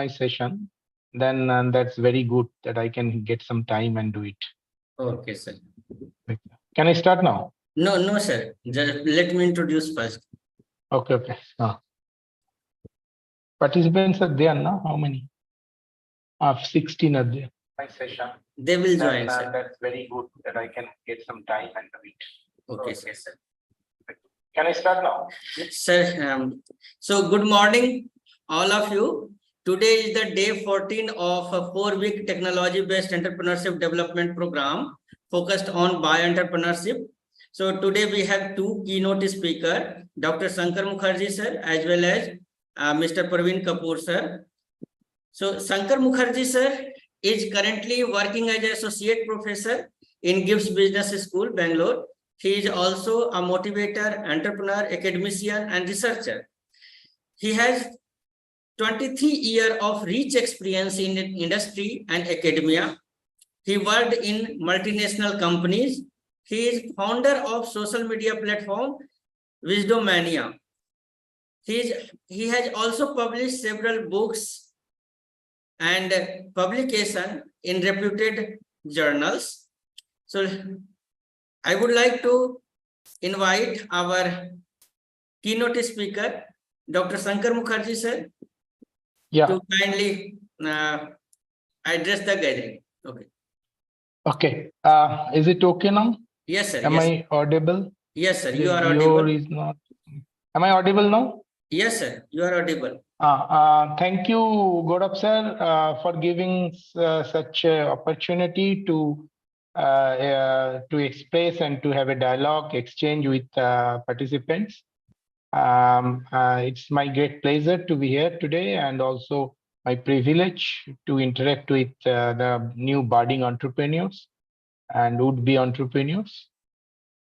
my session, then that's very good that I can get some time and do it. Okay, sir. Can I start now? No, sir. Just let me introduce first. Okay. Participants are there now? How many? 16 are there. My session. They will join, sir. That's very good that I can get some time and do it. Okay, sir. Can I start now? Sir, so good morning, all of you. Today is the day 14 of a 4-week technology-based entrepreneurship development program focused on bio-entrepreneurship. So today we have two keynote speakers, Dr. Sanker Mukherjee, sir, as well as Mr. Praveen Kapoor, sir. So Sanker Mukherjee, sir, is currently working as an associate professor in GIBS Business School, Bangalore. He is also a motivator, entrepreneur, academician, and researcher. He has 23 years of rich experience in industry and academia. He worked in multinational companies. He is founder of social media platform Wisdommania. He has also published several books and publication in reputed journals. So I would like to invite our keynote speaker, Dr. Sanker Mukherjee, sir, to kindly address the gathering. Okay. Is it okay now? Yes, sir. Am I audible? Yes, sir. You are audible. Is not. Am I audible now? Yes, sir. You are audible. Thank you, Gaurav sir, for giving such an opportunity to express and to have a dialogue exchange with participants. It's my great pleasure to be here today, and also my privilege to interact with the new budding entrepreneurs and would-be entrepreneurs.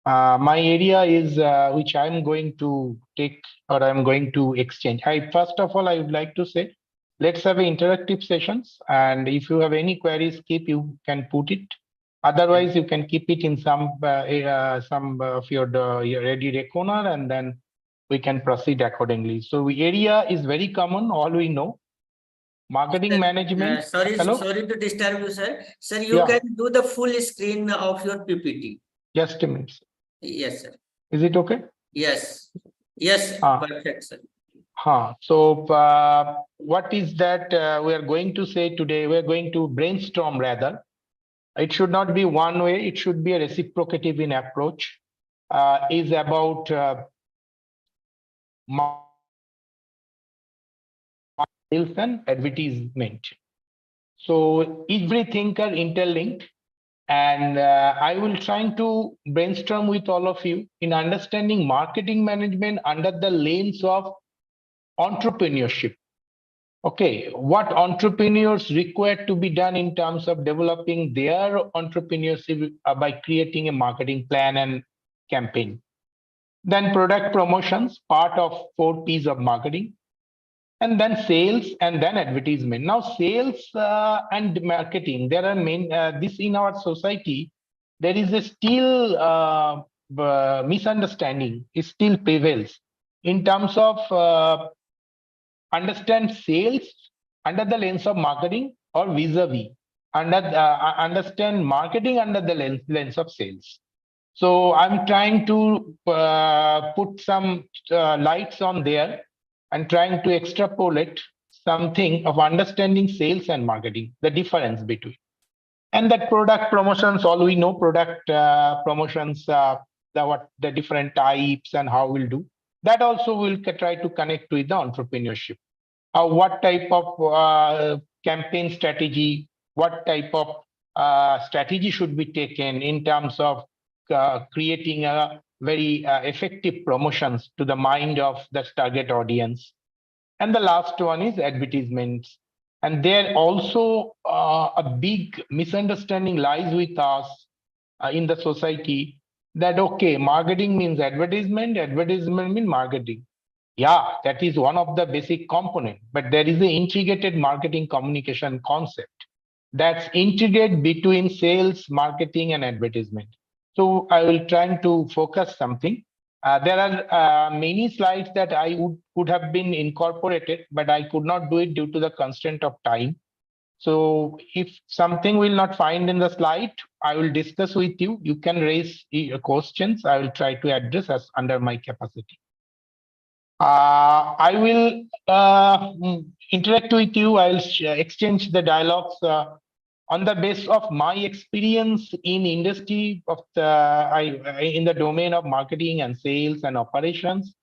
My area is which I'm going to take, or I'm going to exchange. First of all, I would like to say, let's have interactive sessions, and if you have any queries, you can put it. Otherwise, you can keep it in some of your ready corner, and then we can proceed accordingly. So area is very common, all we know. Marketing management. Sorry to disturb you, sir. Sir, you can do the full screen of your PPT. Just a minute. Yes, sir. Is it okay? Yes. Perfect, sir. So what is that we are going to say today? We are going to brainstorm rather. It should not be one way. It should be a reciprocative in approach. Is about sales and advertisement. So everything are interlinked, and I will try to brainstorm with all of you in understanding marketing management under the lens of entrepreneurship. Okay, what entrepreneurs require to be done in terms of developing their entrepreneurship by creating a marketing plan and campaign. Then product promotions, part of 4 P's of marketing. And then sales, and then advertisement. Now, sales and marketing, there are this in our society, there is a still misunderstanding, it still prevails in terms of understand sales under the lens of marketing, or vis-a-vis understand marketing under the lens of sales. So I'm trying to put some lights on there and trying to extrapolate something of understanding sales and marketing, the difference between. And that product promotions, all we know, product promotions, the different types and how we'll do. That also will try to connect with the entrepreneurship. What type of campaign strategy, what type of strategy should be taken in terms of creating a very effective promotions to the mind of the target audience. And the last one is advertisements. And there also a big misunderstanding lies with us in the society that, okay, marketing means advertisement means marketing. Yeah, that is one of the basic component, but there is an integrated marketing communication concept that's integrated between sales, marketing, and advertisement. So I will try to focus something There are many slides that I would have been incorporated, but I could not do it due to the constraint of time. So if something will not find in the slide, I will discuss with you. You can raise questions. I will try to address as under my capacity. I will interact with you. I will exchange the dialogues on the basis of my experience in industry of in the domain of marketing and sales and operations,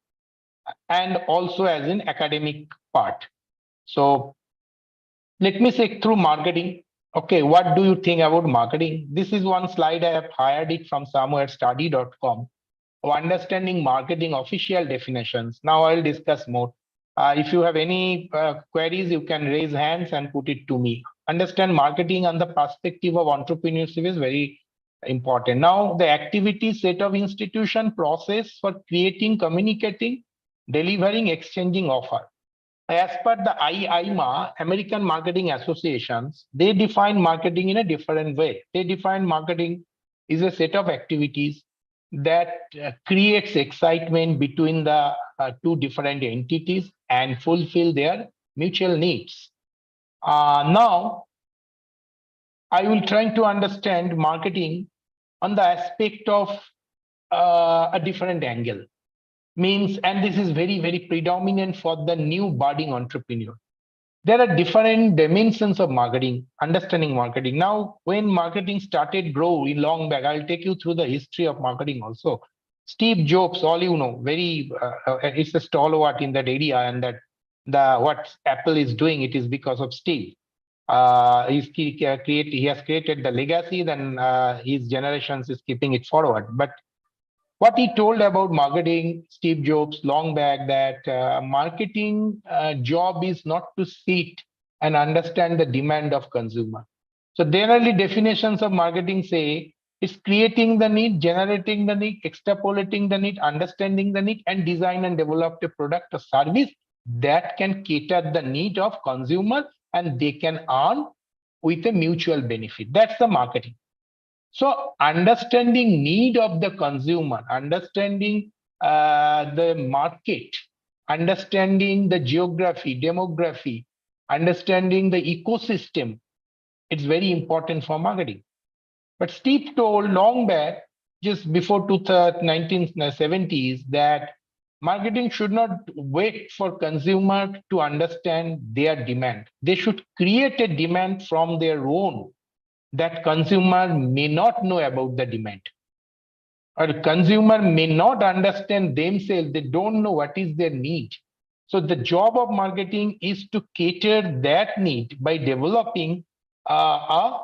and also as in academic part. So let me say through marketing. Okay, what do you think about marketing? This is one slide I have hired it from somewhere, study.com. Understanding marketing official definitions. Now I'll discuss more. If you have any queries, you can raise hands and put it to me. Understand marketing and the perspective of entrepreneurship is very important. Now, the activity set of institution process for creating, communicating, delivering, exchanging offer. As per the IIMA, American Marketing Associations, they define marketing in a different way. They define marketing is a set of activities that creates excitement between the two different entities and fulfill their mutual needs. Now, I will try to understand marketing on the aspect of a different angle. Means, and this is very, very predominant for the new budding entrepreneur. There are different dimensions of marketing, understanding marketing. Now, when marketing started grow in long back, I'll take you through the history of marketing also. Steve Jobs, all you know, very it's a stalwart in that area, and that the what Apple is doing, it is because of Steve. He has created the legacy, then his generations is keeping it forward. But what he told about marketing, Steve Jobs, long back, that marketing job is not to sit and understand the demand of consumer. So generally definitions of marketing say it's creating the need, generating the need, extrapolating the need, understanding the need, and design and develop a product or service that can cater the need of consumer and they can earn with a mutual benefit. That's the marketing. So understanding need of the consumer, understanding the market, understanding the geography, demography, understanding the ecosystem, it's very important for marketing. But Steve told long back, just before 1970s, that marketing should not wait for consumer to understand their demand. They should create a demand from their own that consumer may not know about the demand, or consumer may not understand themselves. They don't know what is their need. So the job of marketing is to cater that need by developing a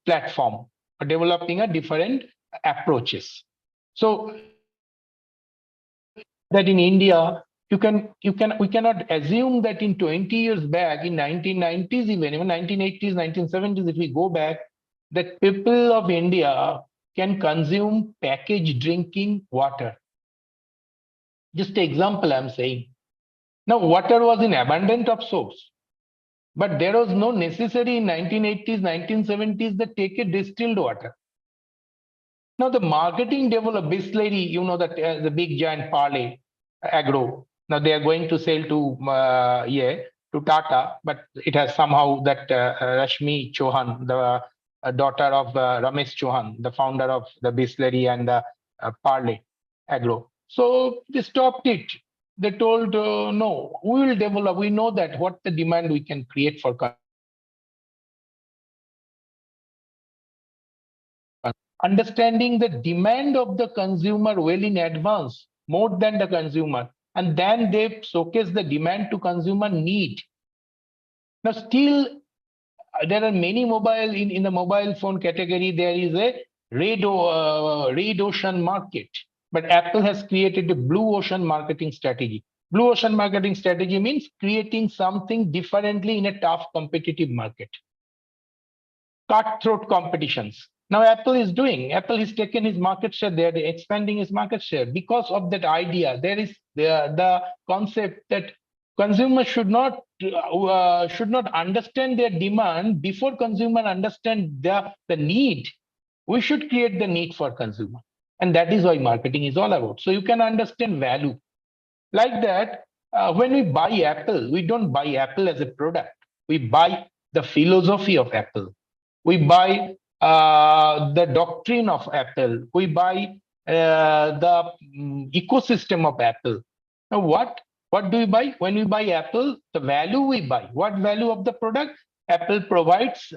platform, or developing a different approaches. So that in India, we cannot assume that in 20 years back, in 1990s, even 1980s, 1970s, if we go back, that people of India can consume packaged drinking water. Just an example I'm saying. Now, water was in abundance of source, but there was no necessary in 1980s, 1970s that take a distilled water. Now, the marketing developed Bisleri, you know, that the big giant Parley Agro. Now they are going to sell to to Tata, but it has somehow that Rashmi Chauhan, the daughter of Ramesh Chauhan, the founder of the Bisleri and the Parley Agro. So they stopped it. They told, no, we will develop. We know that what the demand we can create for understanding the demand of the consumer well in advance, more than the consumer, and then they showcase the demand to consumer need. Now, still, there are many mobile in the mobile phone category. There is a red ocean market, but Apple has created a blue ocean marketing strategy. Blue ocean marketing strategy means creating something differently in a tough competitive market. Cutthroat competitions. Now Apple is doing. Apple has taken his market share. They're expanding his market share because of that idea. There is the concept that consumers should not understand their demand before consumer understand the need. We should create the need for consumer. And that is why marketing is all about. So you can understand value. Like that, when we buy Apple, we don't buy Apple as a product. We buy the philosophy of Apple. We buy the doctrine of Apple. We buy the ecosystem of Apple. Now, what do we buy? When we buy Apple, the value we buy. What value of the product? Apple provides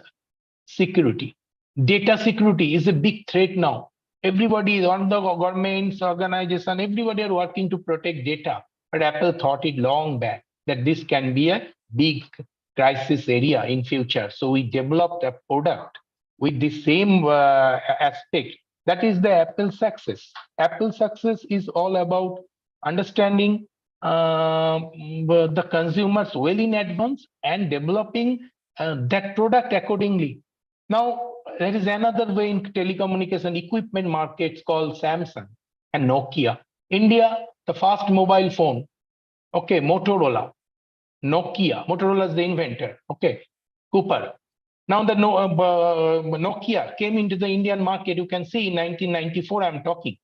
security. Data security is a big threat now. Everybody is on the governments, organization, everybody are working to protect data. But Apple thought it long back that this can be a big crisis area in future. So we developed a product with the same aspect. That is the Apple success. Apple success is all about understanding the consumers well in advance and developing that product accordingly. Now, there is another way in telecommunication equipment markets called Samsung and Nokia. India, the first mobile phone. Okay, Motorola, Nokia. Motorola is the inventor. Okay, Cooper. Now the Nokia came into the Indian market. You can see in 1994, I'm talking.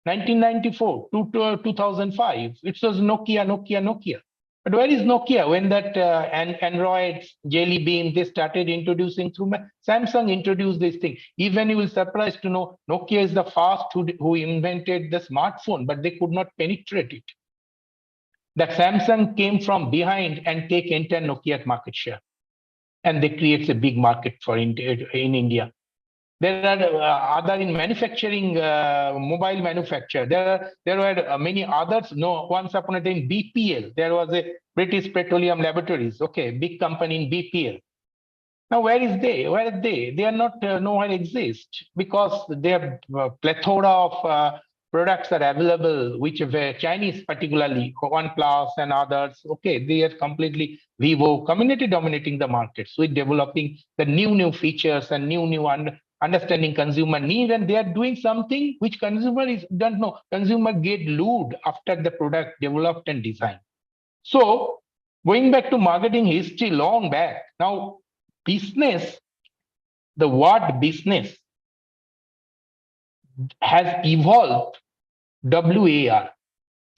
1994 to 2005, it was Nokia, Nokia, Nokia. But where is Nokia when that Android, Jelly Bean, they started introducing through Samsung introduced this thing. Even you will surprised to know Nokia is the first who invented the smartphone, but they could not penetrate it. That Samsung came from behind and take entire Nokia market share. And they creates a big market for in India. There are other in manufacturing, mobile manufacture. There were many others. No, once upon a time, BPL. There was a British Petroleum Laboratories. Okay, big company in BPL. Now, where is they? Where are they? They are not nowhere exist because their plethora of products are available, which were Chinese particularly, OnePlus and others. Okay, they are completely Vivo, community dominating the market. So developing the new features and new understanding consumer need, and they are doing something which consumer don't know. Consumer get lured after the product developed and designed. So going back to marketing history long back, now business, the word business has evolved WAR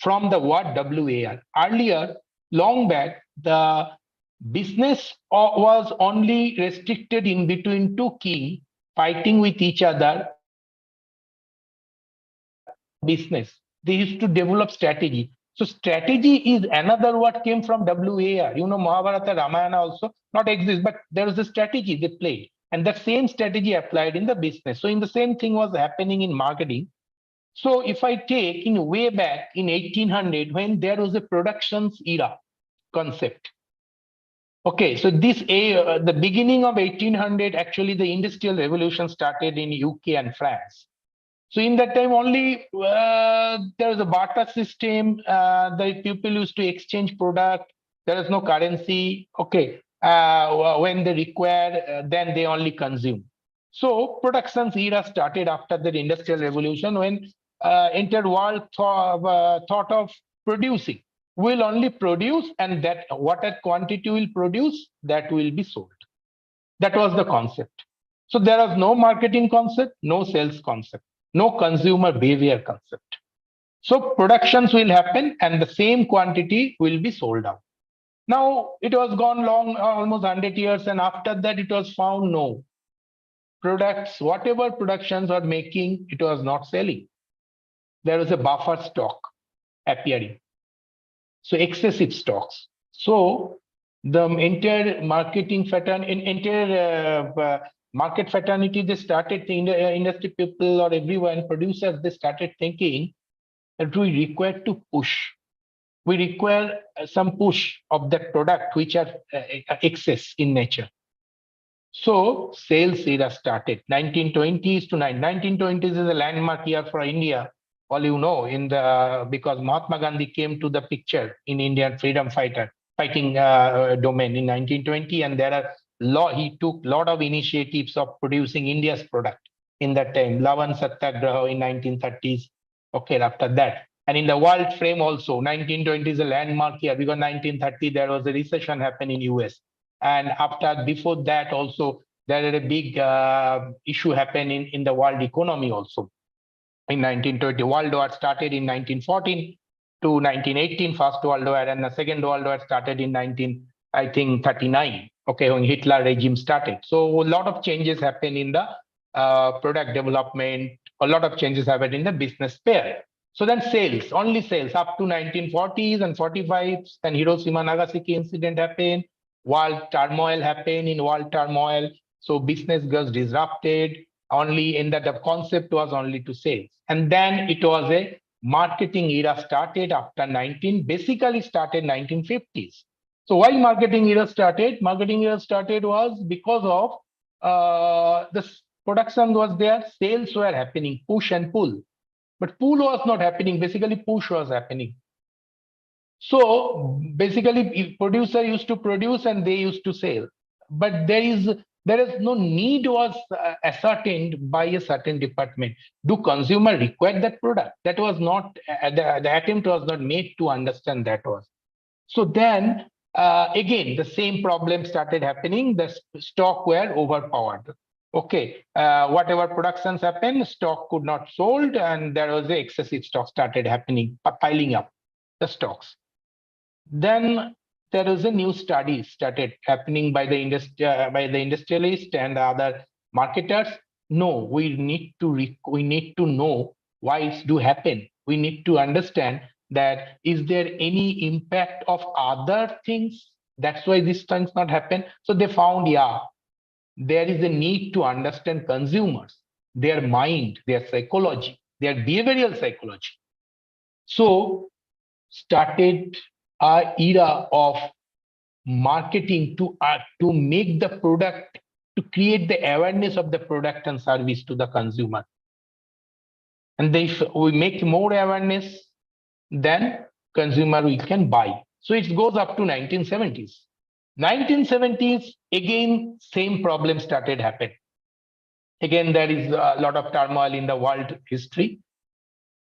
from the word WAR. Earlier, long back, the business was only restricted in between two kings fighting with each other. Business, they used to develop strategy. So strategy is another word came from WAR. You know, Mahabharata, Ramayana also not exist, but there was a strategy they played. And that same strategy applied in the business. So in the same thing was happening in marketing. So if I take in way back in 1800, when there was a productions era concept. Okay, so this the beginning of 1800, actually the industrial revolution started in UK and France. So in that time only there was a barter system. The people used to exchange product. There is no currency. Okay, when they require, then they only consume. So productions era started after the industrial revolution when entire world thought of producing. Will only produce, and that whatever quantity will produce, that will be sold. That was the concept. So there was no marketing concept, no sales concept, no consumer behavior concept. So productions will happen and the same quantity will be sold out. Now it was gone long, almost 100 years, and after that it was found no. Products, whatever productions are making, it was not selling. There was a buffer stock appearing. So excessive stocks. So the entire marketing pattern, entire market fraternity, they started, the industry people or everyone, producers, they started thinking that we require to push. We require some push of that product which are excess in nature. So sales era started. 1920s to 1920s is a landmark year for India. All you know, in the because Mahatma Gandhi came to the picture in Indian freedom fighting domain in 1920, and there are he took a lot of initiatives of producing India's product in that time. Lavan Satyagraha in 1930s. Okay, after that. And in the world frame also, 1920 is a landmark year because 1930 there was a recession happened in US. And before that also, there is a big issue happening in the world economy also. in 1920. World War started in 1914 to 1918, First World War, and the Second World War started in 1939. Okay, when Hitler regime started. So a lot of changes happened in the product development. A lot of changes happened in the business sphere. So then sales, only sales up to 1940s and 45s. Then Hiroshima Nagasaki incident happened. World turmoil happened. In world turmoil, so business got disrupted. Only in that the concept was only to sales, and then it was a marketing era started after basically started 1950s. So why marketing era started? Marketing era started was because of the production was there, sales were happening, push and pull. But pull was not happening, basically push was happening. So basically producer used to produce and they used to sell. But there is no need was ascertained by a certain department. Do consumer require that product? That was not, the attempt was not made to understand that was. So then again, the same problem started happening. The stock were overpowered. Okay, whatever productions happened, stock could not sold, and there was a excessive stock started happening, piling up the stocks. Then there is a new study started happening by the industrialist and other marketers. No, we need to know why it's do happen. We need to understand that is there any impact of other things? That's why these things not happen. So they found, yeah, there is a need to understand consumers, their mind, their psychology, their behavioral psychology. So started a era of marketing to make the product, to create the awareness of the product and service to the consumer. And if we make more awareness, then consumer we can buy. So it goes up to 1970s. 1970s, again, same problem started happen. Again, there is a lot of turmoil in the world history.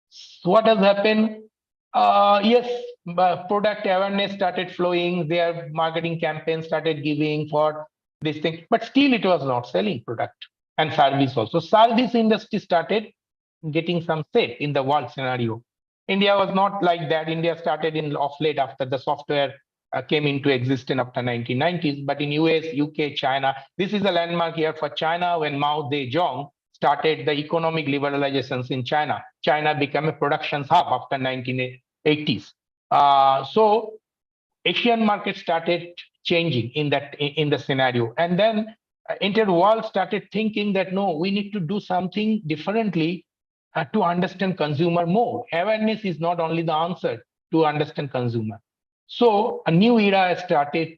So what has happened? Yes, product awareness started flowing. Their marketing campaign started giving for this thing, but still it was not selling product and service also. Service industry started getting some shape in the world scenario. India was not like that. India started in of late after the software came into existence after 1990s. But in US, UK, China, this is a landmark year for China when Mao Zedong started the economic liberalizations in China. China became a production hub after 1980s. So Asian market started changing in the scenario, and then entire world started thinking that no, we need to do something differently to understand consumer more. Awareness is not only the answer to understand consumer. So a new era has started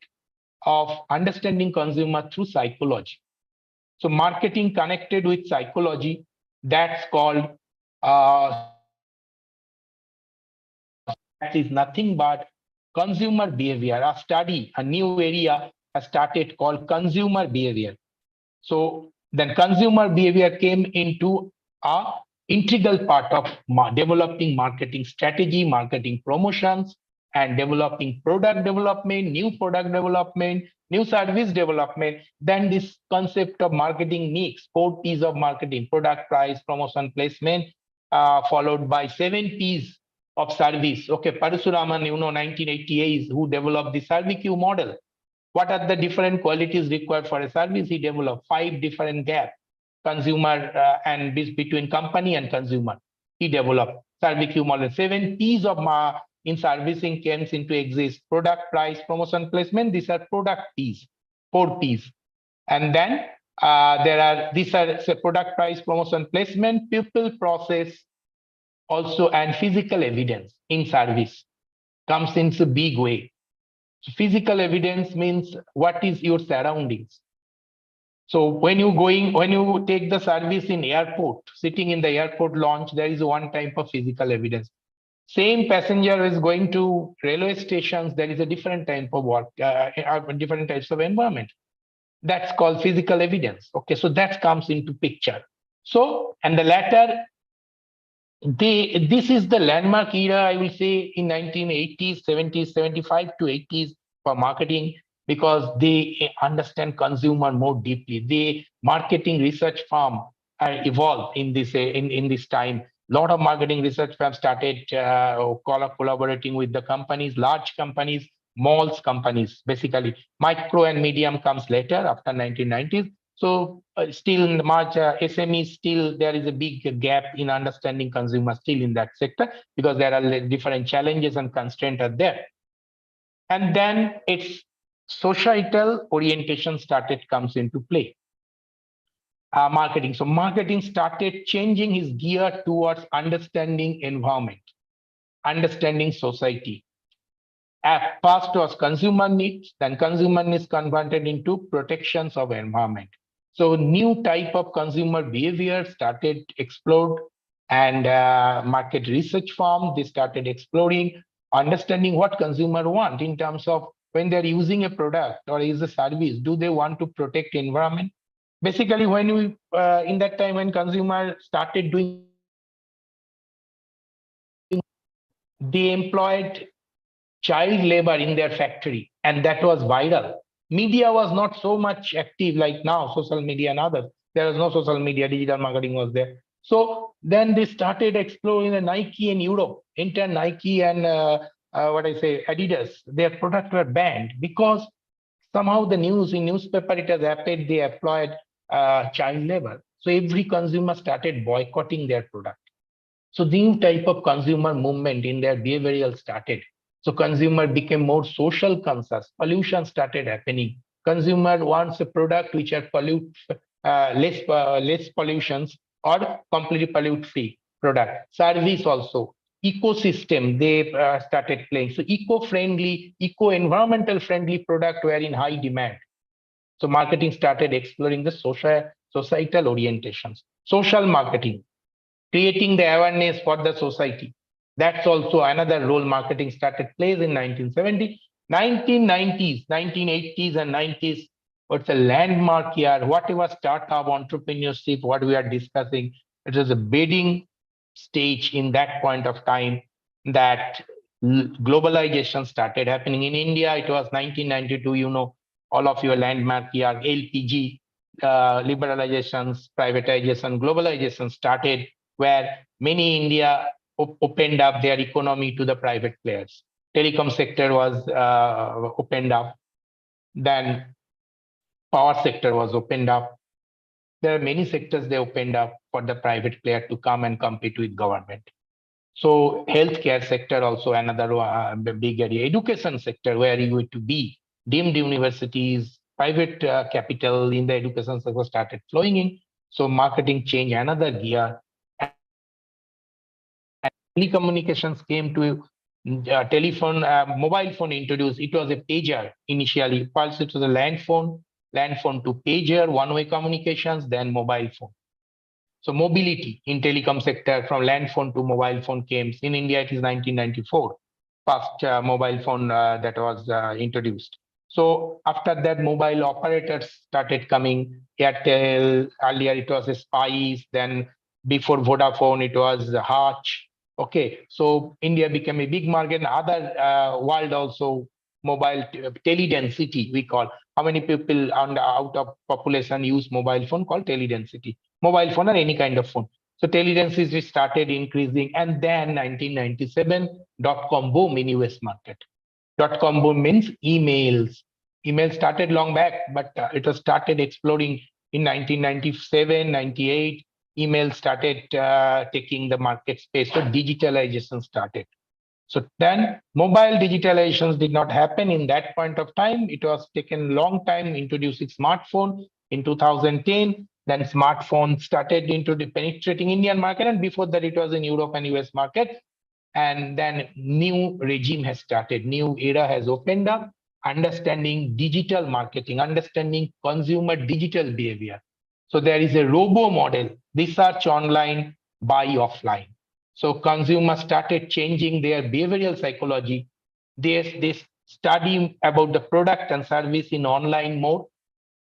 of understanding consumer through psychology. So marketing connected with psychology, that's called that is nothing but consumer behavior. A study, a new area has started called consumer behavior. So then consumer behavior came into a integral part of developing marketing strategy, marketing promotions, and developing product development, new product development, new service development. Then this concept of marketing mix, 4 P's of marketing: product, price, promotion, placement, followed by 7 P's of service. Okay, Parasuraman, 1988, who developed the ServiQ model. What are the different qualities required for a service? He developed 5 different gaps, consumer and between company and consumer. He developed ServiQ model. 7 P's of in servicing came into exist: product, price, promotion, placement. These are product P's, 4 P's. And then these are product, price, promotion, placement, people, process, also, and physical evidence in service comes into big way. So physical evidence means what is your surroundings. So when you take the service in airport, sitting in the airport lounge, there is one type of physical evidence. Same passenger is going to railway stations, there is a different type of work, different types of environment. That's called physical evidence. Okay, so that comes into picture. So, and the latter, this is the landmark era, I will say, in 1980s, 70s, 75 to 80s for marketing, because they understand consumer more deeply. The marketing research firm evolved in this time. Lot of marketing research firms started collaborating with the companies, large companies, malls companies, basically. Micro and medium comes later after 1990s. So still in the March, SME, still there is a big gap in understanding consumers still in that sector because there are different challenges and constraints are there. And then its societal orientation comes into play. Marketing. So marketing started changing his gear towards understanding environment, understanding society. At first was consumer needs, then consumer needs converted into protections of environment. So new type of consumer behavior started explode, and market research firm, they started exploring, understanding what consumer want in terms of when they're using a product or is a service, do they want to protect environment? Basically, when we in that time when consumer started doing, they employed child labor in their factory, and that was viral. Media was not so much active like now, social media and others. There was no social media, digital marketing was there. So then they started exploring the Nike in Europe, Inter Nike and what I say, Adidas. Their products were banned because somehow the news in newspaper it has appeared they employed child labor. So every consumer started boycotting their product. So new type of consumer movement in their behavioral started. So consumer became more social conscious. Pollution started happening. Consumer wants a product which are less pollutions or completely pollute free product. Service also ecosystem they started playing. So eco-friendly, eco-environmental friendly product were in high demand. So marketing started exploring the societal orientations. Social marketing, creating the awareness for the society. That's also another role marketing started plays in 1970, 1990s, 1980s and 90s. What's a landmark year? Whatever startup entrepreneurship, what we are discussing, it was a bidding stage in that point of time that globalization started happening in India. It was 1992, you know, all of your landmark year, LPG, liberalizations, privatization, globalization started where many India opened up their economy to the private players. Telecom sector was opened up. Then power sector was opened up. There are many sectors they opened up for the private player to come and compete with government. So healthcare sector also another big area. Education sector where you to be deemed universities, private capital in the education sector started flowing in. So marketing changed another gear. Telecommunications came to telephone, mobile phone introduced. It was a pager initially. First, it was a land phone to pager, one-way communications, then mobile phone. So mobility in telecom sector from land phone to mobile phone came. In India, it is 1994, first mobile phone that was introduced. So after that, mobile operators started coming. Airtel, earlier it was Spice, then before Vodafone, it was Hutch. Okay, so India became a big market. Other world also mobile teledensity we call. How many people out of population use mobile phone called teledensity? Mobile phone or any kind of phone. So teledensity started increasing, and then 1997 dot-com boom in US market. Dot-com boom means emails. Email started long back, but it was started exploding in 1997, 98. Email started taking the market space. So digitalization started. So then mobile digitalizations did not happen in that point of time. It was taken long time introducing smartphone in 2010. Then smartphone started into the penetrating Indian market, and before that it was in Europe and US market. And then new regime has started, new era has opened up, understanding digital marketing, understanding consumer digital behavior. So there is a robo model, research online, buy offline. So consumers started changing their behavioral psychology. They study about the product and service in online mode,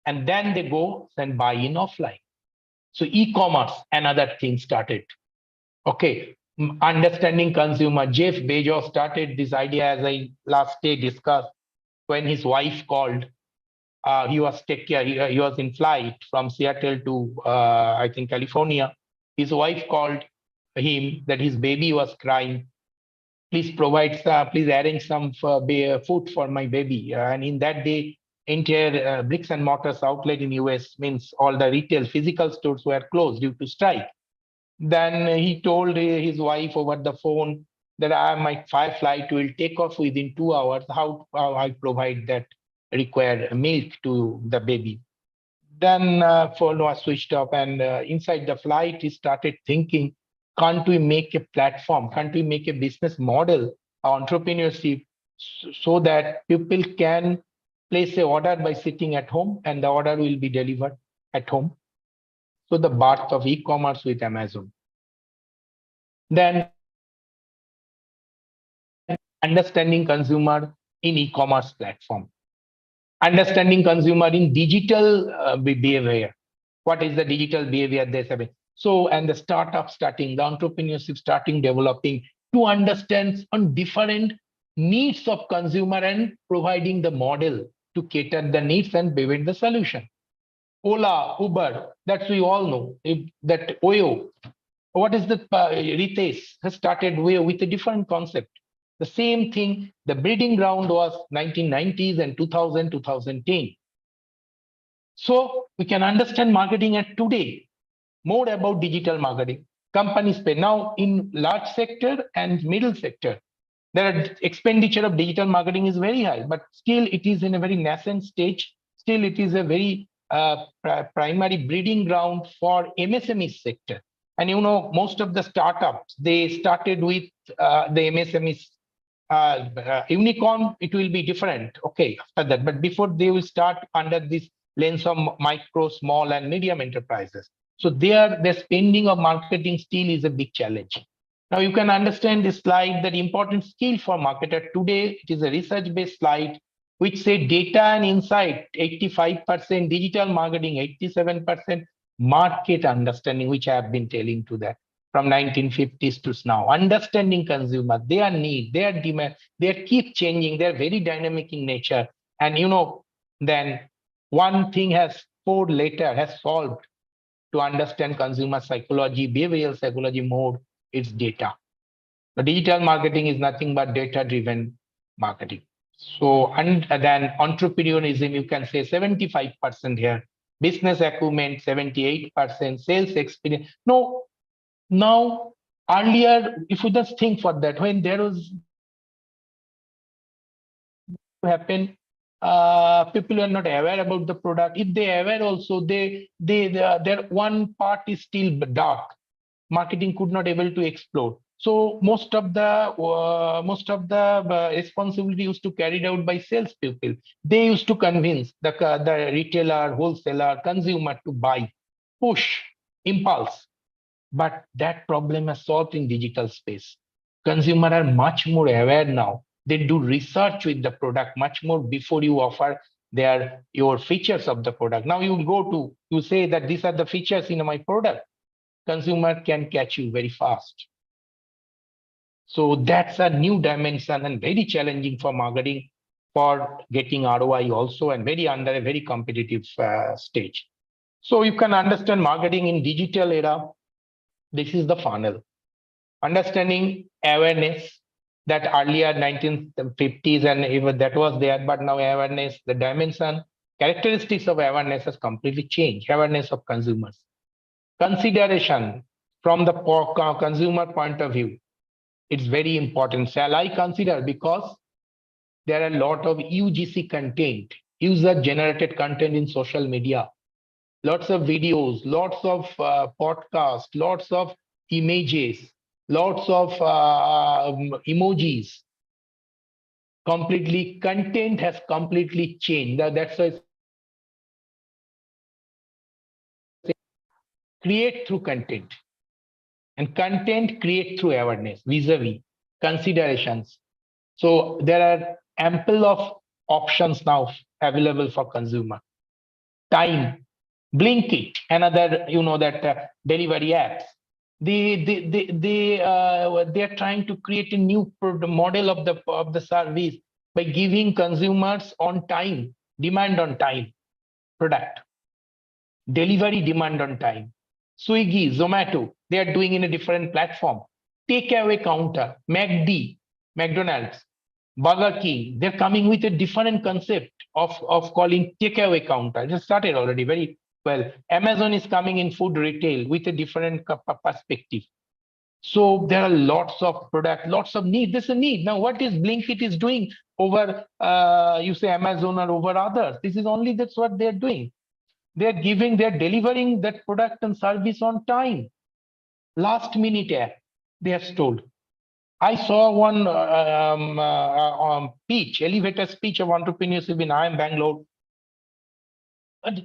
and then they go and buy in offline. So e-commerce, another thing started. Okay, understanding consumer. Jeff Bezos started this idea as I last day discussed when his wife called. He was he was in flight from Seattle to I think California. His wife called him that his baby was crying. Please please arrange some food for my baby. And in that day, entire bricks and mortars outlet in US, means all the retail physical stores were closed due to strike. Then he told his wife over the phone that my flight will take off within 2 hours. How I provide that required milk to the baby? Then phone was switched off, and inside the flight, he started thinking, can't we make a platform? Can't we make a business model, entrepreneurship, so that people can place a order by sitting at home, and the order will be delivered at home? So the birth of e-commerce with Amazon. Then understanding consumer in e-commerce platform, understanding consumer in digital behavior. What is the digital behavior they're having? So, and the startup starting, the entrepreneurship starting developing to understand on different needs of consumer and providing the model to cater the needs and provide the solution. Ola, Uber, that we all know. That Oyo, what is the Ritesh has started with a different concept. The same thing, the breeding ground was 1990s and 2000, 2010. So we can understand marketing at today, more about digital marketing. Companies pay now in large sector and middle sector. Their expenditure of digital marketing is very high, but still it is in a very nascent stage. Still, it is a very primary breeding ground for MSME sector. And most of the startups, they started with the MSMEs. Unicorn, it will be different. Okay, after that. But before they will start under this lens of micro, small, and medium enterprises. So their spending of marketing still is a big challenge. Now you can understand this slide, that important skill for marketer today. It is a research-based slide which say data and insight, 85%, digital marketing, 87%, market understanding, which I have been telling to that from 1950s to now. Understanding consumer, their need, their demand, they keep changing. They're very dynamic in nature. And then one thing has solved to understand consumer psychology, behavioral psychology mode, it's data. The digital marketing is nothing but data-driven marketing. So, and then entrepreneurism, you can say 75% here. Business acumen, 78%. Sales experience. No, now, earlier, if you just think for that, when there was happen, people are not aware about the product. If they are aware also, their one part is still dark. Marketing could not able to explore. So most of the responsibility used to carried out by salespeople. They used to convince the retailer, wholesaler, consumer to buy, push, impulse. But that problem is solved in digital space. Consumers are much more aware now. They do research with the product much more before you offer your features of the product. Now you say that these are the features in my product. Consumer can catch you very fast. So that's a new dimension and very challenging for marketing for getting ROI also, and under a very competitive stage. So you can understand marketing in digital era. This is the funnel. Understanding awareness, that earlier 1950s and even that was there, but now awareness, the dimension, characteristics of awareness has completely changed. Awareness of consumers. Consideration from the consumer point of view. It's very important. Shall I consider? Because there are a lot of UGC content, user-generated content in social media. Lots of videos, lots of podcasts, lots of images, lots of emojis. Content has completely changed. That's why create through content. And content create through awareness, vis-a-vis, considerations. So there are ample of options now available for consumer. Time, Blinkit, another, that delivery apps. They are trying to create a new model of the service by giving consumers on time, demand on time product, delivery demand on time. Swiggy, Zomato, they are doing in a different platform. Takeaway counter, McD, McDonald's, Burger King, they're coming with a different concept of calling takeaway counter. It just started already very well. Amazon is coming in food retail with a different perspective. So there are lots of product, lots of need. There's a need. Now, what is Blinkit is doing over, you say Amazon or over others? This is only that's what they're doing. They're delivering that product and service on time. Last minute app, they have told. I saw one speech, elevator speech of entrepreneurship in IIM Bangalore.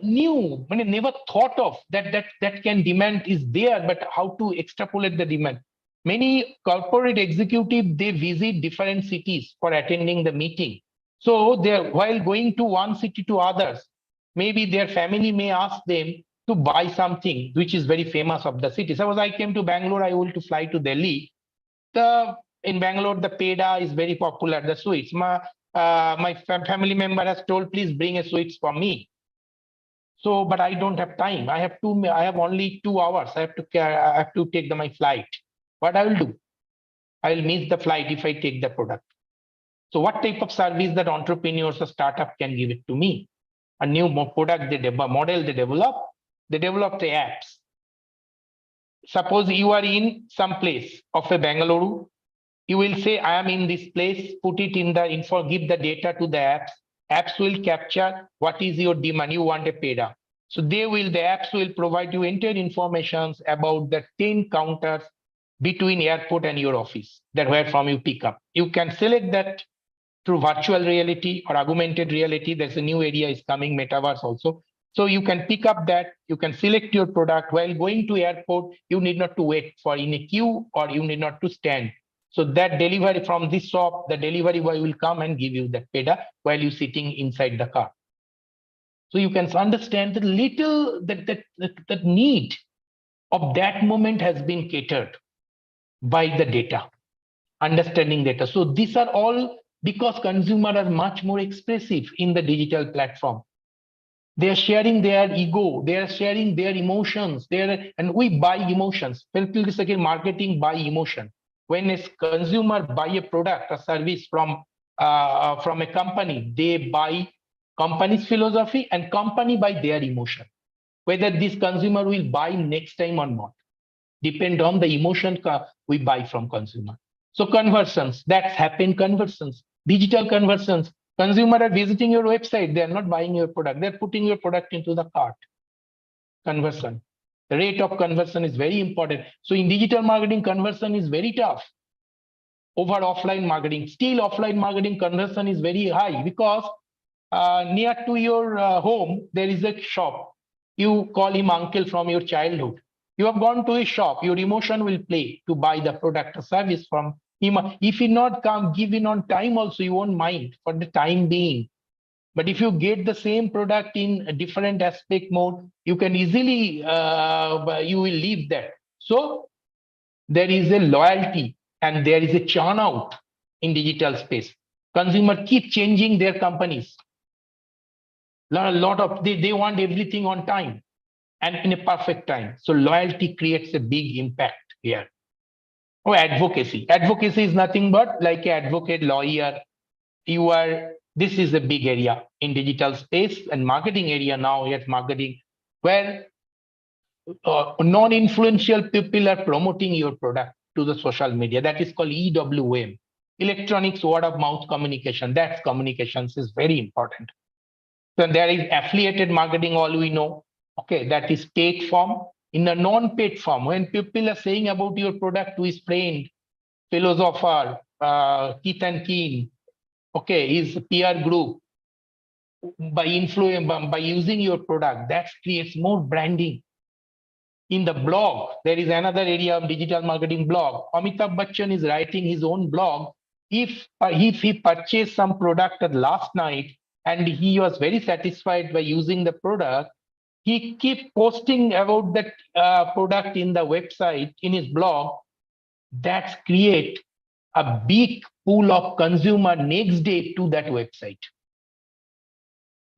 New, I mean, never thought of that can demand is there, but how to extrapolate the demand. Many corporate executives, they visit different cities for attending the meeting. So they, while going to one city to others, maybe their family may ask them to buy something which is very famous of the city. Suppose I came to Bangalore, I will to fly to Delhi. In Bangalore, the peda is very popular, the sweets. My family member has told, please bring a sweets for me. So, but I don't have time. I have only 2 hours. I have to take my flight. What I will do? I will miss the flight if I take the product. So what type of service that entrepreneurs or startup can give it to me? A new product model they develop the apps. Suppose you are in some place of a Bangalore, you will say, I am in this place, put it in the info, give the data to the apps. Apps will capture what is your demand. You want a peda. So the apps will provide you entire information about the 10 counters between airport and your office, that where from you pick up. You can select that through virtual reality or augmented reality. There's a new area is coming, metaverse also. So you can pick up that, you can select your product. While going to airport, you need not to wait for in a queue or you need not to stand. So that delivery from this shop, the delivery boy will come and give you that peda while you're sitting inside the car. So you can understand the little that need of that moment has been catered by the data, understanding data. So these are all because consumers are much more expressive in the digital platform. They are sharing their ego, they are sharing their emotions, and we buy emotions. Marketing buy emotion. When a consumer buy a product or service from a company, they buy company's philosophy and company buy their emotion. Whether this consumer will buy next time or not, depend on the emotion we buy from consumer. So conversions, that's happened conversions, digital conversions. Consumer are visiting your website, they are not buying your product, they're putting your product into the cart. Conversion. The rate of conversion is very important. So in digital marketing, conversion is very tough over offline marketing. Still, offline marketing conversion is very high because near to your home, there is a shop. You call him uncle from your childhood. You have gone to his shop, your emotion will play to buy the product or service from him. If he not come, give in on time also, you won't mind for the time being. But if you get the same product in a different aspect mode, you can easily, you will leave that. So there is a loyalty and there is a churn out in digital space. Consumer keep changing their companies. They want everything on time and in a perfect time. So loyalty creates a big impact here. Oh, advocacy. Advocacy is nothing but like an advocate, lawyer. This is a big area in digital space and marketing area now, yet marketing, where non-influential people are promoting your product to the social media. That is called EWM. Electronics word of mouth communication. That's communications is very important. Then there is affiliated marketing, all we know. Okay, that is paid form. In a non-paid form, when people are saying about your product to his friend, philosopher, Keith and Keen, okay, his peer group, by using your product, that creates more branding. In the blog, there is another area of digital marketing blog. Amitabh Bachchan is writing his own blog. If he purchased some product last night and he was very satisfied by using the product, he keep posting about that product in the website, in his blog. That create a big pool of consumer next day to that website.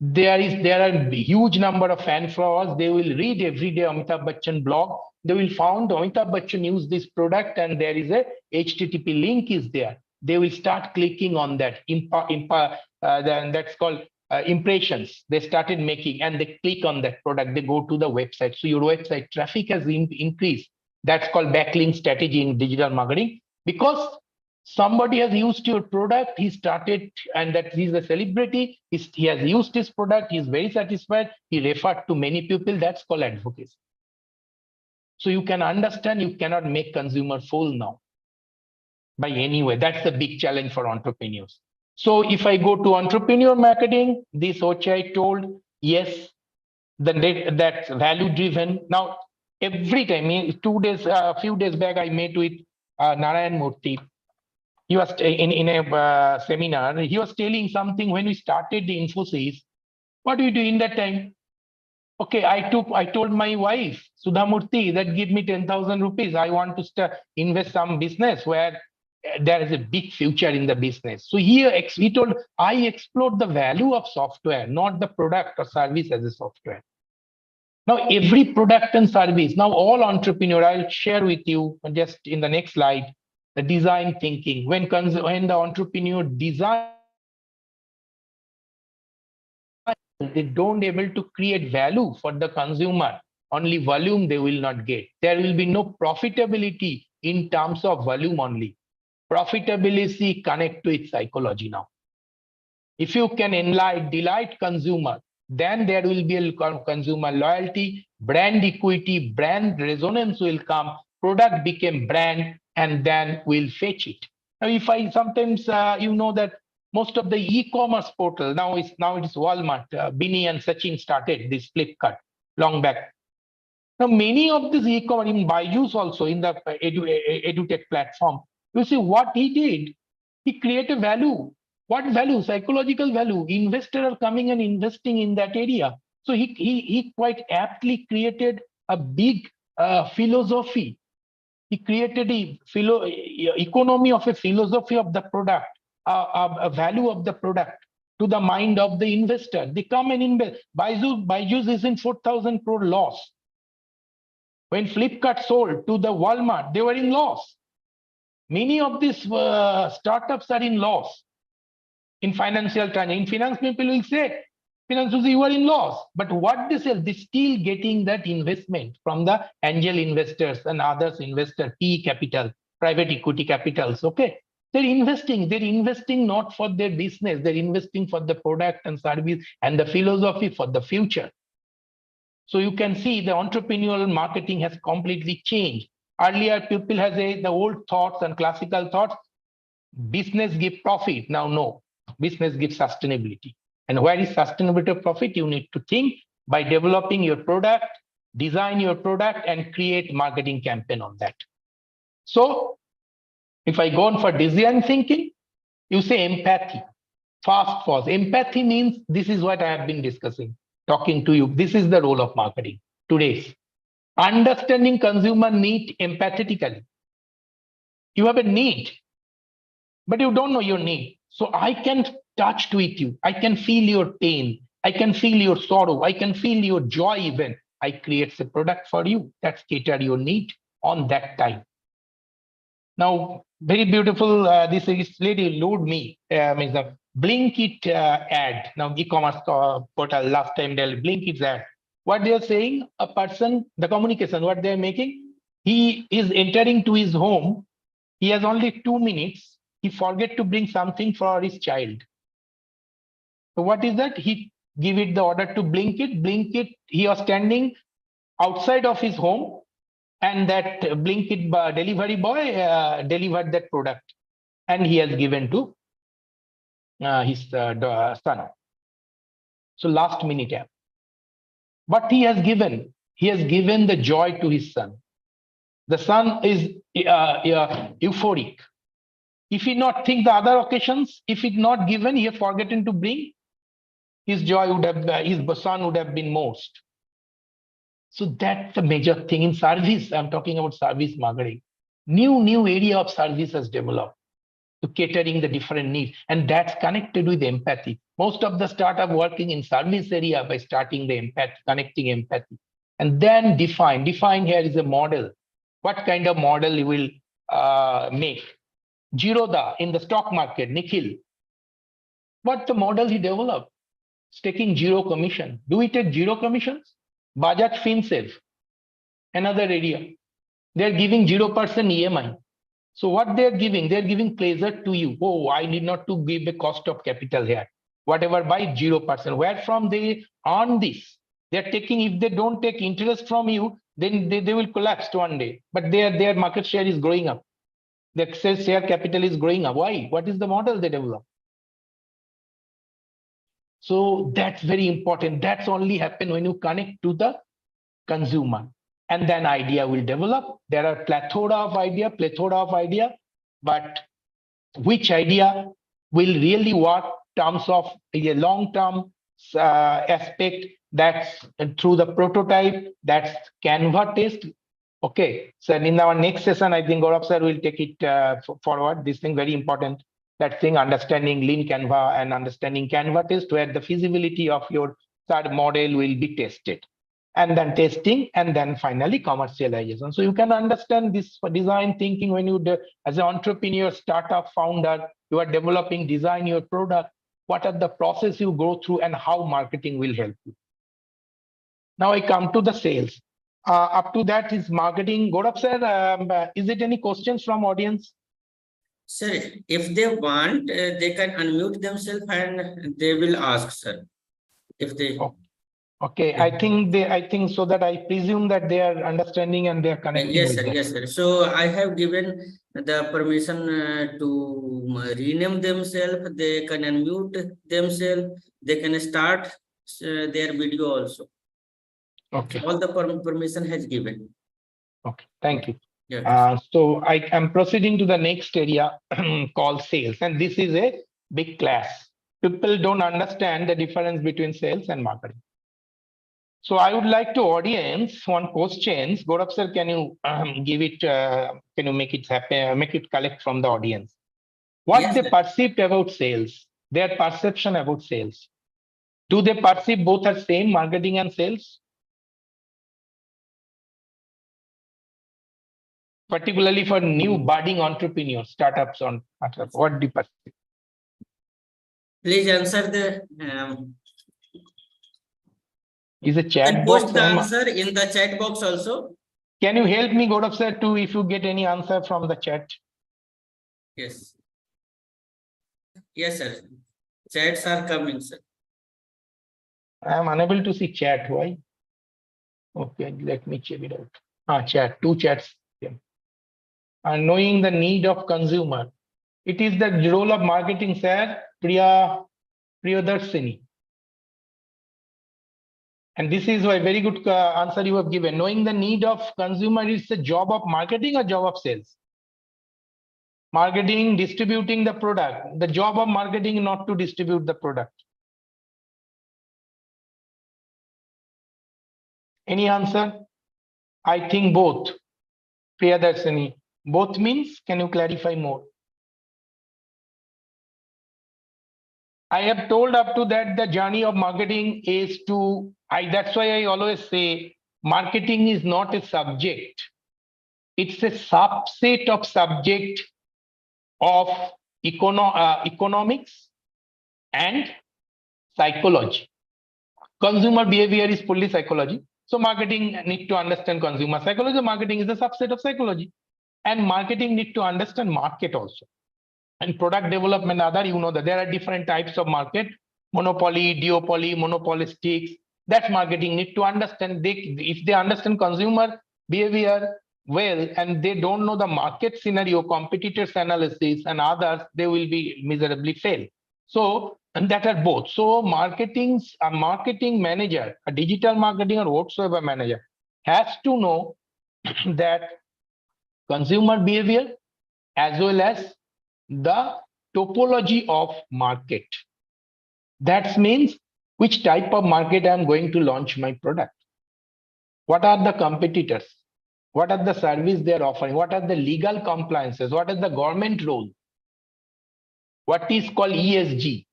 There are a huge number of fan followers. They will read every day Amitabh Bachchan blog. They will found Amitabh Bachchan use this product and there is a HTTP link is there. They will start clicking on that. Then that's called impressions. They started making and they click on that product. They go to the website. So your website traffic has increased. That's called backlink strategy in digital marketing because somebody has used your product, he started, and that he's a celebrity, he has used his product, he's very satisfied, he referred to many people, that's called advocacy. So you can understand you cannot make consumer fool now by any way. That's the big challenge for entrepreneurs. So if I go to entrepreneur marketing, this which I told, yes, that's value driven. Now, every time, a few days back, I met with Narayan Murthy. He was in a seminar. He was telling something when we started the Infosys. What do you do in that time? Okay, I told my wife Sudha Murthy that give me 10,000 rupees. I want to invest some business where there is a big future in the business. So he told I explored the value of software, not the product or service as a software. Now every product and service. Now all entrepreneur. I'll share with you just in the next slide. The design thinking. When the entrepreneur design, they don't able to create value for the consumer. Only volume they will not get. There will be no profitability in terms of volume only. Profitability connect to its psychology now. If you can delight consumer, then there will be a consumer loyalty, brand equity, brand resonance will come, product became brand, and then we'll fetch it. Now, if I sometimes, you know that most of the e-commerce portal, now it is Walmart, Bini and Sachin started this Flipkart long back. Now, many of these e-commerce, in Byju's also, in the edutech platform, you see what he did, he created value. What value? Psychological value. Investors are coming and investing in that area. So he quite aptly created a big philosophy. He created a economy of a philosophy of the product, a value of the product to the mind of the investor. They come and invest. Byju's is in 4,000 crore loss. When Flipkart sold to the Walmart, they were in loss. Many of these startups are in loss. In financial transaction, in finance, people will say, finance, you are in loss. But what they sell, they're still getting that investment from the angel investors and others investors, PE capital, private equity capitals. Okay. They're investing not for their business, they're investing for the product and service and the philosophy for the future. So you can see the entrepreneurial marketing has completely changed. Earlier, people has the old thoughts and classical thoughts, business give profit. Now, no, business gives sustainability. And where is sustainability of profit? You need to think by developing your product, design your product, and create marketing campaign on that. So if I go on for design thinking, you say empathy. Fast pause. Empathy means this is what I have been discussing, talking to you. This is the role of marketing today. Understanding consumer need empathetically. You have a need, but you don't know your need. So I can touch with you. I can feel your pain. I can feel your sorrow. I can feel your joy even. I create a product for you that cater your need on that time. Now, very beautiful. This lady load me. Means the Blinkit ad. Now, e-commerce portal last time they Blinkit ad. What they are saying, a person, the communication, what they are making, he is entering to his home. He has only 2 minutes. He forget to bring something for his child. So what is that? He give it the order to Blinkit. Blinkit, he was standing outside of his home, and that Blinkit delivery boy delivered that product, and he has given to his son. So last minute app. What he has given the joy to his son. The son is euphoric. If he not think the other occasions, if it not given, he has forgotten to bring, his joy would have, his son would have been most. So that's the major thing in service. I'm talking about service marketing. New area of service has developed. to catering the different needs. And that's connected with empathy. Most of the startup working in service area by starting the empathy, connecting empathy. And then define here is a model. What kind of model you will make? Jiroda in the stock market, Nikhil. What the model he developed? Taking zero commission. Do we take zero commissions? Bajaj FinSave, another area. They're giving 0% EMI. So what they're giving pleasure to you. Oh, I need not to give the cost of capital here. Whatever by 0%. Where from they earn this? They're taking, if they don't take interest from you, then they will collapse one day. But their market share is growing up. The excess share capital is growing up. Why? What is the model they develop? So that's very important. That's only happen when you connect to the consumer. And then idea will develop. There are plethora of idea, but which idea will really work terms of a long-term aspect? That's through the prototype, that's Canva test. Okay, so in our next session, I think Gaurav sir will take it forward. This thing very important. That thing, understanding Lean Canva and understanding Canva test, where the feasibility of your third model will be tested. And then testing, and then finally commercialization. So you can understand this design thinking when you, as an entrepreneur, startup founder, you are developing, design your product. What are the process you go through and how marketing will help you? Now I come to the sales. Up to that is marketing. Gaurav sir, is it any questions from audience? Sir, if they want, they can unmute themselves and they will ask, sir. If they. Okay, I think so that I presume that they are understanding and they are connecting. Yes, sir. Yes, sir. So I have given the permission to rename themselves. They can unmute themselves. They can start their video also. Okay. So all the permission has given. Okay, thank you. Yeah. So I am proceeding to the next area called sales, and this is a big class. People don't understand the difference between sales and marketing. So I would like to audience one question. Gaurav sir, can you give it? Can you make it happen? Make it collect from the audience. What Yes, they sir. perceived about sales? Their perception about sales. Do they perceive both are same, marketing and sales? Particularly for new budding entrepreneurs, startups on startup. What do you perceive? Please answer the. Is a chat post box? the answer in the chat box also. Can you help me, Gaurav sir, to if you get any answer from the chat? Yes. Yes, sir. Chats are coming, sir. I am unable to see chat. Why? Okay, let me check it out. Chat. Two chats. Yeah. Knowing the need of consumer. It is the role of marketing, sir. Priyadarshini. And this is a very good answer you have given. Knowing the need of consumer is the job of marketing or job of sales? Marketing, distributing the product. The job of marketing not to distribute the product. Any answer? I think both. Priyadarshini. Both means, can you clarify more? I have told up to that the journey of marketing is to, that's why I always say marketing is not a subject. It's a subset of subject of economics and psychology. Consumer behavior is fully psychology. So marketing need to understand consumer psychology. Marketing is a subset of psychology. And marketing need to understand market also. And product development, other, you know that there are different types of market, monopoly, duopoly, monopolistics. That's marketing need to understand. If they understand consumer behavior well and they don't know the market scenario, competitors analysis and others, they will be miserably fail. So, and that are both. So a marketing manager, a digital marketing or whatsoever manager has to know that consumer behavior as well as the topology of market. That means which type of market I'm going to launch my product. What are the competitors? What are the service they're offering? What are the legal compliances? What is the government role? what is called ESG,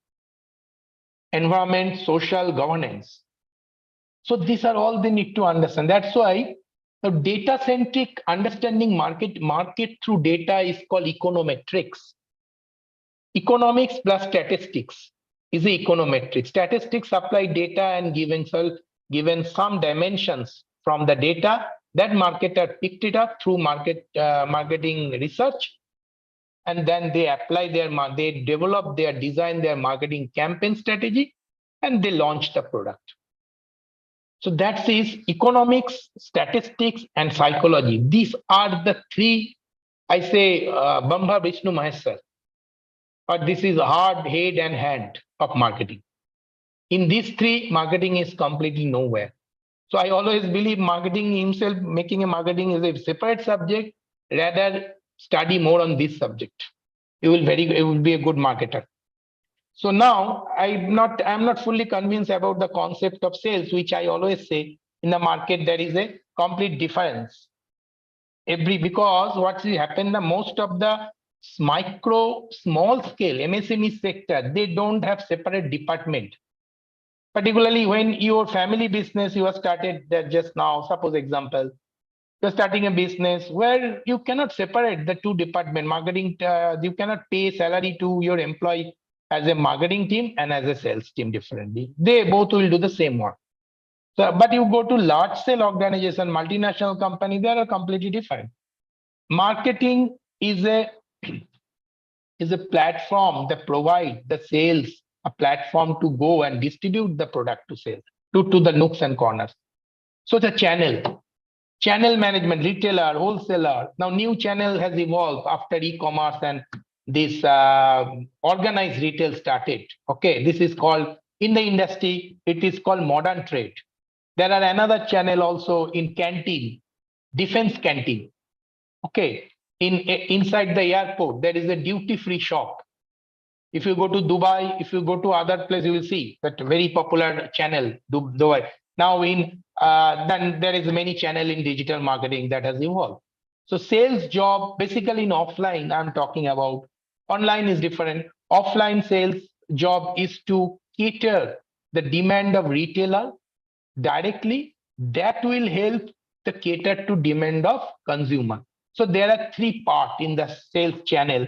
environment, social governance. So these are all they need to understand. That's why the data-centric understanding market through data is called econometrics. Economics plus statistics is the econometric. Statistics apply data and given some dimensions from the data, that marketer picked it up through marketing research, and then they apply they develop design their marketing campaign strategy, and they launch the product. So that is economics, statistics, and psychology. These are the three, I say, Brahma, Vishnu, Maheshwar. But this is heart, head, and hand of marketing. In these three, marketing is completely nowhere. So I always believe marketing himself, making a marketing is a separate subject. Rather, study more on this subject. You will be a good marketer. So now I'm not fully convinced about the concept of sales, which I always say in the market there is a complete difference. Because what's happened, the most of the small scale MSME sector, they don't have separate department. Particularly when your family business you have started that just now, suppose example, you're starting a business where you cannot separate the two department marketing. You cannot pay salary to your employee as a marketing team and as a sales team differently. They both will do the same work. So, but you go to large scale organization, multinational company, they are completely different. Marketing is a platform that provide the sales a platform to go and distribute the product to sales to the nooks and corners. So the channel management, retailer, wholesaler. Now new channel has evolved after e-commerce and this organized retail started. Okay, this is called in the industry, it is called modern trade. There are another channel also in canteen, defense canteen. Okay, inside the airport, there is a duty-free shop. If you go to Dubai, if you go to other place, you will see that very popular channel, Dubai. Now then there is many channel in digital marketing that has evolved. So sales job, basically in offline, I'm talking about. Online is different. Offline sales job is to cater the demand of retailer directly. That will help the cater to demand of consumer. So there are three parts in the sales channel.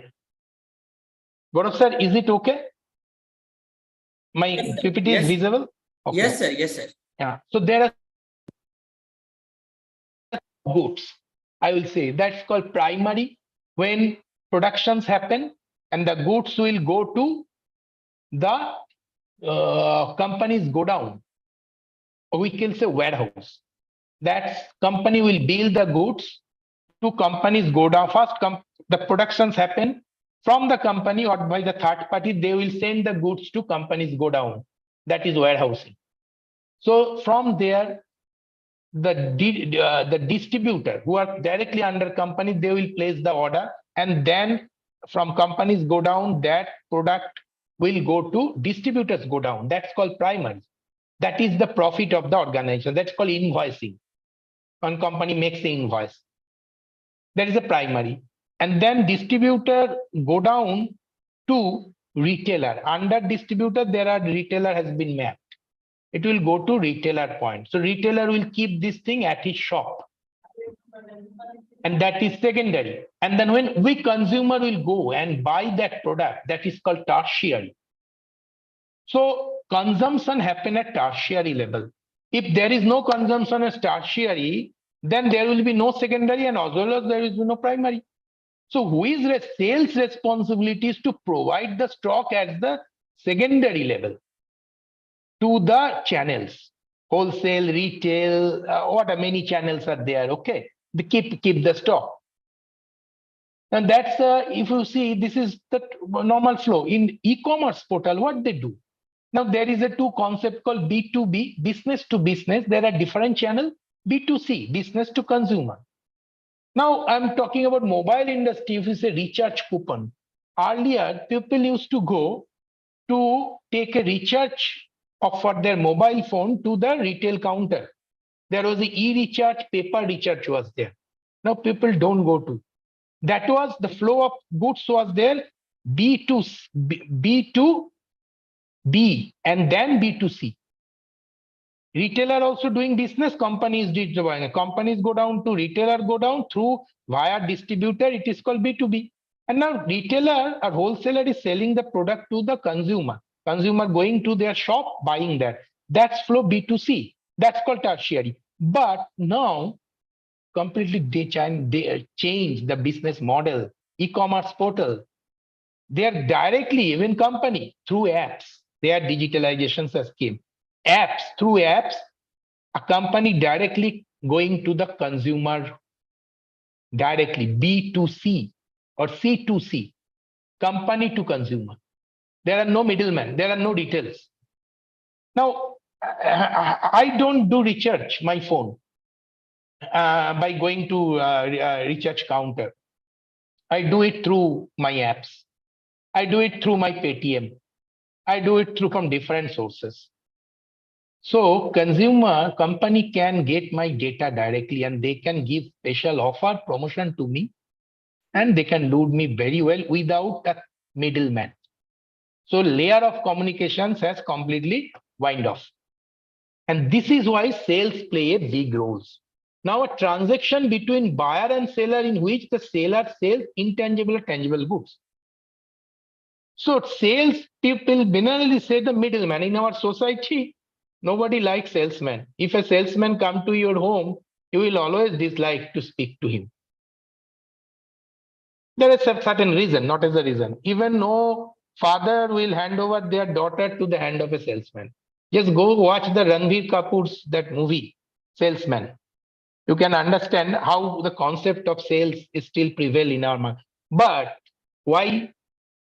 Gaurav sir, is it okay? My Yes, PPT is visible? Okay. Yes, sir. Yes, sir. Yeah. So there are goods. I will say that's called primary. When productions happen and the goods will go to the company's go down, or we can say warehouse. That company will build the goods to companies go down. First, the productions happen from the company or by the third party. They will send the goods to companies go down. That is warehousing. So from there, the distributor who are directly under company, they will place the order, and then from companies go down, that product will go to distributors go down. That's called primary. That is the profit of the organization. That's called invoicing. One company makes the invoice. That is a primary. And then distributor go down to retailer. Under distributor, there are retailer has been mapped. It will go to retailer point. So retailer will keep this thing at his shop. And that is secondary. And then when we consumer will go and buy that product, that is called tertiary. So consumption happen at tertiary level. If there is no consumption as tertiary, then there will be no secondary, and as well as there is no primary. So who is sales responsibility is to provide the stock at the secondary level to the channels, wholesale, retail, what are many channels are there. Okay, they keep the stock. And that's if you see, this is the normal flow in e-commerce portal. What they do now, there is a two concept called B2B, business to business. There are different channels. B2C, business to consumer. Now I'm talking about mobile industry. If you say recharge coupon, earlier people used to go to take a recharge for their mobile phone to the retail counter. There was the e-recharge, paper recharge was there. Now people don't go to. That was the flow of goods was there. B to B to B and then B to C. Retailer also doing business, companies companies go down to retailer, go down through via distributor, it is called B2B. And now retailer or wholesaler is selling the product to the consumer going to their shop buying that. That's flow B2C, that's called tertiary. But now completely they change the business model. E-commerce portal, they are directly even company through apps, their digitalization scheme. Apps, through apps, a company directly going to the consumer directly, B2C or C2C, company to consumer. There are no middlemen, there are no details. Now, I don't do research my phone by going to research counter. I do it through my apps. I do it through my Paytm. I do it through from different sources. So consumer company can get my data directly and they can give special offer promotion to me and they can load me very well without a middleman. So layer of communications has completely wind off. And this is why sales play a big role. Now a transaction between buyer and seller in which the seller sells intangible or tangible goods. So sales people generally say the middleman in our society. Nobody likes salesmen. If a salesman come to your home, you will always dislike to speak to him. There is a certain reason, not as a reason. Even no father will hand over their daughter to the hand of a salesman. Just go watch the Ranbir Kapoor's that movie, Salesman. You can understand how the concept of sales is still prevail in our mind. But why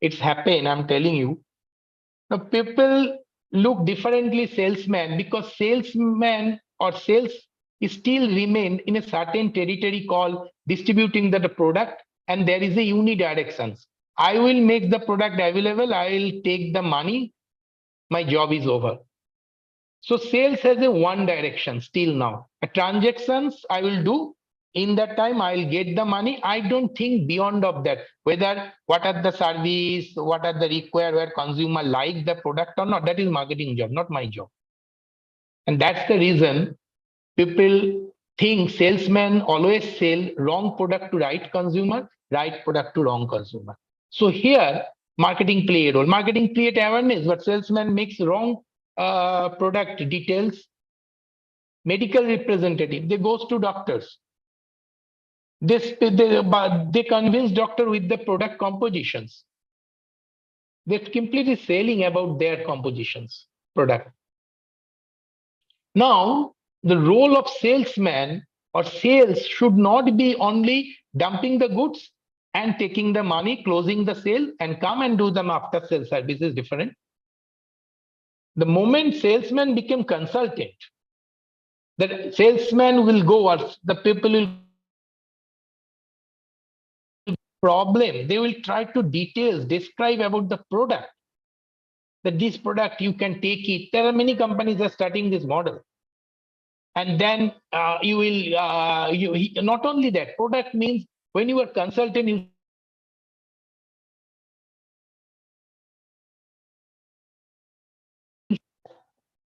it's happened, I'm telling you. Now people look differently salesman because salesman or sales still remain in a certain territory called distributing the product and there is a unidirections. I will make the product available, I will take the money, my job is over. So sales has a one direction still now. Transactions I will do in that time I'll get the money. I don't think beyond of that, whether what are the service, what are the required, where consumer like the product or not. That is marketing job, not my job. And that's the reason people think salesmen always sell wrong product to right consumer, right product to wrong consumer. So here marketing play a role. Marketing create awareness, but salesman makes wrong product details. Medical representative, they goes to doctors. They convince doctor with the product compositions. They're completely selling about their compositions, product. Now, the role of salesman or sales should not be only dumping the goods and taking the money, closing the sale, and come and do them after sale service is different. The moment salesman became consultant, the salesman will go or the people will problem, they will try to details, describe about the product. That this product you can take it. There are many companies are starting this model. And then you will, not only that, product means when you are consultant, you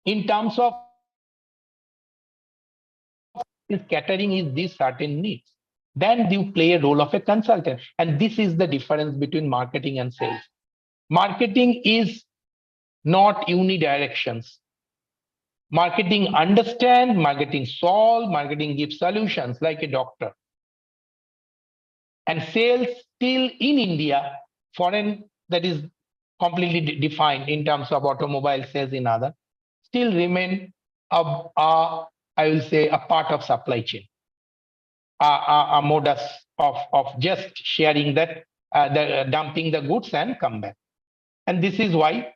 in terms of catering is these certain needs. Then you play a role of a consultant. And this is the difference between marketing and sales. Marketing is not unidirections. Marketing understand, marketing solve, marketing give solutions like a doctor. And sales still in India, foreign that is completely defined in terms of automobile sales in other, still remain I will say a part of supply chain, a modus of just sharing that, the dumping the goods and come back. And this is why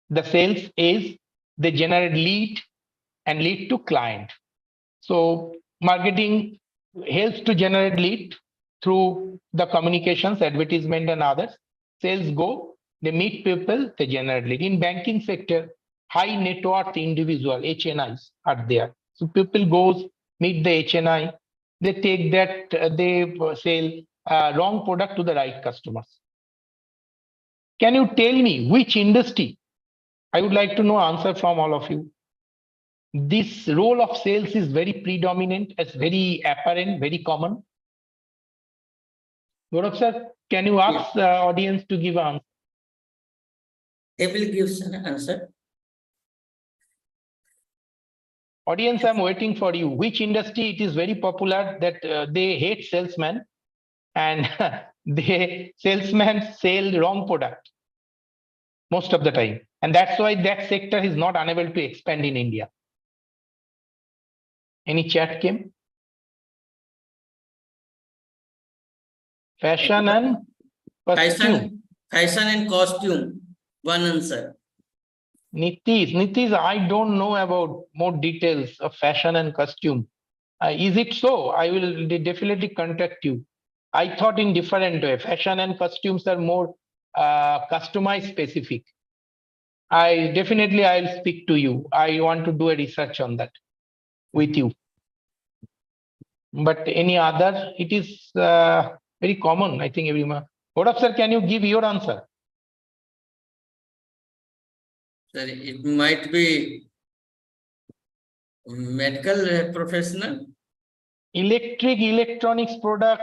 the sales is they generate lead and lead to client. So marketing helps to generate lead through the communications, advertisement and others. Sales go, they meet people, they generate lead. In banking sector, high net worth individual, HNIs are there. So people goes, meet the HNI, they take that, they sell wrong product to the right customers. Can you tell me which industry? I would like to know answer from all of you. This role of sales is very predominant, it's very apparent, very common. Gaurav sir, can you ask the audience to give an answer? They will give an answer. Audience, I'm waiting for you. Which industry it is very popular that they hate salesmen and the salesmen sell wrong product most of the time. And that's why that sector is not unable to expand in India. Any chat came? Fashion and costume. Fashion and costume. One answer. Nitish, I don't know about more details of fashion and costume. Is it so? I will definitely contact you. I thought in different way. Fashion and costumes are more customized specific. I'll speak to you. I want to do a research on that with you. But any other, it is very common, I think everyone. Gaurav sir, can you give your answer? Sir, it might be medical professional. Electronics product.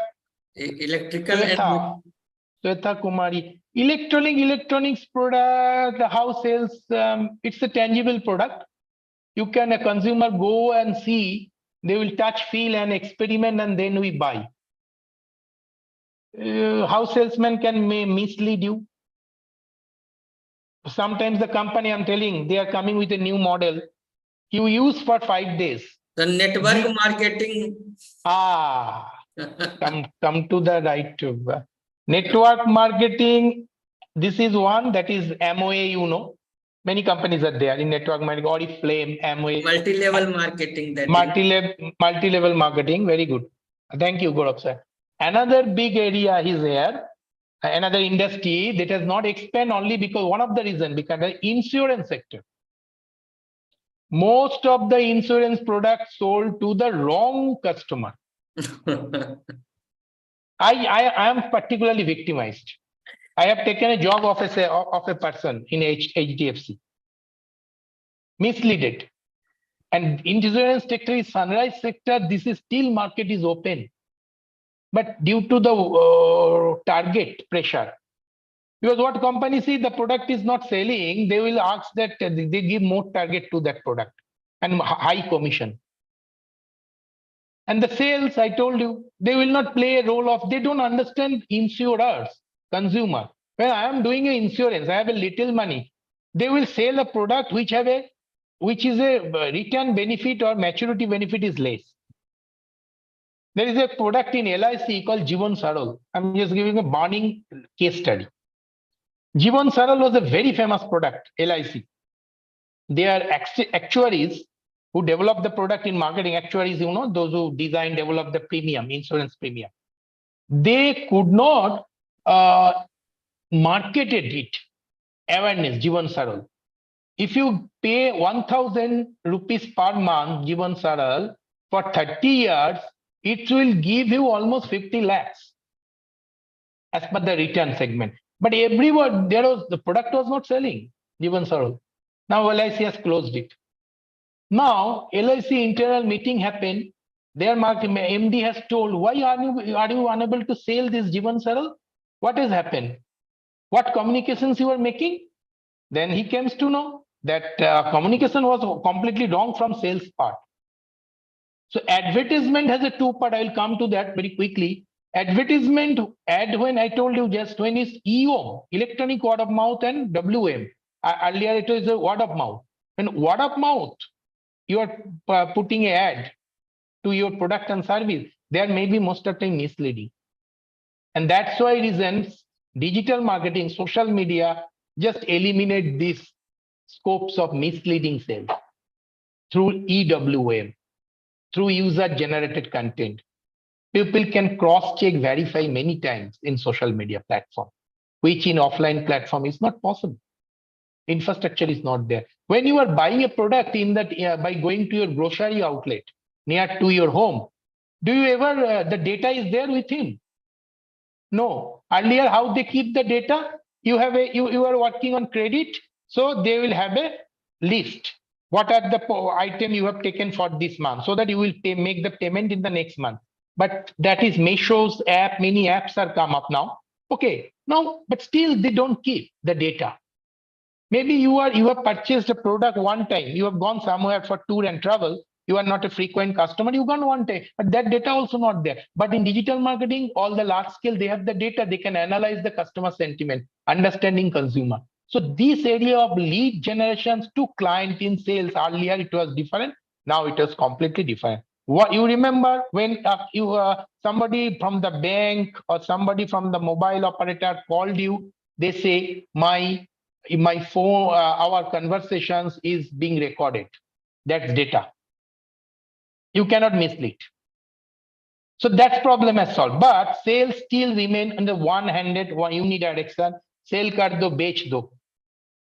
Electrical Swetha Kumari. Electronics product, how sales, it's a tangible product. You can, a consumer go and see, they will touch, feel and experiment and then we buy. How salesmen can mislead you? Sometimes the company, I'm telling, they are coming with a new model. You use for 5 days. The network marketing. Come to the right. Network marketing, this is one that is MOA, you know. Many companies are there in network marketing, Oriflame, MOA. Multi-level marketing. Multi-level marketing, very good. Thank you, Gaurav sir. Another big area is here, another industry that has not expanded only because one of the reasons, because the insurance sector. Most of the insurance products sold to the wrong customer. I am particularly victimized. I have taken a job of a person in HDFC. Misleaded. And insurance sector is sunrise sector. This is still market is open. But due to the target pressure, because what companies see the product is not selling, they will ask that they give more target to that product and high commission. And the sales, I told you, they will not play a role of, they don't understand insurers, consumer. When I am doing an insurance, I have a little money. They will sell a product which is a return benefit or maturity benefit is less. There is a product in LIC called Jivan Saral. I'm just giving a burning case study. Jivan Saral was a very famous product, LIC. They are actuaries who develop the product in marketing. Actuaries, you know, those who design, develop the premium, insurance premium. They could not marketed it, awareness, Jivan Saral. If you pay 1,000 rupees per month, Jivan Saral, for 30 years, it will give you almost 50 lakhs as per the return segment. But everyone, the product was not selling, Jivan Saral. Now LIC has closed it. Now LIC internal meeting happened. Their MD has told, why are you unable to sell this Jivan Saral? What has happened? What communications you are making? Then he comes to know that communication was completely wrong from sales part. So advertisement has a 2-part. I will come to that very quickly. Advertisement ad, when I told you just when is EOM, electronic word of mouth, and WM. Earlier it was a word of mouth. When word of mouth, you are putting an ad to your product and service, there may be most of the time misleading. And that's why reasons digital marketing, social media just eliminate these scopes of misleading sales through EWM, through user generated content. People can cross-check, verify many times in social media platform, which in offline platform is not possible. Infrastructure is not there. When you are buying a product in that by going to your grocery outlet near to your home, do you ever the data is there with him? No. Earlier, how they keep the data? you have you are working on credit, so they will have a list. What are the item you have taken for this month, so that you will make the payment in the next month. But that is Meesho's app. Many apps are come up now. Okay, now, but still they don't keep the data. Maybe you have purchased a product one time, you have gone somewhere for tour and travel, you are not a frequent customer, you've gone one time, but that data also not there. But in digital marketing, all the large scale, they have the data, they can analyze the customer sentiment, understanding consumer. So this area of lead generations to client in sales, earlier it was different, now it is completely different. What you remember when somebody from the bank or somebody from the mobile operator called you, they say in my phone, our conversations is being recorded. That's data. You cannot mislead. So that problem is solved. But sales still remain on the one-handed, one unidirection. Sell कर दो, बेच दो.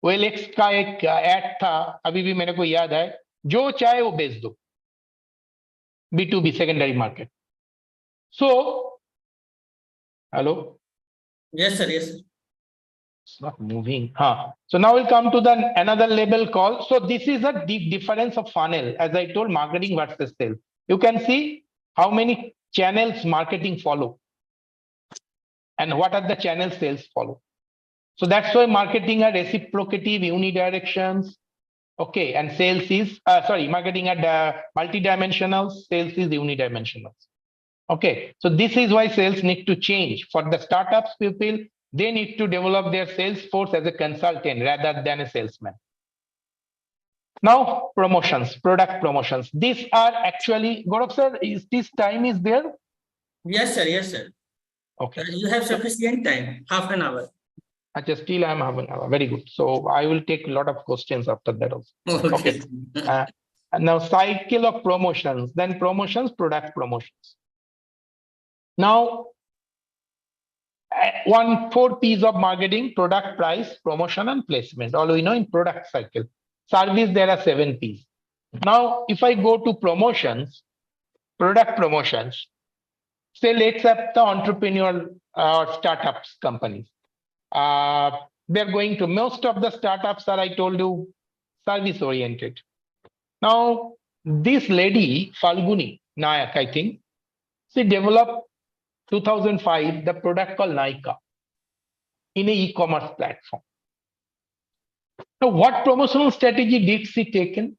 OLX का एक ad था, अभी भी मेरे को याद है, जो चाहे वो बेच दो. B2B secondary market. So, hello. Yes, sir. Yes, sir. It's not moving. So now we'll come to the another level call. So this is a deep difference of funnel, as I told, marketing versus sales. You can see how many channels marketing follow and what are the channels sales follow. So that's why marketing are reciprocative, unidirections. Okay, and sales is marketing are multidimensional, sales is unidimensional. Okay, so this is why sales need to change. For the startups people, they need to develop their sales force as a consultant rather than a salesman. Now, promotions, product promotions. These are actually, Gaurav sir, is this time is there? Yes, sir. Yes, sir. Okay. You have sufficient time, half an hour. Still I am half an hour. Very good. So I will take a lot of questions after that also. Okay. And now cycle of promotions, then promotions, product promotions. Now, four P's of marketing: product, price, promotion, and placement. All we know in product cycle. Service, there are 7 P's. Now, if I go to promotions, product promotions, say let's have the entrepreneurial startups companies. They're going to, most of the startups are, I told you, service oriented. Now, this lady, Falguni Nayak, I think, she developed 2005 the product called Nika in an e-commerce platform. Now, what promotional strategy did she taken?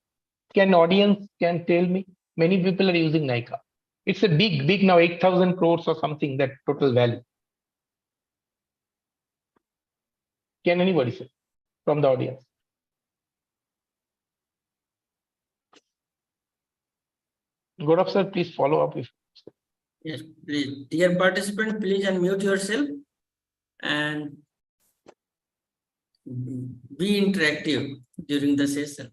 Can audience can tell me? Many people are using Nika. It's a big now, 8,000 crores or something, that total value. Can anybody say from the audience? Gaurav sir, please follow up if. Yes, please. Dear participant, please unmute yourself and be interactive during the session.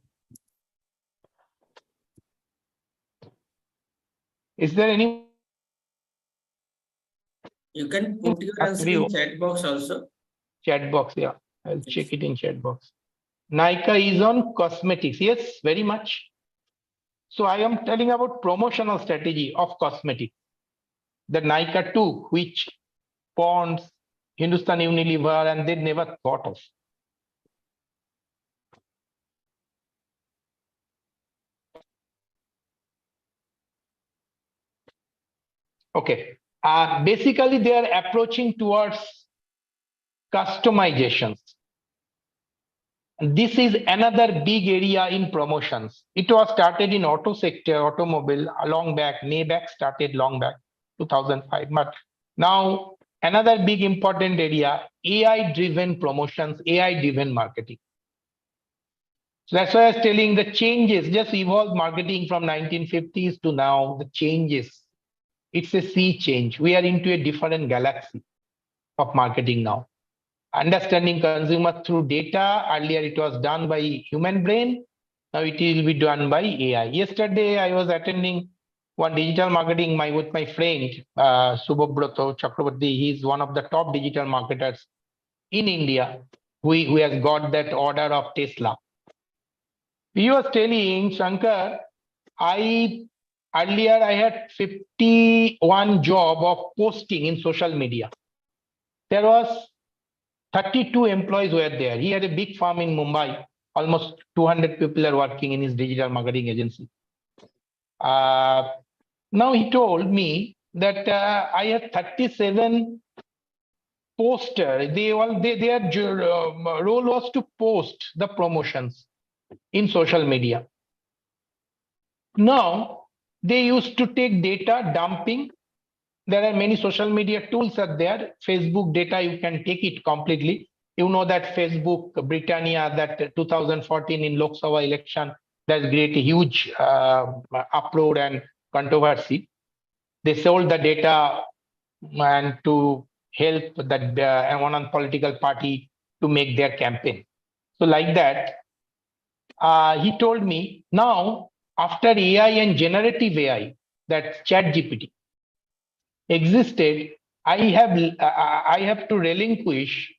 Is there any? You can put your answer in chat box also. Chat box, yeah. I'll check it in chat box. Nika is on cosmetics. Yes, very much. So I am telling about promotional strategy of cosmetics. The Nika took, which Ponds, Hindustan Unilever, and they never thought of. Okay. Basically, they are approaching towards customizations. This is another big area in promotions. It was started in auto sector, automobile, long back. Maybach started long back, 2005. But now another big important area, AI-driven promotions, AI-driven marketing. So that's why I was telling the changes, just evolved marketing from 1950s to now, the changes. It's a sea change. We are into a different galaxy of marketing now. Understanding consumer through data. Earlier, it was done by human brain. Now it will be done by AI. Yesterday, I was attending one digital marketing with my friend, Subhabroto Chakraborty. He's one of the top digital marketers in India who has got that order of Tesla. He was telling, Sanker, earlier I had 51 job of posting in social media. There was 32 employees were there. He had a big farm in Mumbai. Almost 200 people are working in his digital marketing agency. Now he told me that I have 37 posters. Their role was to post the promotions in social media. Now they used to take data dumping. There are many social media tools are there. Facebook data, you can take it completely. You know that Facebook, Britannia, that 2014 in Lok Sabha election, that created a huge uproar and controversy. They sold the data and to help that one political party to make their campaign. So like that, he told me now after AI and generative AI, that ChatGPT existed, I have to relinquish.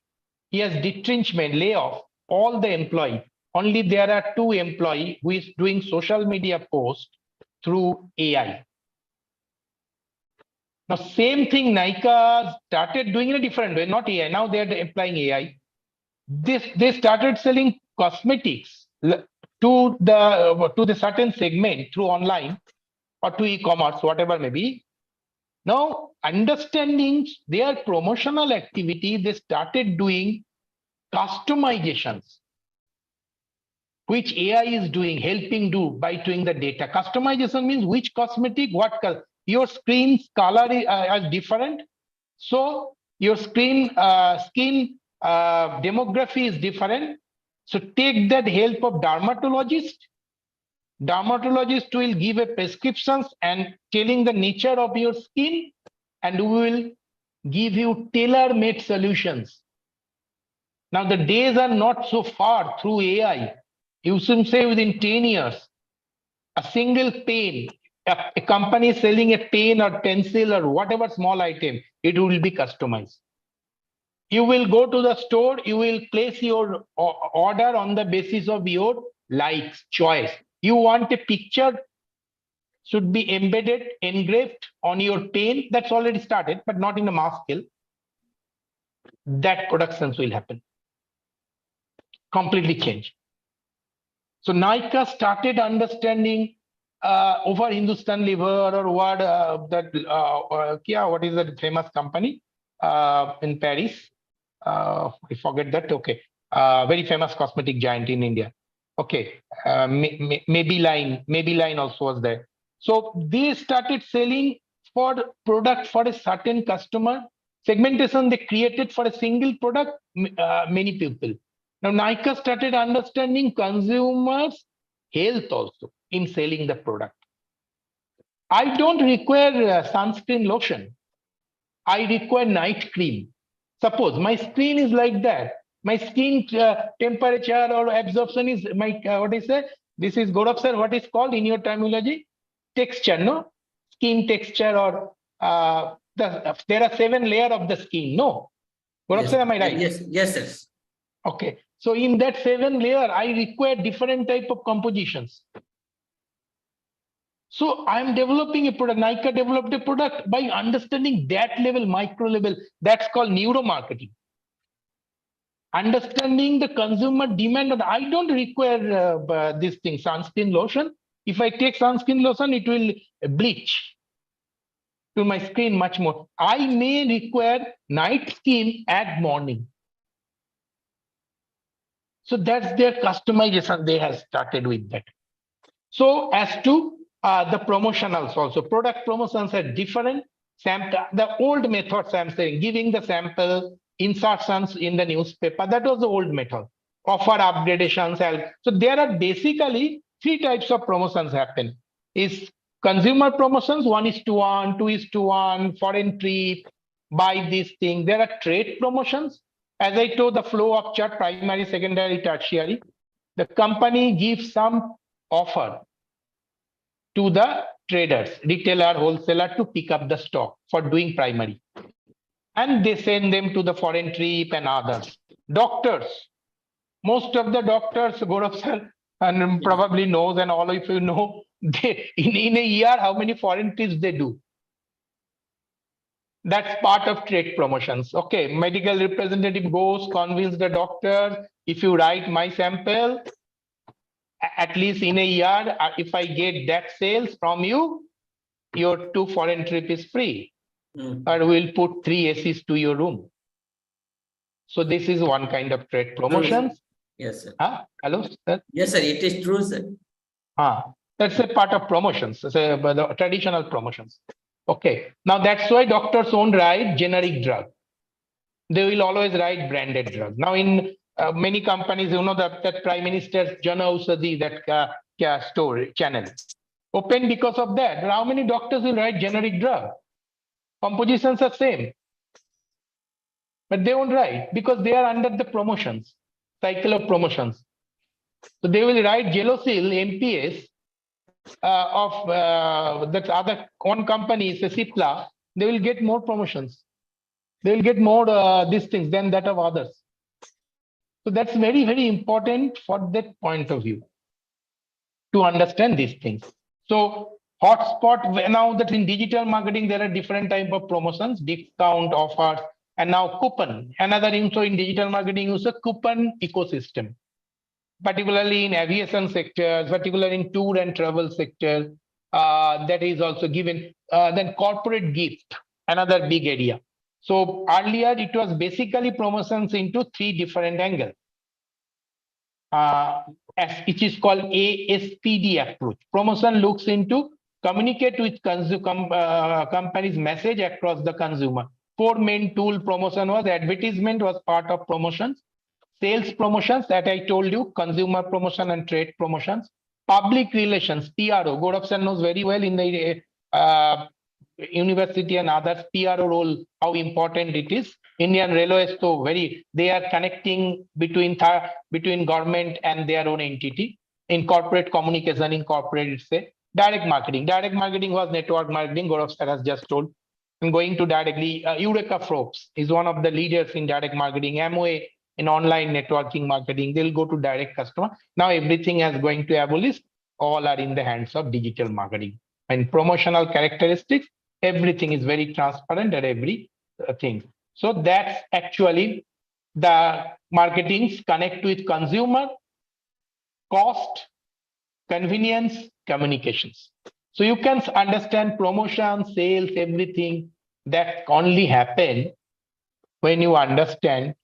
He has retrenchment, layoff all the employee. Only there are 2 employees who is doing social media post through AI. Now, same thing Nykaa started doing in a different way, not AI. Now they're applying AI. They started selling cosmetics to the certain segment through online or to e-commerce, whatever may be. Now, understanding their promotional activity, they started doing customizations, which AI is doing, helping do by doing the data. Customization means which cosmetic, what color. Your screen's color is different. So your skin demography is different. So take that help of dermatologist. Dermatologist will give a prescriptions and telling the nature of your skin, and we will give you tailor-made solutions. Now the days are not so far through AI. You should say within 10 years, a single pen, a company selling a pen or pencil or whatever small item, it will be customized. You will go to the store, you will place your order on the basis of your likes, choice. You want a picture should be embedded, engraved on your pen. That's already started, but not in a mass scale. That productions will happen. Completely change. So Nykaa started understanding over Hindustan Liver or what what is that famous company in Paris? I forget that. Okay, very famous cosmetic giant in India. Okay, Maybelline also was there. So they started selling for product for a certain customer segmentation. They created for a single product, many people. Now Nykaa started understanding consumers' health also in selling the product. I don't require sunscreen lotion. I require night cream. Suppose my skin is like that. My skin temperature or absorption is my, what is it? This is Gaurav sir, what is called in your terminology? Texture, no? Skin texture or there are 7 layers of the skin, no? Gaurav sir, am I right? Yes, sir. Okay. So in that 7 layer, I require different type of compositions. So I'm developing a product. Nykaa developed a product by understanding that level, micro level. That's called neuromarketing. Understanding the consumer demand. I don't require this thing, sunscreen lotion. If I take sunscreen lotion, it will bleach to my skin much more. I may require night cream at morning. So that's their customization. They have started with that. So as to the promotionals also, product promotions are different. The old methods I'm saying, giving the sample, insertions in the newspaper, that was the old method. Offer upgradations. So there are basically 3 types of promotions happen. Is consumer promotions, 1:1, 2:1, foreign trip, buy this thing. There are trade promotions. As I told, the flow of chart, primary, secondary, tertiary. The company gives some offer to the traders, retailer, wholesaler to pick up the stock for doing primary. And they send them to the foreign trip and others. Doctors, most of the doctors, Gaurav sir, and probably knows, and all of you know, they, in a year, how many foreign trips they do? That's part of trade promotions. Okay, medical representative goes, convince the doctor, if you write my sample, at least in a year, if I get that sales from you, your 2 foreign trip is free. Or we'll put 3 ACs to your room. So this is one kind of trade promotions. Yes, sir. Hello, sir? Yes, sir. It is true, sir. That's a part of promotions, the traditional promotions. Okay. Now that's why doctors won't write generic drug. They will always write branded drug. Now in many companies, you know that Prime Minister's Jana Ausadi, that store channel, open because of that. How many doctors will write generic drug? Compositions are same. But they won't write because they are under the promotions, cycle of promotions. So they will write Gelosil, MPS, of that other one company, say Cipla, they will get more promotions. They will get more these things than that of others. So that's very, very important for that point of view to understand these things. So hotspot, now that in digital marketing, there are different type of promotions, discount offers, and now coupon. Another thing, so in digital marketing, use a coupon ecosystem, particularly in aviation sectors, particularly in tour and travel sector, that is also given. Then corporate gift, another big area. So earlier it was basically promotions into 3 different angles. It is called ASPD approach. Promotion looks into communicate with company's message across the consumer. 4 main tool promotion was advertisement was part of promotions. Sales promotions that I told you, consumer promotion and trade promotions. Public relations, PRO. Gaurav sir knows very well in the university and others, PRO role, how important it is. Indian Railways, so they are connecting between government and their own entity. In corporate communication, in corporate, it's a direct marketing. Direct marketing was network marketing, Gaurav sir has just told. And going to directly, Eureka Forbes is one of the leaders in direct marketing. MOA in online networking marketing, they'll go to direct customer. Now everything is going to abolish. All are in the hands of digital marketing. And promotional characteristics, everything is very transparent at every thing. So that's actually the marketings connect with consumer, cost, convenience, communications. So you can understand promotion, sales, everything that only happen when you understand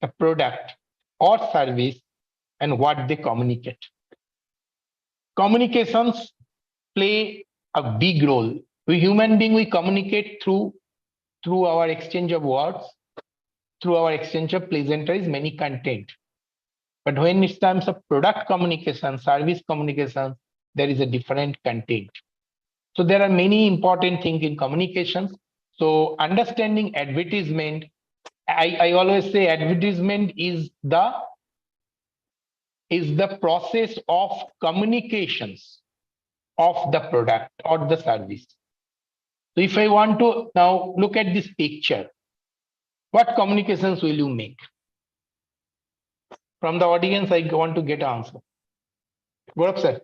a product or service and what they communicate. Communications play a big role. We human beings, we communicate through our exchange of words, through our exchange of pleasantries, many content. But when it's terms of product communication, service communication, there is a different content. So there are many important things in communications. So understanding advertisement, I always say advertisement is the process of communications of the product or the service. So if I want to now look at this picture, what communications will you make? From the audience, I want to get an answer. Gaurav sir.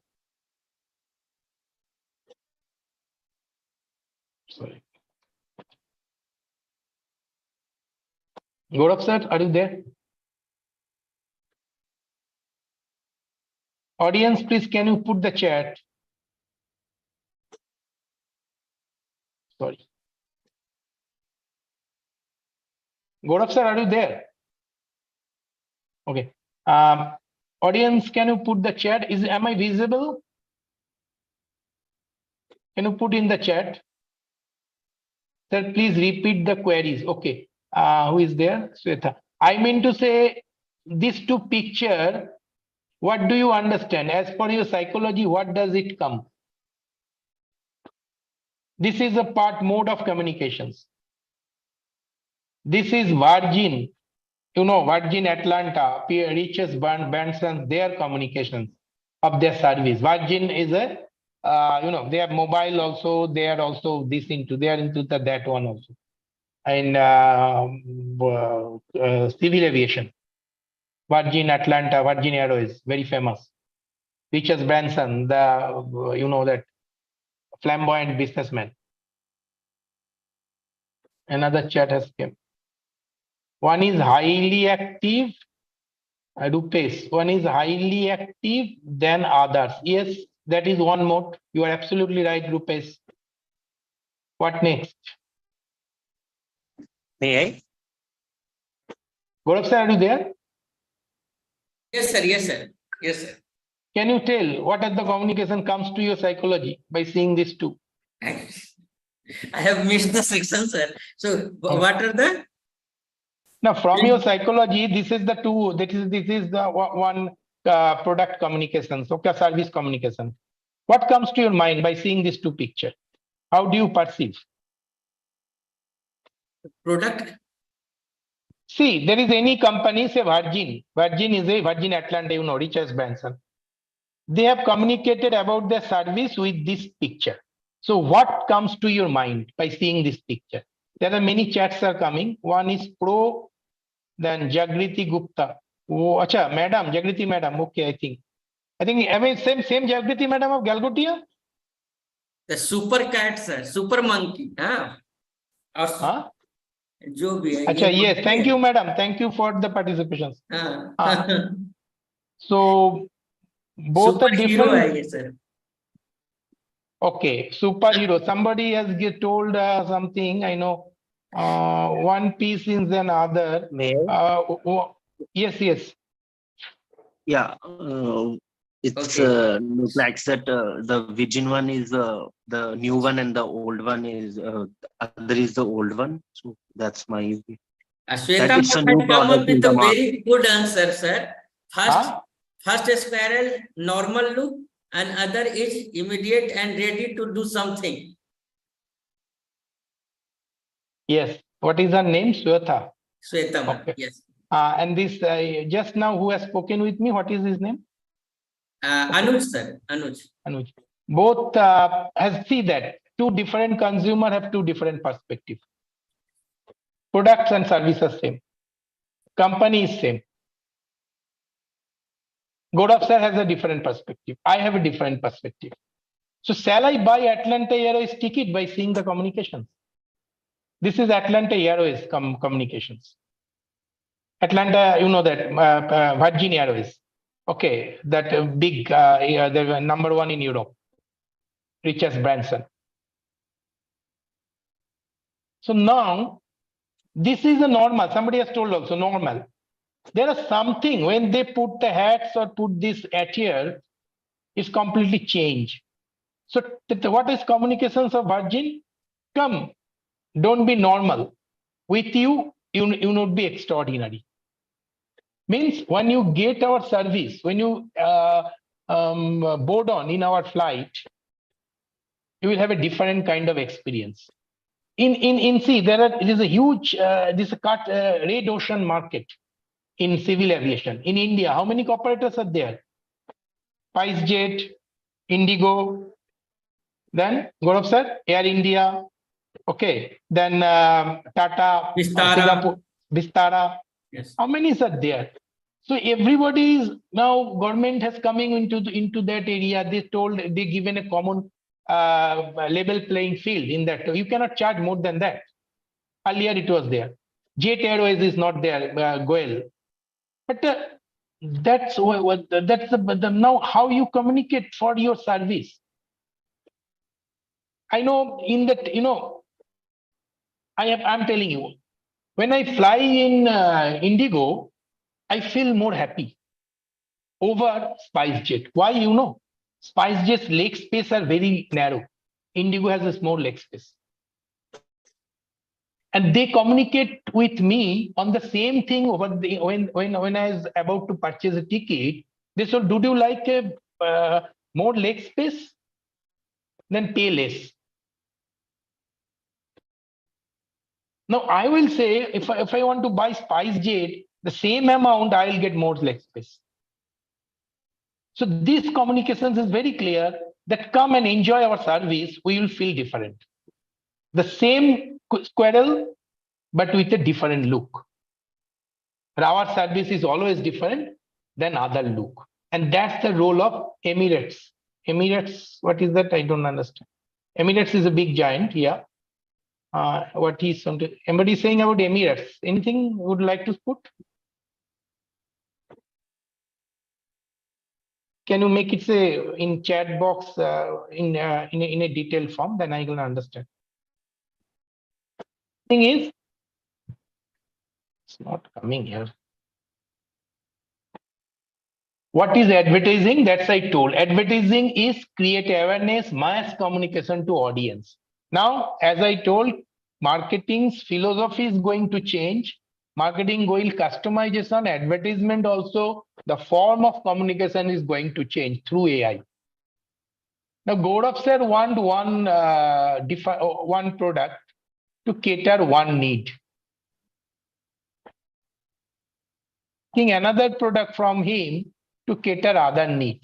Sorry. Gaurav sir, are you there? Audience, please, can you put the chat? Sorry. Gaurav sir, are you there? Okay. Audience, can you put the chat? Am I visible? Can you put in the chat? Sir, please repeat the queries. Okay. Who is there? Sweta. I mean to say, these 2 pictures, what do you understand? As per your psychology, what does it come? This is a part mode of communications. This is Virgin, Virgin Atlanta, richest Branson, their communications of their service. Virgin is a, they are mobile also, they are also they are into that one also. And civil aviation. Virgin Atlanta, Virgin Airways, very famous. Richard Branson, that flamboyant businessman. Another chat has come. One is highly active. Rupesh, one is highly active than others. Yes, that is one mode. You are absolutely right, Rupesh. What next? May I? Gaurav sir, are you there? Yes, sir. Yes, sir. Yes, sir. Can you tell what are the communication comes to your psychology by seeing these two? I have missed the section, sir. So what are the? Now, from your psychology, this is the two. This is the one product communications, okay, service communication. What comes to your mind by seeing these two pictures? How do you perceive? Product. See, there is any company, say Virgin. Virgin is a Virgin Atlanta, you know, Richard Branson. They have communicated about their service with this picture. So what comes to your mind by seeing this picture? There are many chats are coming. One is pro, then Jagriti Gupta. Oh, acha, madam, Jagriti madam. Okay, I think, same Jagriti madam of Galgotia. The super cat, sir. Super monkey. Huh? जो भी है, Acha, ये yes, thank you, madam. Thank you for the participation. So both are Superhero है different. ये, sir. Okay, superhero. Somebody has told something. I know. One piece is another. May I? Yes, yes. Yeah. It's Okay. look like that the Virgin one is the new one and the old one is other is the old one. So that's my view. Shweta That it's a ma'am new has come up product in with the a market. very good answer, sir. Huh? First spiral, normal look, and other is immediate and ready to do something. Yes. What is her name? Swetha. Shweta ma'am, Okay. yes. And this just now who has spoken with me, what is his name? Anuj, sir. Anuj. Anuj. Both has see that two different consumer have two different perspectives. Products and services same. Company is same. Gaurav sir has a different perspective. I have a different perspective. So shall I buy Atlanta Airways ticket by seeing the communications? This is Atlanta Airways communications. Atlanta, you know that Virgin Airways. Okay, that big, the number one in Europe. Richard Branson. So now, this is a normal. Somebody has told also normal. There is something when they put the hats or put this attire, it's completely changed. So what is communications of Virgin? Come, don't be normal. With you not be extraordinary. Means when you get our service, when you board on in our flight, you will have a different kind of experience. In see, it is a huge red ocean market in civil aviation. In India, how many operators are there? SpiceJet, Indigo, then Gaurav sir, Air India, okay, then Tata, Vistara. Singapore, Vistara. Yes. How many are there? So everybody is now government has coming into that area. They given a common level playing field in that. You cannot charge more than that. Earlier it was there. Jet Airways is not there. Goel, but that's the now how you communicate for your service. I know in that I'm telling you, when I fly in Indigo, I feel more happy over SpiceJet. Why? SpiceJet's leg space are very narrow. Indigo has a small leg space. And they communicate with me on the same thing over when I was about to purchase a ticket. They said, "Do you like a more leg space? Then pay less." Now I will say if I want to buy SpiceJet, the same amount I will get more leg space. So these communications is very clear that come and enjoy our service, we will feel different. The same squirrel, but with a different look. But our service is always different than other look. And that's the role of Emirates. Emirates, what is that? I don't understand. Emirates is a big giant, yeah. What is something? Somebody saying about Emirates? Anything would like to put? Can you make it say in chat box in a detailed form? Then I can understand. Thing is, it's not coming here. What is advertising? That's I told. Advertising is create awareness, mass communication to audience. Now, as I told, marketing's philosophy is going to change. Marketing going customization, advertisement also, the form of communication is going to change through AI. Now, Gaurav sir want one product to cater one need. Another product from him to cater other need.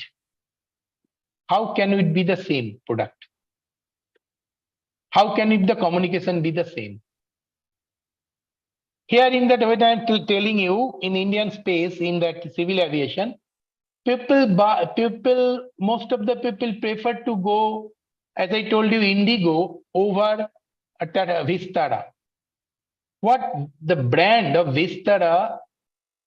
How can it be the same product? How can it the communication be the same? Here in that way I'm telling you, in Indian space, in that civil aviation, most of the people prefer to go, as I told you, Indigo over Vistara. What the brand of Vistara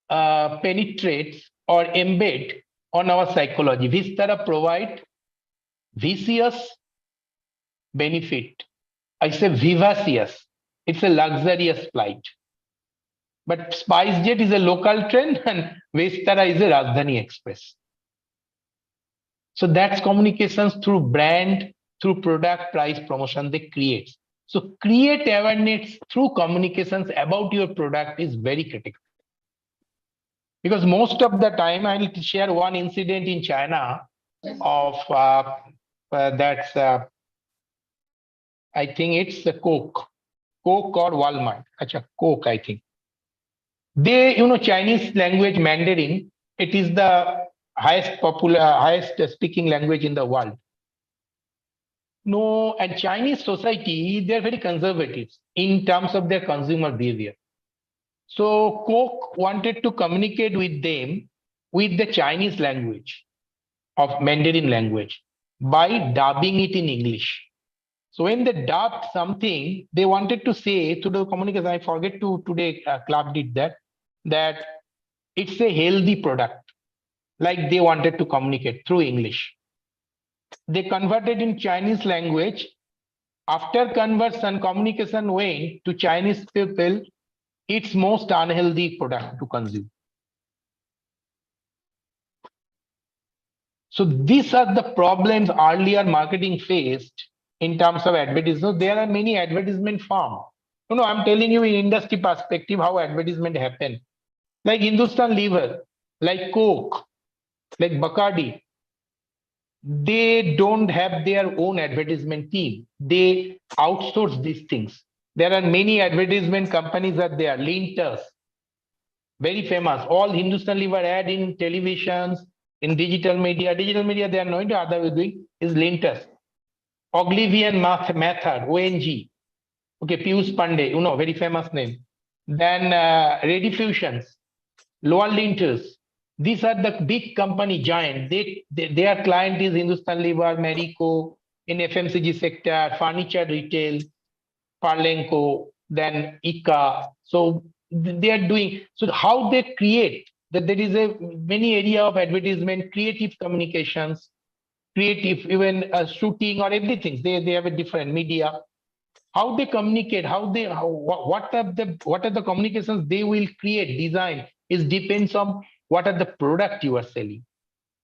penetrates or embed on our psychology. Vistara provide vicious benefit. I say vivacious. It's a luxurious flight. But SpiceJet is a local train and Vistara is a Rajdhani Express. So that's communications through brand, through product, price, promotion they create. So create awareness through communications about your product is very critical. Because most of the time, I'll share one incident in China of that's, I think it's the Coke or Walmart. Achha, Coke, I think. They, Chinese language Mandarin, it is the highest speaking language in the world. No, and Chinese society, they're very conservative in terms of their consumer behavior. So Coke wanted to communicate with them with the Chinese language of Mandarin language by dubbing it in English. So when they dubbed something, they wanted to say to the communicators, I forget to today, club did that it's a healthy product, like they wanted to communicate through English. They converted in Chinese language. After conversion, communication went to Chinese people, it's most unhealthy product to consume. So these are the problems earlier marketing faced in terms of advertisement. There are many advertisement firms. I'm telling you in industry perspective how advertisement happen. Like Hindustan Lever, like Coke, like Bacardi. They don't have their own advertisement team. They outsource these things. There are many advertisement companies that they are Lintus, very famous. All Hindustan Lever ad in televisions, in digital media. Digital media they are knowing the other way doing is Lintus. Oglivian method, ONG. Okay, Pius Pandey, very famous name. Then Rediffusions, Lowell Linters. These are the big company giant. Their client is Hindustan Lever, Marico, in FMCG sector, furniture retail, Parlenco, then ICA. So they are doing, so how they create that there is a many area of advertisement, creative communications, creative, even shooting or everything. They have a different media. How they communicate, what are the communications they will create, design is depends on what are the product you are selling,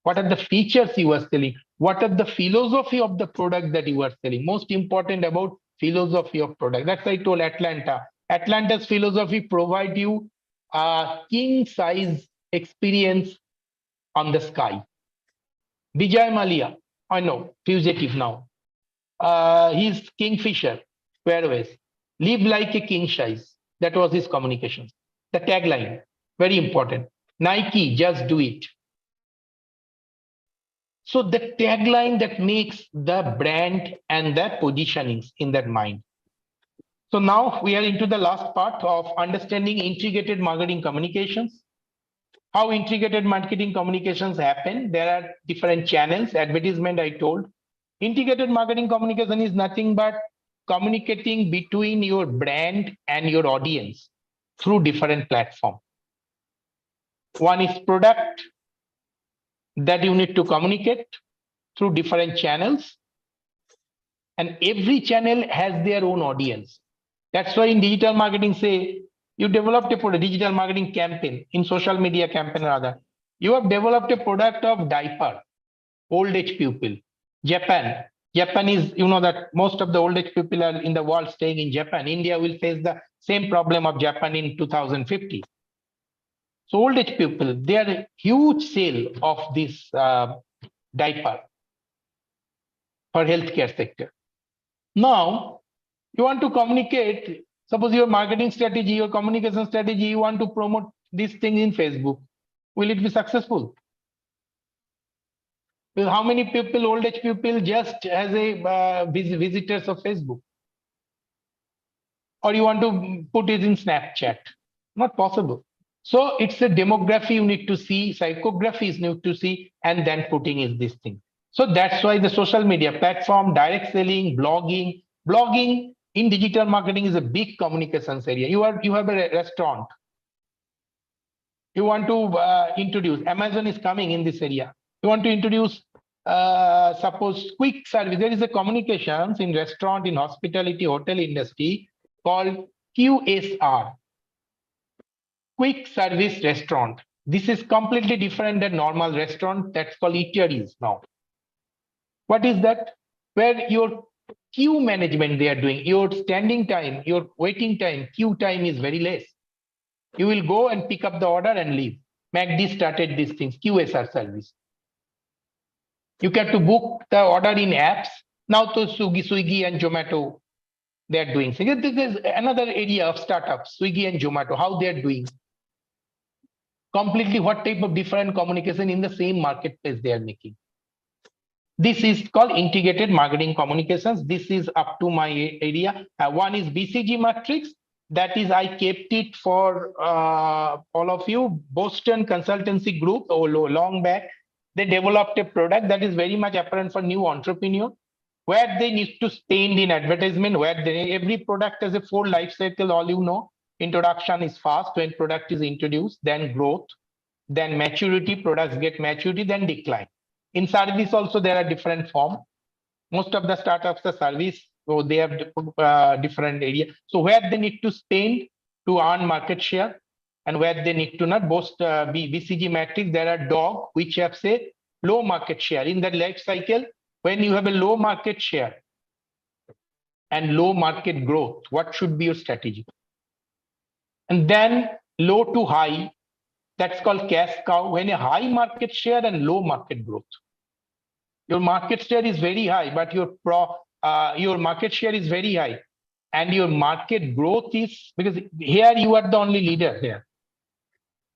what are the features you are selling, what are the philosophy of the product that you are selling. Most important about philosophy of product. That's why I told Atlanta. Atlanta's philosophy provide you a king size experience on the sky. Vijay Mallya, I know, fugitive now. He's Kingfisher Airways. Live like a king size. That was his communications. The tagline, very important. Nike, just do it. So the tagline that makes the brand and the positionings in that mind. So now we are into the last part of understanding integrated marketing communications. How integrated marketing communications happen. There are different channels. Advertisement, I told. Integrated marketing communication is nothing but communicating between your brand and your audience through different platforms. One is product that you need to communicate through different channels. And every channel has their own audience. That's why in digital marketing, say, you developed a digital marketing campaign, in social media campaign rather. You have developed a product of diaper, old age people. Japan. Japan is, you know that most of the old age people are in the world staying in Japan. India will face the same problem of Japan in 2050. So old age people, they are a huge sale of this diaper for healthcare sector. Now, you want to communicate, suppose your marketing strategy, your communication strategy, you want to promote this thing in Facebook. Will it be successful? Well, how many people, old age people, just as a visitors of Facebook? Or you want to put it in Snapchat? Not possible. So it's a demography you need to see, psychography you need to see, and then putting in this thing. So that's why the social media platform, direct selling, blogging in digital marketing is a big communications area. You have a restaurant. You want to introduce, Amazon is coming in this area. You want to introduce, suppose quick service. There is a communications in restaurant, in hospitality, hotel industry called QSR. Quick service restaurant. This is completely different than normal restaurant. That's called eateries now. What is that? Where your queue management they are doing, your standing time, your waiting time, queue time is very less. You will go and pick up the order and leave. McD started these things, QSR service. You get to book the order in apps. Now to Swiggy and Zomato, they are doing. So this is another area of startups, Swiggy and Zomato, how they are doing. Completely what type of different communication in the same marketplace they are making. This is called integrated marketing communications. This is up to my area. One is BCG matrix. That is, I kept it for all of you. Boston Consultancy Group, long back, they developed a product that is very much apparent for new entrepreneur, where they need to spend in advertisement, where every product has a full life cycle, all you know. Introduction is fast when product is introduced, then growth, then maturity, products get maturity, then decline. In service also, there are different forms. Most of the startups are service, so they have different area. So where they need to spend to earn market share, and where they need to not boast BCG matrix, there are dog which have say low market share. In that life cycle, when you have a low market share and low market growth, what should be your strategy? And then low to high, that's called cash cow. When a high market share and low market growth. Your market share is very high, but your market share is very high, and your market growth is, because here you are the only leader here.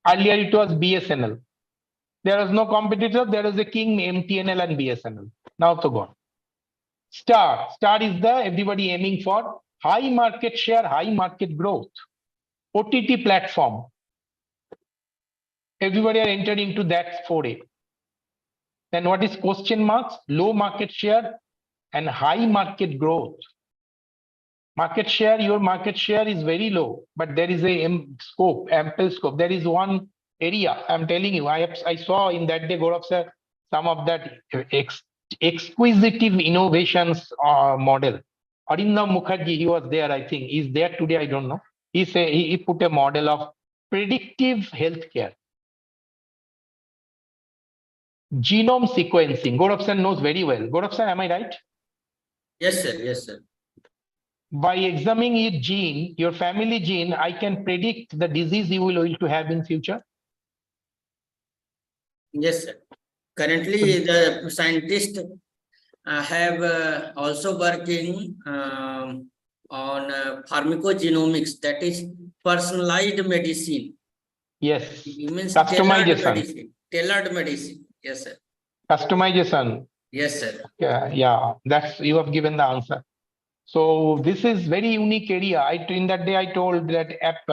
Earlier it was BSNL. There was no competitor. There was a king, MTNL and BSNL. Now to gone. Star is the everybody aiming for high market share, high market growth. OTT platform. Everybody are entered into that foray. Then what is question marks? Low market share and high market growth. Market share, your market share is very low, but there is a ample scope. There is one area, I'm telling you, I saw in that day, Gaurav sir, some of that exquisitive innovations model. Arindam Mukherjee, he was there, I think. He's there today, I don't know. He put a model of predictive healthcare. Genome sequencing. Gaurav sir knows very well. Gaurav sir, am I right? Yes, sir. Yes, sir. By examining your gene, your family gene, I can predict the disease you will to have in future. Yes, sir. Currently, the scientists have also working on pharmacogenomics, that is personalized medicine. Yes. It means customization. Tailored medicine. Yes, sir. Customization. Yes, sir. Yeah. That's, you have given the answer. So this is very unique area. In that day I told that app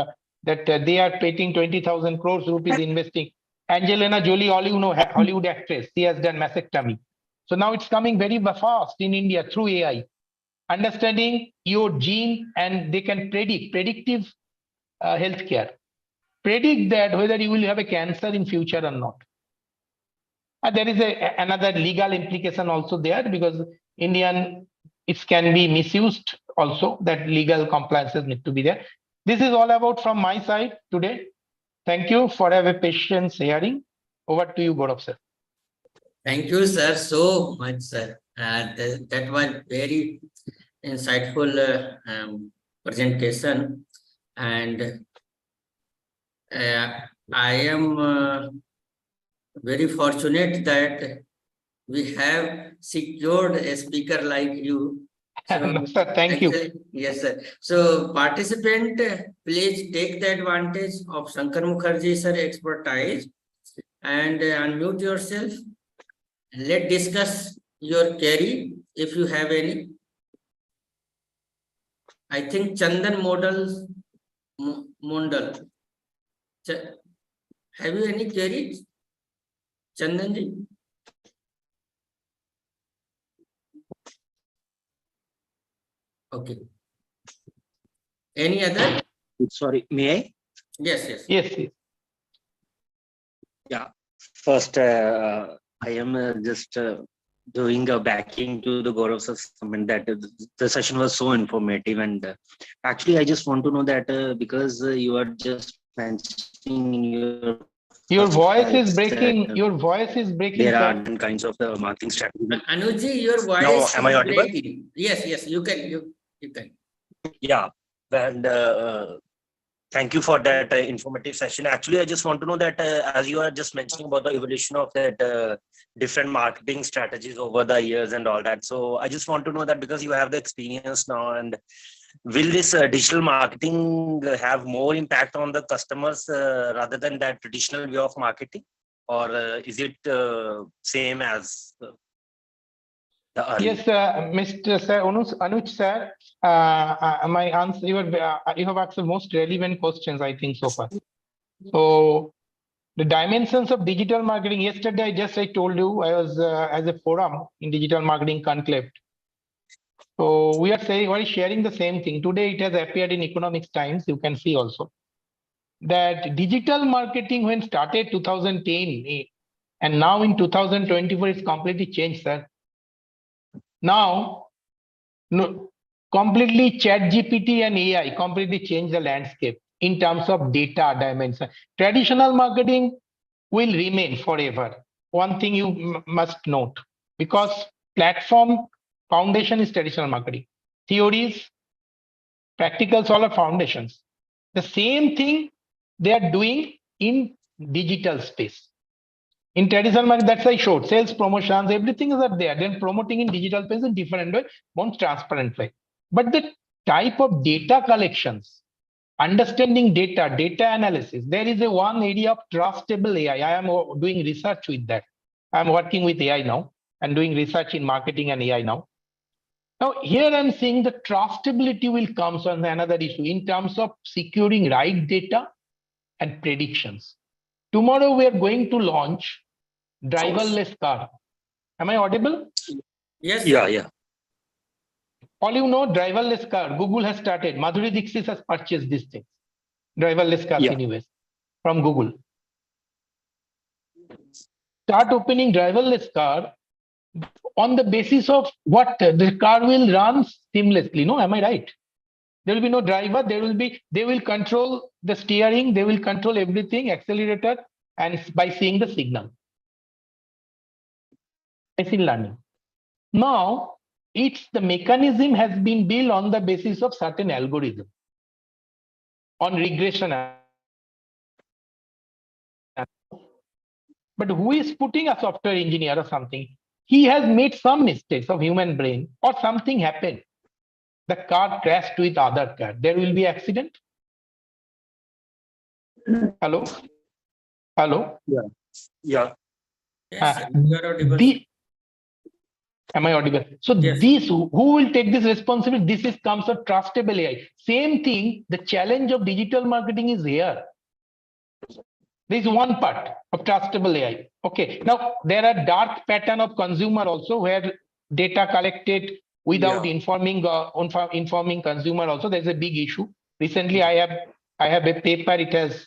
that they are paying 20,000 crores rupees investing. Angelina Jolie, all you know, Hollywood actress, she has done mastectomy. So now it's coming very fast in India through AI. understanding your gene, and they can predictive healthcare. Predict that whether you will have a cancer in future or not. There is another legal implication also there, because Indian, it can be misused also, that legal compliances need to be there. This is all about from my side today. Thank you for having patience hearing. Over to you, Gaurav sir. Thank you, sir, so much, sir. That was very insightful presentation, and I am very fortunate that we have secured a speaker like you. So, No, sir, thank you. Yes, sir. So, participant, please take the advantage of Sanker Mukherjee sir expertise and unmute yourself. Let's discuss your query if you have any. I think Chandan Mondal. Have you any queries, Chandanji? Okay. Any other? Sorry, may I? Yes, yes. Yes. Yeah. First, I am just doing a backing to the Gaurav's comment that the session was so informative, and actually, I just want to know that because you are just mentioning in your voice slides is breaking. that, Your voice is breaking. there sir. are different kinds of the marketing strategies. Anuji, your voice Now, am I is audible? breaking. Yes, you can. You can. Yeah, and thank you for that informative session. Actually, I just want to know that as you are just mentioning about the evolution of that different marketing strategies over the years and all that. So I just want to know that because you have the experience now, and will this digital marketing have more impact on the customers rather than that traditional way of marketing, or is it same as the earlier? Yes, Mr. Sir, Anuj sir, my answer, you have asked the most relevant questions, I think, so far. So, the dimensions of digital marketing, yesterday, I told you, I was as a forum in digital marketing conclave. So, we are sharing the same thing. Today, it has appeared in Economics Times, you can see also, that digital marketing, when started 2010, and now in 2024, it's completely changed, sir. Now, no, completely ChatGPT and AI completely change the landscape in terms of data dimension. Traditional marketing will remain forever. One thing you must note, because platform foundation is traditional marketing. Theories, practicals, all are foundations. The same thing they are doing in digital space. In traditional market, that's I showed. Sales, promotions, everything is up there. Then promoting in digital space in different way, more transparent way. But the type of data collections, understanding data, data analysis, there is a one area of trustable AI. I am doing research with that. I'm working with AI now and doing research in marketing and AI now. Now, here I'm saying the trustability will come on another issue in terms of securing right data and predictions. Tomorrow, we are going to launch driverless car. Am I audible? Yes. Yeah. All you know, driverless car. Google has started. Madhuri Dixit has purchased this thing. Driverless cars anyways from Google. Start opening driverless car on the basis of what? The car will run seamlessly. No, am I right? There will be no driver. They will control the steering. They will control everything, accelerator, and by seeing the signal. Machine learning. Now, the mechanism has been built on the basis of certain algorithm, on regression. But who is putting a software engineer or something? He has made some mistakes of human brain, or something happened. The car crashed with other car. There will be accident. Hello. Yeah. Yes, you are audible. Am I audible? So yes. Who will take this responsibility? This comes of trustable AI. Same thing, the challenge of digital marketing is here. There is one part of trustable AI. Okay, now there are dark pattern of consumer also, where data collected without informing consumer. Also, there's a big issue. Recently, I have a paper. I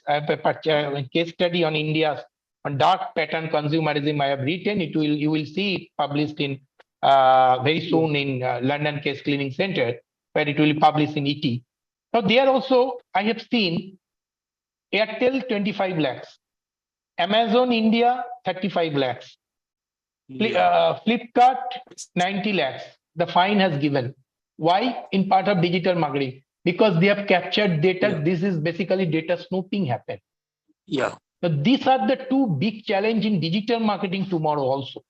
have a case study on India's on dark pattern consumerism. I have written it. You will see it published in very soon in London Case Cleaning Center, where it will be published in ET. Now there also I have seen Airtel 25 lakhs, Amazon India 35 lakhs, Flipkart 90 lakhs. The fine has given. Why? In part of digital marketing, because they have captured data. Yeah. This is basically data snooping happen. Yeah. So these are the two big challenges in digital marketing tomorrow also.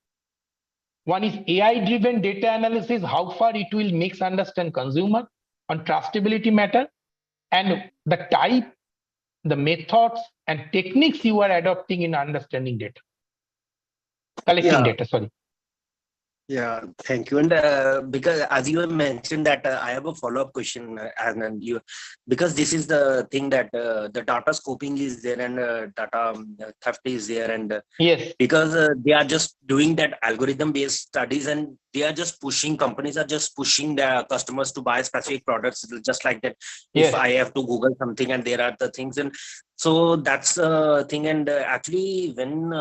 One is AI-driven data analysis, how far it will make understand consumer on trustability matter, and the type, the methods and techniques you are adopting in understanding data, collecting data, sorry. Yeah, thank you. And because as you have mentioned that I have a follow-up question, and you, because this is the thing that the data scoping is there and data theft is there, and yes, because they are just doing that algorithm-based studies, and they are just pushing, companies are just pushing their customers to buy specific products, just like that. yes. If I have to Google something and there are the things, and so that's the thing. And actually, when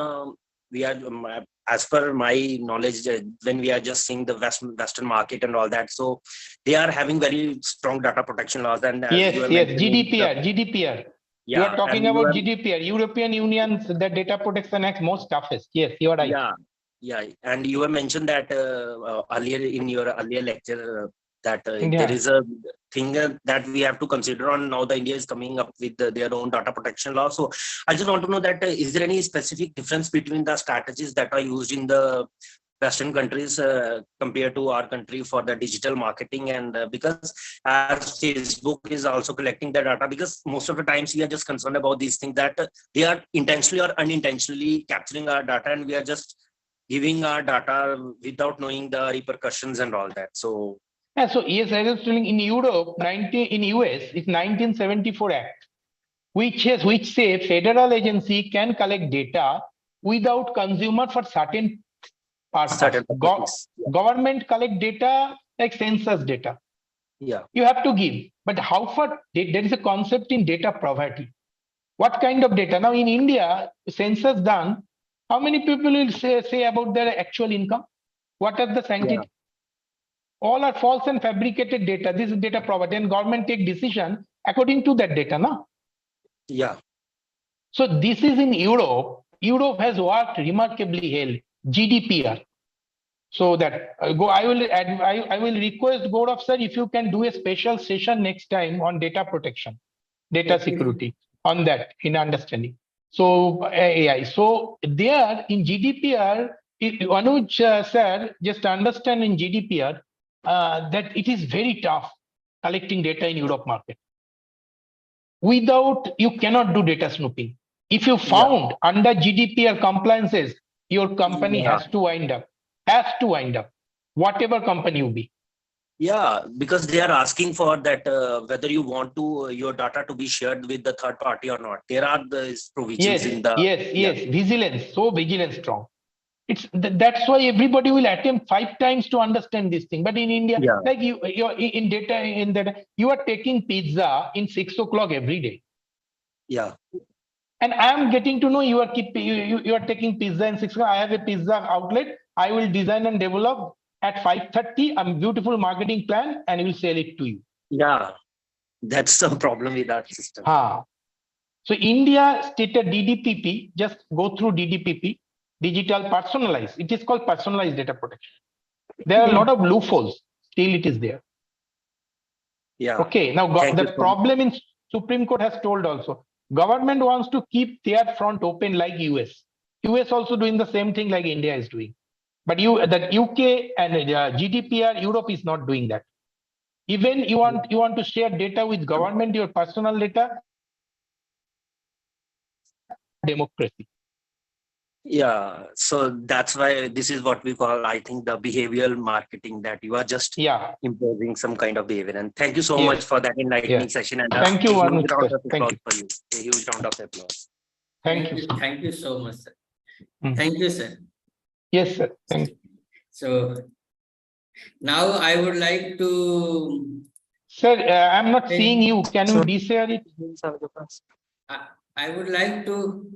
we are as per my knowledge, when we are just seeing the Western market and all that, so they are having very strong data protection laws. And yes, GDPR. Yeah, you are talking about GDPR, European Union's the Data Protection Act, most toughest. Yes, you are right. Yeah. And you have mentioned that earlier in your earlier lecture that there is a thing that we have to consider on. Now the India is coming up with their own data protection law. So I just want to know that is there any specific difference between the strategies that are used in the Western countries compared to our country for the digital marketing? And because as Facebook is also collecting the data, because most of the times we are just concerned about these things that they are intentionally or unintentionally capturing our data, and we are just giving our data without knowing the repercussions and all that. So yeah, so yes, I was telling in Europe, in US, it's 1974 Act, which say federal agency can collect data without consumer for certain purpose. Government collect data like census data. Yeah, you have to give, but how far? There is a concept in data poverty. What kind of data? Now in India, census done, how many people will say about their actual income? What are the sanctity? All are false and fabricated data. This is data poverty, and government take decision according to that data, no? Yeah. So this is in Europe. Europe has worked remarkably well. GDPR. So that I will request Gaurav sir if you can do a special session next time on data protection, data security on that in understanding. So AI. So there in GDPR, Anuj sir, just understand in GDPR that it is very tough collecting data in Europe market. Without, you cannot do data snooping. If you found under GDPR compliances, your company has to wind up, whatever company you be. Yeah, because they are asking for that whether you want to your data to be shared with the third party or not. There are these provisions in the vigilance, so vigilance strong. That's why everybody will attempt 5 times to understand this thing. But in India, like you're in data in that you are taking pizza in 6 o'clock every day. Yeah. And I am getting to know you are taking pizza in 6 o'clock. I have a pizza outlet. I will design and develop at 5:30. A beautiful marketing plan, and will sell it to you. Yeah, that's the problem with that system. So India stated DDPP. Just go through DDPP. Digital personalized. It is called personalized data protection. There are a lot of loopholes. Still, it is there. Yeah. Okay. Now the problem in Supreme Court has told also. Government wants to keep their front open like US. US also doing the same thing like India is doing. But that UK and GDPR, Europe is not doing that. Even you want to share data with government, your personal data. Democracy. Yeah, so that's why this is what we call, I think, the behavioral marketing, that you are just imposing some kind of behavior. And thank you so much for that enlightening session. And thank you, Anuj. Thank you. For you. A huge round of applause. Thank you. Thank you so much, sir. Thank you, sir. Yes, sir. Thank you. So Now I would like to. Sir, I'm not seeing you. Can you de-share it? I would like to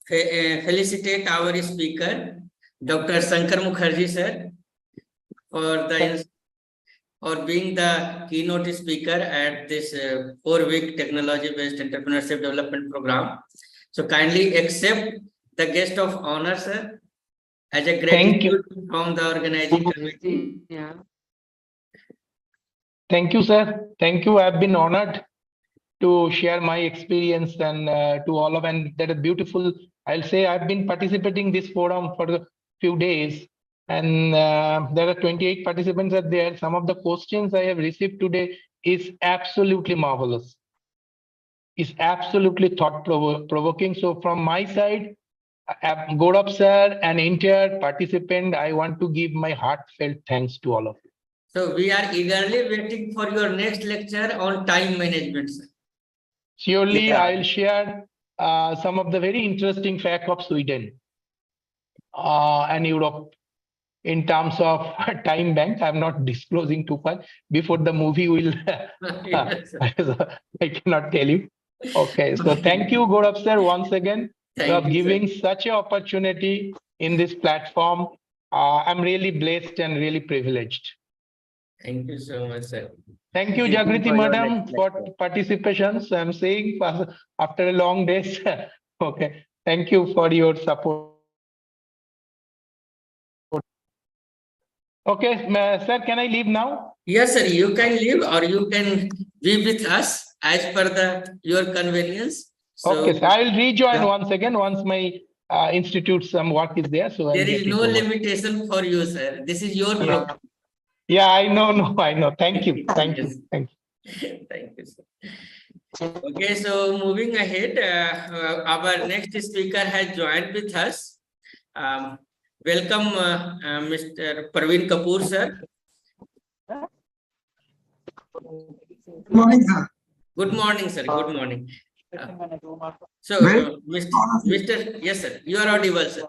felicitate our speaker, Dr. Sanker Mukherjee, sir, for being the keynote speaker at this 4-week technology-based entrepreneurship development program. So kindly accept the guest of honor, sir, as a gratitude from the organizing committee. Yeah. Thank you, sir. Thank you. I've been honored to share my experience and to all of, and that is beautiful. I'll say I've been participating this forum for a few days, and there are 28 participants are there. Some of the questions I have received today is absolutely marvelous. Is absolutely thought-provoking. So from my side, Gaurav sir and entire participant, I want to give my heartfelt thanks to all of you. So we are eagerly waiting for your next lecture on time management, sir. Surely, Yeah. I'll share some of the very interesting facts of Sweden and Europe in terms of time bank. I'm not disclosing too much. Before the movie will, Yes, sir. I cannot tell you. Okay, so thank you, Gaurav sir, once again Thank for you, sir. giving such an opportunity in this platform. I'm really blessed and really privileged. Thank you so much, sir. Thank you, Thank you Jagriti for your madam, next for lecture. participation. So I'm saying after a long days. Okay, thank you for your support. Okay, sir, can I leave now? Yes, sir. You can leave or you can be with us as per your convenience. So Okay, so I will rejoin once again once my institute some work is there. So I'll there get is it no over. limitation for you, sir. This is your program. Yeah, I know. No, I know. Thank you. Thank Yes. you. Thank you. Thank you, sir. Okay, so moving ahead, our next speaker has joined with us. Welcome, Mr. Praveen Kapoor, sir. Good morning, sir. Good morning, sir. Good morning. So, Well, Mr. Yes, sir. You are audible, sir.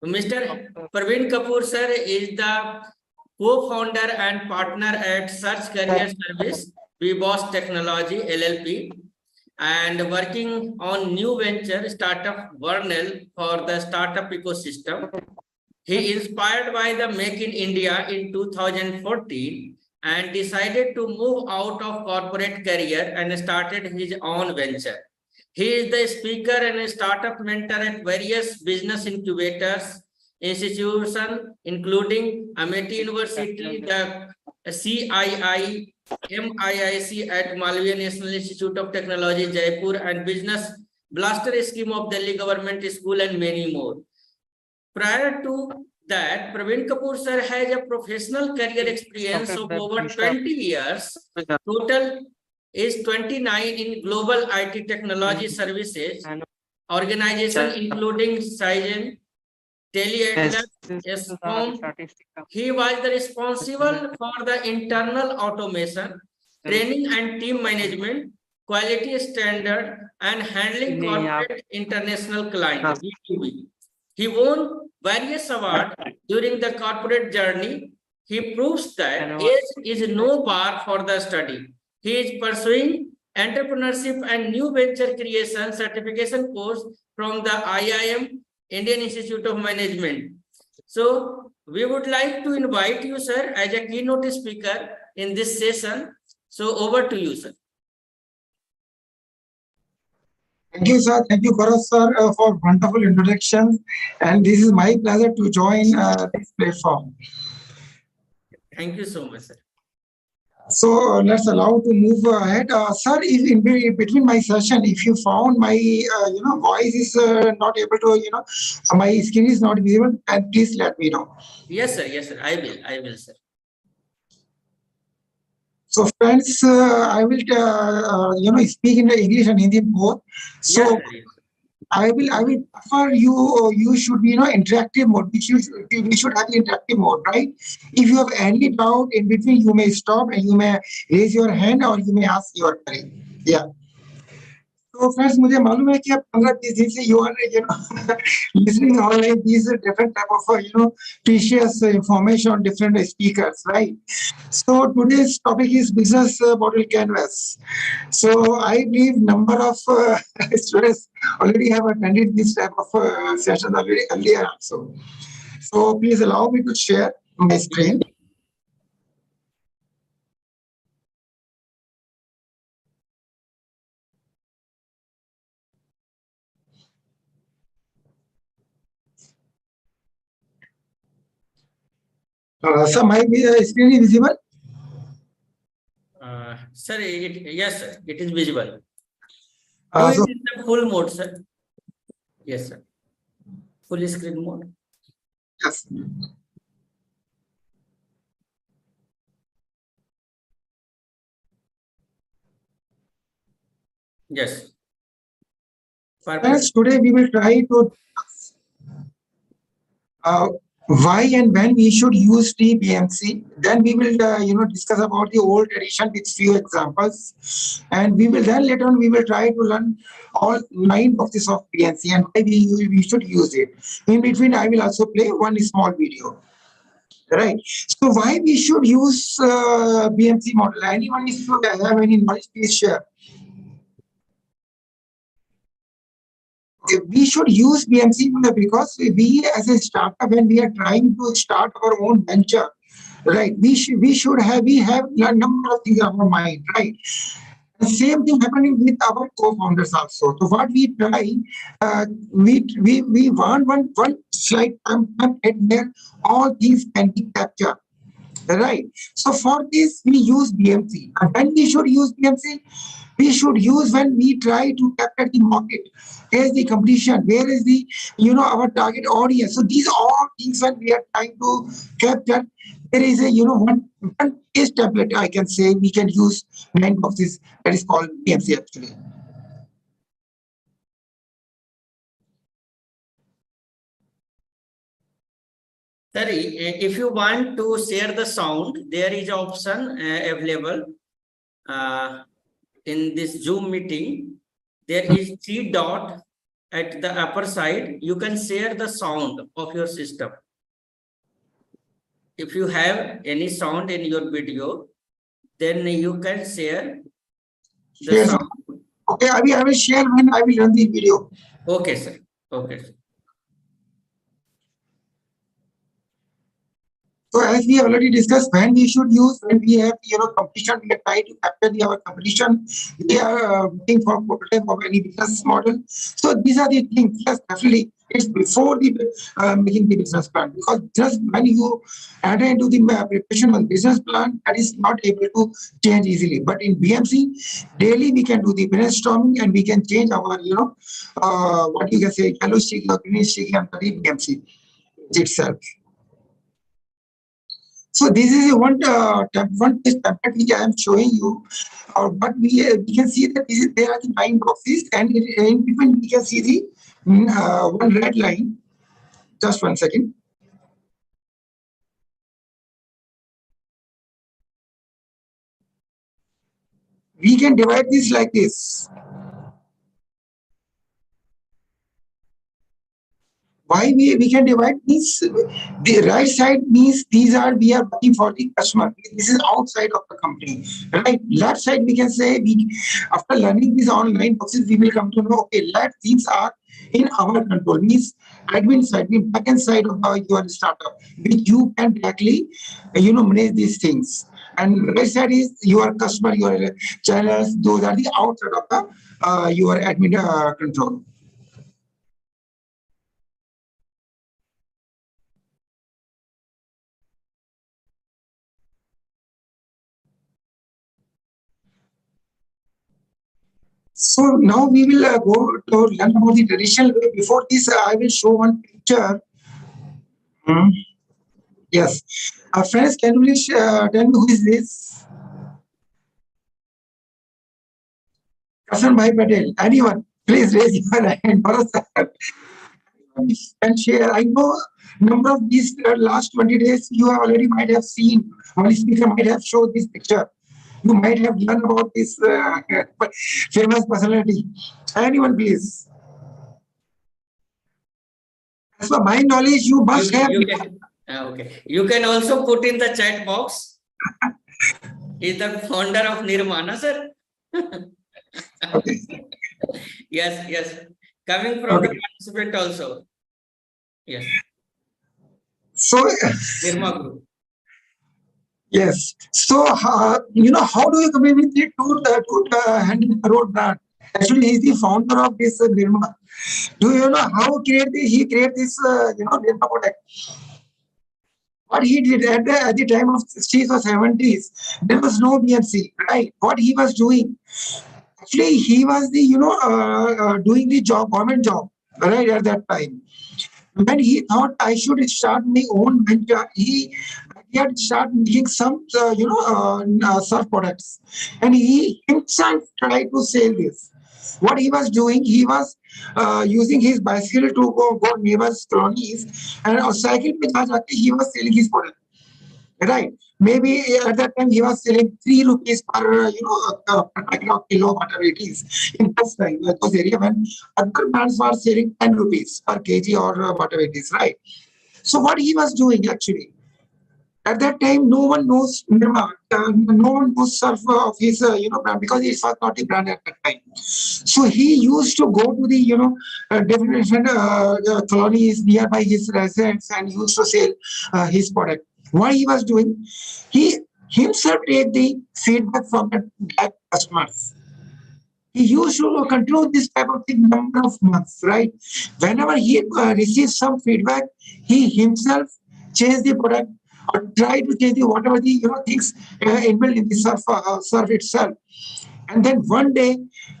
Mr. Praveen Kapoor, sir, is the co-founder and partner at Search Career Service, BeBoss Technology LLP, and working on new venture startup Vernal for the startup ecosystem. He inspired by the Make in India in 2014 and decided to move out of corporate career and started his own venture. He is the speaker and a startup mentor at various business incubators, institutions, including Amity University, the CII, MIIC at Malviya National Institute of Technology, Jaipur, and Business Blaster Scheme of Delhi Government School, and many more. Prior to that, Praveen Kapoor sir has a professional career experience of over 20 years. Total is 29 in global IT technology services, organization including Cygen, TeleAtlas, ESCOM. He was the responsible for the internal automation, training and team management, quality standard, and handling corporate international clients, B2B. He won various awards during the corporate journey. He proves that age is no bar for the study. He is pursuing entrepreneurship and new venture creation certification course from the IIM, Indian Institute of Management. So we would like to invite you, sir, as a keynote speaker in this session. So over to you, sir. thank you, sir. Thank you, Gaurav, sir, for wonderful introduction. And this is my pleasure to join this platform. Thank you so much, sir. So let's allow to move ahead. Sir, if in between my session, if you found my voice is not able to, my screen is not visible, and please let me know. Yes, sir. Yes, sir. I will, sir. So friends, I will speak in the English and Hindi both. So Yes, sir. I will prefer you. You should be interactive mode. We should have interactive mode, right? If you have any doubt in between, you may stop and you may raise your hand or you may ask your query. Yeah. तो friends मुझे मालूम है कि आप 15-20 दिन से you are listening online these different type of precious information on different speakers, right? So today's topic is business model canvas. So I believe number of students already have attended this type of session already earlier also. So please allow me to share my screen. So my screen is visible? Sir, yes, sir, it is visible. So It is the full mode, sir. Yes, sir. Full screen mode. yes. Yes. Perfect. Friends, today we will try to why and when we should use TBMC. Then we will discuss about the old tradition with few examples, and we will then later on we will try to learn all 9 boxes of BMC and why we should use it. In between, I will also play one small video. Right. So why we should use BMC model? Anyone if you have any knowledge, please share. We should use BMC because we as a startup, when we are trying to start our own venture, right, we have a number of things on our mind, right? The same thing happening with our co-founders also. So what we try, we want one slide template there, all these can be captured. Right. So for this, we use BMC. And when we should use BMC, we should use when we try to capture the market. Where is the competition? Where is the our target audience? So these are all things when we are trying to capture. There is a one case tablet I can say we can use 9 boxes that is called BMC actually. Sir, if you want to share the sound, there is option available in this Zoom meeting. There is 3 dot at the upper side. You can share the sound of your system. If you have any sound in your video, then you can share the sound. Okay, I will share when I will run the video. Okay, sir. Okay. So as we have already discussed, when we should use, when we have competition, we are trying to capture our competition. We are looking for prototype of any business model. So these are the things. Yes, definitely, it's before the making the business plan, because just when you enter into the preparation of business plan, that is not able to change easily. But in BMC, daily we can do the brainstorming and we can change our what you can say yellow sticky or green sticky and the BMC itself. So this is one test template which I am showing you. But we can see that there are the 9 boxes, and in between we can see the one red line. Just 1 second. We can divide this like this. Why we can divide means the right side means we are working for the customer. This is outside of the company. Right. Left side we can say after learning these online boxes we will come to know okay, these are in our control, means admin side, means backend side of your startup, which you can directly manage these things. And right side is your customer, your channels. Those are the outside of the your admin control. So now we will go to learn about the traditional way. Before this, I will show one picture. Yes. Friends, can you please tell me who is this? Kasan Bhai Patel. Anyone? Please raise your hand. And share. I know number of these last 20 days you have already might have seen. One speaker might have showed this picture. You might have learned about this famous personality. Anyone, please? As per my knowledge, you must have. You can, okay. You can also put in the chat box. Is the founder of Nirmana, sir? Okay. Yes, yes. Coming from the participant also. Yes. So, Nirma Group. yes. So, how do you compare with the two road brand? Actually, he's the founder of this Nirma. Do you know how he created this, Nirma product? What he did at the time of 60s or 70s, there was no BMC, right? What he was doing, actually, he was the, doing the job, government job, right, at that time. When he thought I should start my own venture, he had started making some, surf products. And he himself tried to sell this. What he was doing, he was using his bicycle to go neighbors' colonies, and on cycle pe he was selling his product. Right? Maybe at that time he was selling 3 rupees per per packet of kilo, whatever it is. In those time, those area when other brands were selling 10 rupees per kg or whatever it is, right? So what he was doing actually, at that time, no one knows Nirma, no one knows surf of his, brand, because it was not a brand at that time. So he used to go to the, different colonies nearby his residence and used to sell his product. What he was doing, he himself take the feedback from the customers. He used to continue this type of thing number of months, right? Whenever he receives some feedback, he himself change the product or try to change the whatever the things inbuilt in the surf itself. And then one day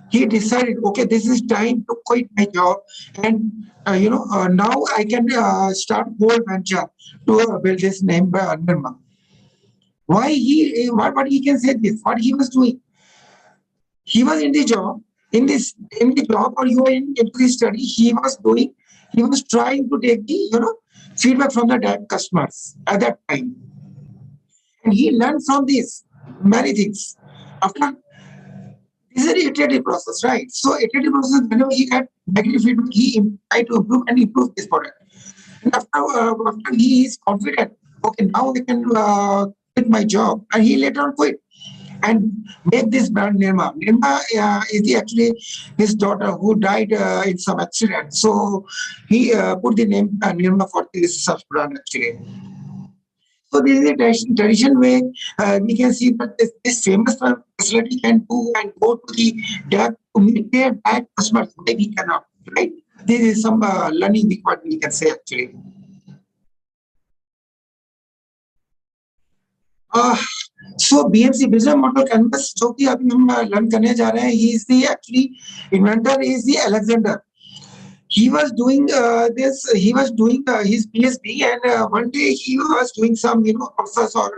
he decided, okay, this is time to quit my job, and now I can start whole venture to build this name by Nirma. Why what he can say this? What he was doing? He was in the job, in the job, or you were into the study. He was trying to take the feedback from the direct customers at that time, and he learned from this many things. After this is an iterative process, right? So iterative process, whenever he had negative feedback, he tried to improve this product. And after he is confident, okay, now I can quit my job, and he later on quit and make this brand Nirma. Nirma is actually his daughter who died in some accident. So he put the name Nirma for this such brand actually. So this is a tradition way we can see that this famous facility can do and go to the depth to meet their bad customers. Why we cannot, right? This is some learning what we can say actually. So BMC business model canvas जो कि अभी हम learn करने जा रहे हैं, he is the actually inventor is the Alexander. He was doing he was doing his PhD, and one day he was doing some process or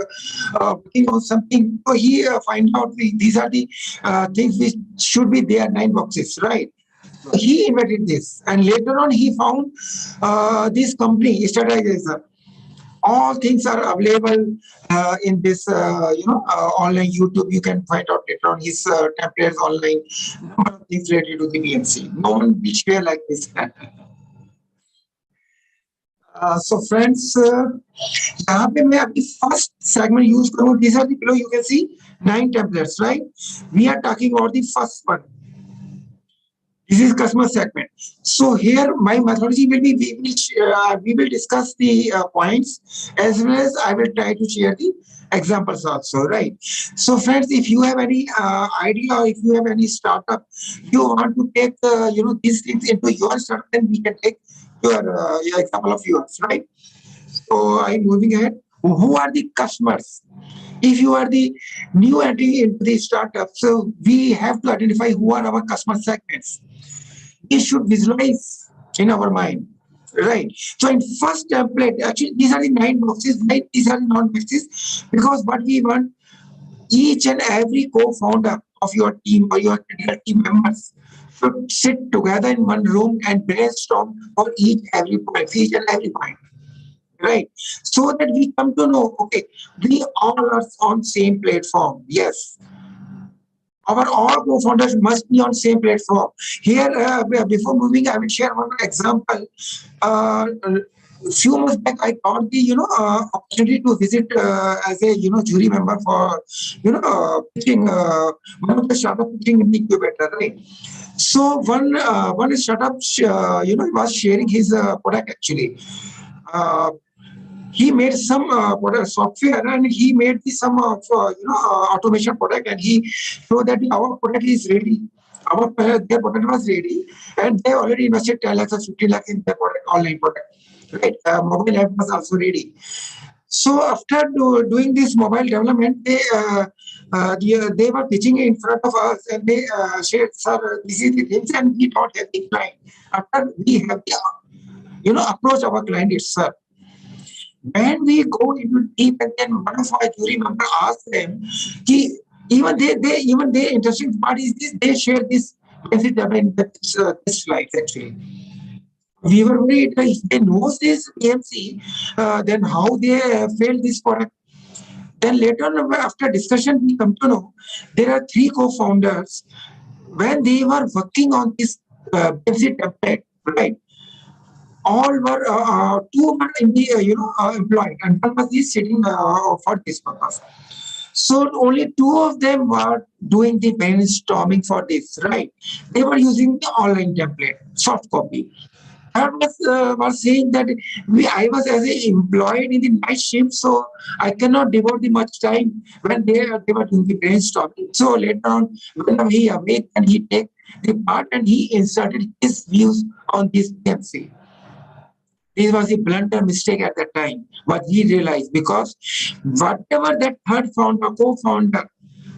working on something. So he find out these are the things which should be there, 9 boxes, right? So he invented this, and later on he found this company Strategizer. All things are available in this online YouTube. You can find out later on his templates online, things related to the BMC. No one will share like this. So friends, यहाँ पे मैं अभी first segment use करूँ. These are the below you can see 9 templates, right? We are talking about the first one. This is customer segment. So here my methodology will be we will discuss the points, as well as I will try to share the examples also, right? So friends, if you have any idea, or if you have any startup, you want to take these things into your startup, then we can take your example of yours, right? So I'm moving ahead. Who are the customers? If you are the new entry into the startup, so we have to identify who are our customer segments. We should visualize in our mind, right? So in first template, actually these are the 9 boxes, right? These are the non-boxes, because what we want, each and every co-founder of your team or your team members should sit together in one room and brainstorm for each and every point. right? So that we come to know, okay, we all are on same platform. Yes, our all co-founders must be on same platform. Here, before moving, I will share one example. Few months back, I got the opportunity to visit as a jury member for pitching one of the startup pitching in the incubator, right? So one startup was sharing his product actually. Uh, he made some product software, and he made some of automation product, and he showed that our product is ready. Their product was ready, and they already invested 10 lakhs or 50 lakhs in their product, online product. Right, mobile app was also ready. So after doing this mobile development, they were pitching in front of us, and they shared, sir, this is the things, and we don't have the client. After we have the approach our client itself. When we go into deep, and then one of our jury member asked them, even they interesting part is this, they share this message in this slides actually. We were worried if they know this AMC, then how they failed this product. Then later on, after discussion, we come to know there are 3 co-founders. When they were working on this AMC template, right? All were 2 were in the employed, and one was sitting for this purpose. So only 2 of them were doing the brainstorming for this, right? They were using the online template, soft copy. I was saying that I was as a employed in the night shift, so I cannot devote the much time when they were doing the brainstorming. So later on, when he awake and he take the part and he inserted his views on this PMC. This was a blunder mistake at that time, but he realized because whatever that third founder, co-founder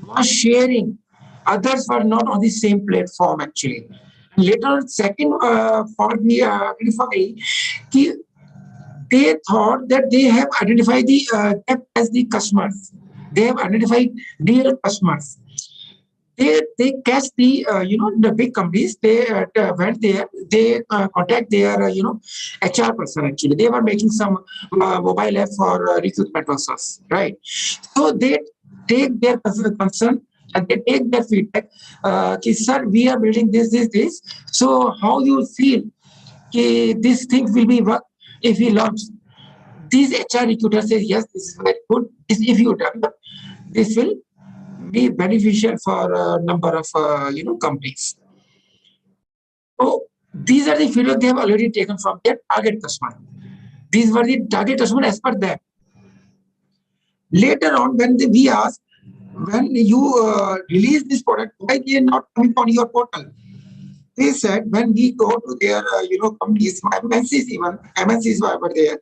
was sharing, others were not on the same platform actually. Later on, second, for me, they thought that they have identified the them as the customers. They have identified real customers. They catch the the big companies. They went there. They contact their HR person. Actually, they were making some mobile app for recruitment process, right? So they take their concern and they take their feedback. Sir, we are building this. So how you feel? This thing will be work if we launch. These HR recruiters say yes, this is very good. If you develop, this will be beneficial for a number of companies. So these are the feedback they have already taken from their target customer. These were the target customer as per them. Later on, when we asked, when you release this product, why they are not coming on your portal? They said when we go to their companies, MNCs were there.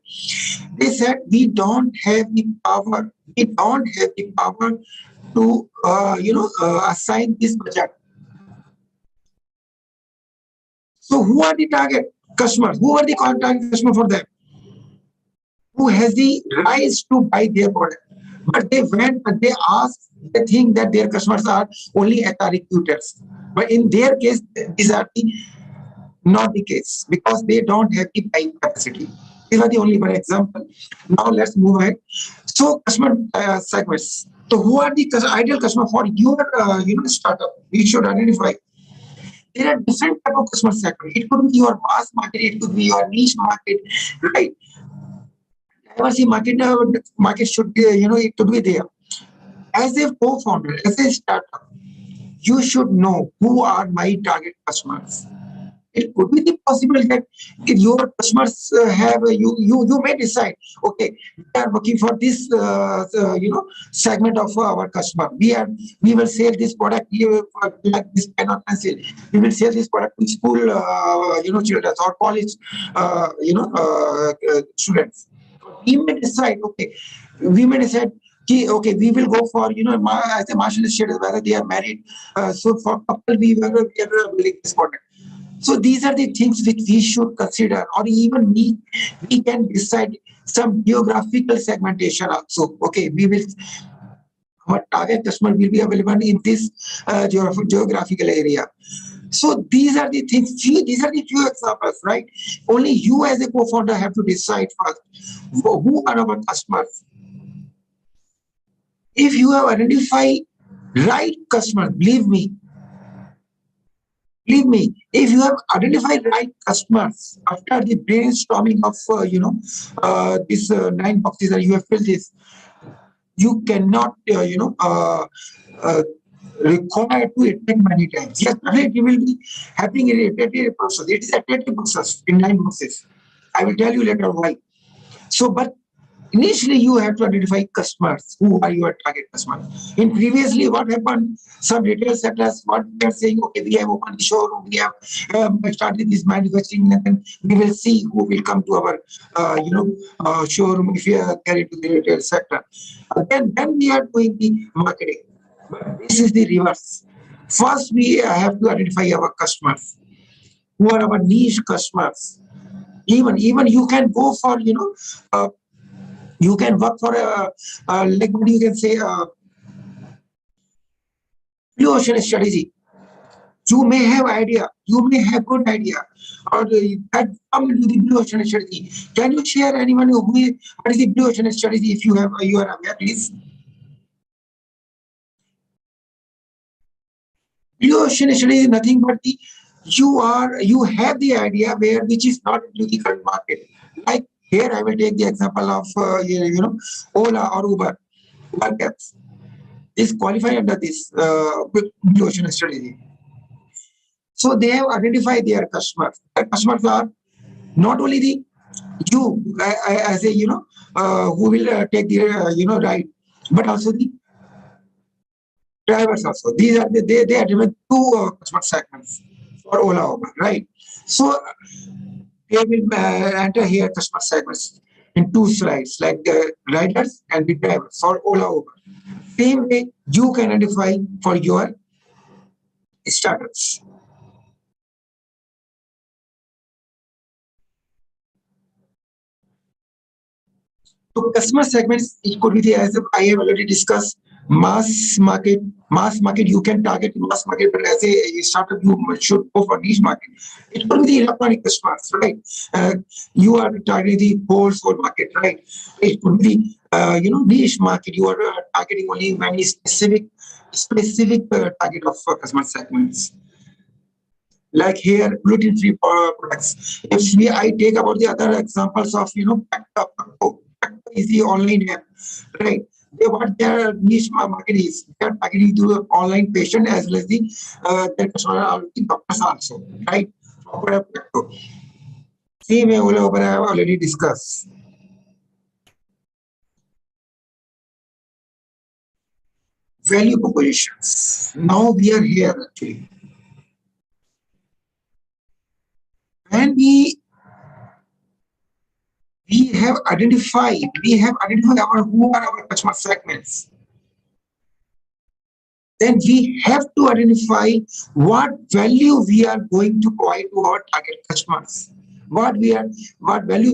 They said we don't have the power. We don't have the power to assign this budget. So who are the target customers? Who are the target customer for them? Who has the rights to buy their product? But they went and they asked, they think that their customers are only HR recruiters. But in their case, these are not the case because they don't have the buying capacity. These are the only one example. Now let's move ahead. So customer segments. So who are the ideal customer for your startup? You should identify. There are different type of customer segment. It could be your mass market, it could be your niche market, right? Diversity market should be, it could be there. As a co-founder, as a startup, you should know who are my target customers. It could be the possible that if your customers have you may decide, okay, we are working for this segment of our customer. We will sell this product here like this pen or pencil. We will sell this product to school children or college students. We may decide, okay, we will go for as a martial status whether they are married. So for couple we are building this product. So these are the things which we should consider, or even we can decide some geographical segmentation also. Okay, our target customer will be available in this geographical area. So these are the things, these are the few examples, right? Only you as a co-founder have to decide first who are our customers. If you have identified right customers, believe me, if you have identified right customers after the brainstorming of these 9 boxes that you have filled this, you cannot required to iterate many times. Yes, it will be happening in an iterative process. It is a iterative process in 9 boxes. I will tell you later why. So, but initially you have to identify customers. Who are your target customers? In previously, what happened? Some retail sectors, what they are saying, okay, we have opened the showroom, we have started this manufacturing, and then we will see who will come to our showroom if we are carried to the retail sector. Then we are doing the marketing. But this is the reverse. First, we have to identify our customers. Who are our niche customers? Even you can go for you can work for like what you can say blue ocean strategy. You may have idea, you may have good idea, or that come into the blue ocean strategy. Can you share anyone what is the blue ocean strategy if you have you are aware, please? Blue ocean strategy is nothing but the you have the idea where which is not into the current market. Like here, I will take the example of Ola or Uber. Uber cabs is qualified under this blue ocean strategy. So they have identified their customers. Their customers are not only the you as a who will take the ride, but also the drivers also. These are they are given two customer segments for Ola Uber, right? So they will enter here customer segments in two slides, like the riders and the drivers for Ola Uber. Same way you can identify for your startups. So customer segments, it could be the, as I have already discussed, mass market. Mass market, you can target mass market, but as a startup, you should go for niche market. It could be the electronic customers, right? You are targeting the wholesale market, right? It could be niche market. You are targeting only many specific target of customer segments. Like here, gluten-free products. If I take about the other examples of Pakto is the online app, right? What their niche market is, they are targeting to the online patient as well as the their customer are the doctors also, right? Same way Ola Uber I have already discussed. Value propositions. Now we are here actually. And we have identified our who are our customer segments. Then we have to identify what value we are going to provide to our target customers. What value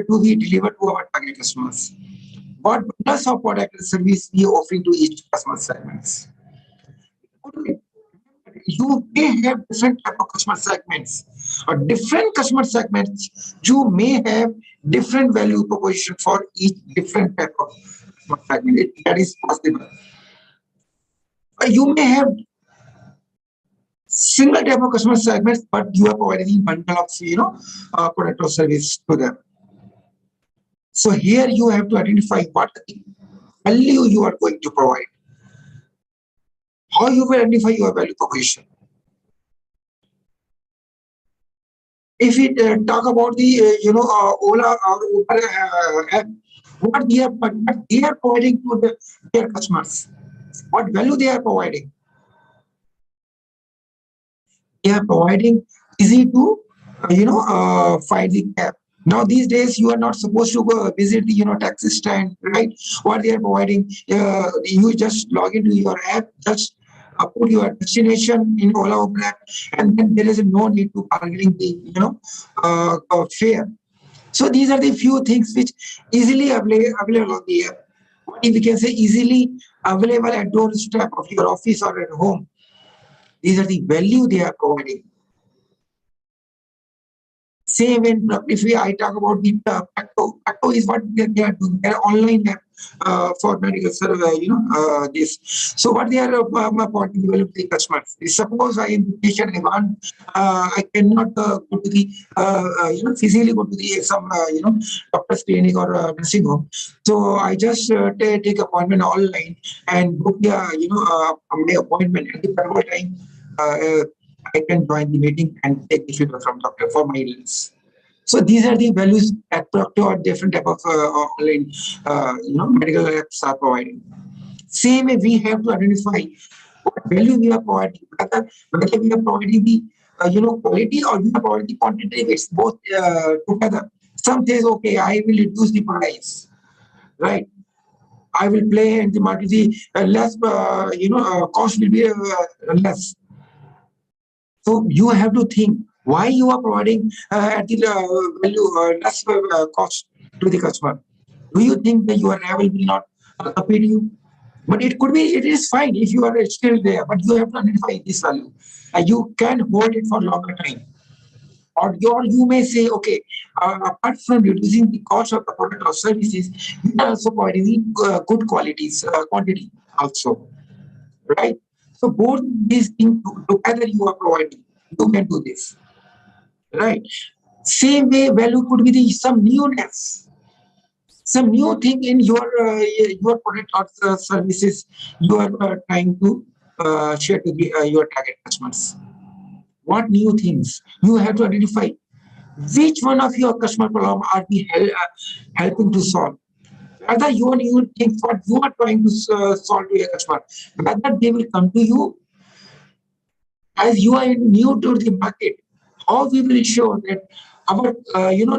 do we deliver to our target customers? What plus of product and service we are offering to each customer segments? You may have different type of customer segments. Or different customer segments, you may have different value proposition for each different type of customer segment. That is possible. You may have single type of customer segments, but you are providing bundle of product or service to them. So here you have to identify what value you are going to provide. How you will identify your value proposition. If we talk about the Ola or Uber app, what they are providing to their customers, what value they are providing. They are providing easy to find the cab. Now these days you are not supposed to go visit the taxi stand, right? What they are providing, you just log into your app, just put your destination in Ola Uber app, and then there is no need to bargaining the fare. So these are the few things which easily available on the app. What if we can say easily available at doorstep of your office or at home? These are the value they are providing. Same when I talk about the Pacto is what they are doing. They are online app for medical survey, this. So what they are pointing develop the customers. Suppose I am the patient, I cannot go to the physically go to the some doctor's clinic or nursing home. So I just take appointment online and book the my appointment at the proper time. I can join the meeting and take the feedback from doctor for my illness. So these are the values that Proctor or different type of online, medical apps are providing. Same way, we have to identify what value we are providing. Whether we are providing the quality or we are providing the quantity. It's both together. Some says, okay, I will reduce the price, right? I will play in the market. The less, cost will be less. So you have to think why you are providing at the value less cost to the customer. Do you think that your rival will not compete you? But it could be, it is fine if you are still there, but you have to identify this value. You can hold it for longer time. Or you may say, okay, apart from reducing the cost of the product or services, you are also providing good qualities, quantity also, right? So both these things together you are providing. You can do this, right? Same way, value could be some newness, some new thing in your product or services you are trying to share to your target customers. What new things you have to identify? Which one of your customer problem are we helping to solve? Whether you new things what you are trying to solve to your customer, whether they will come to you as you are new to the market, how we will show that our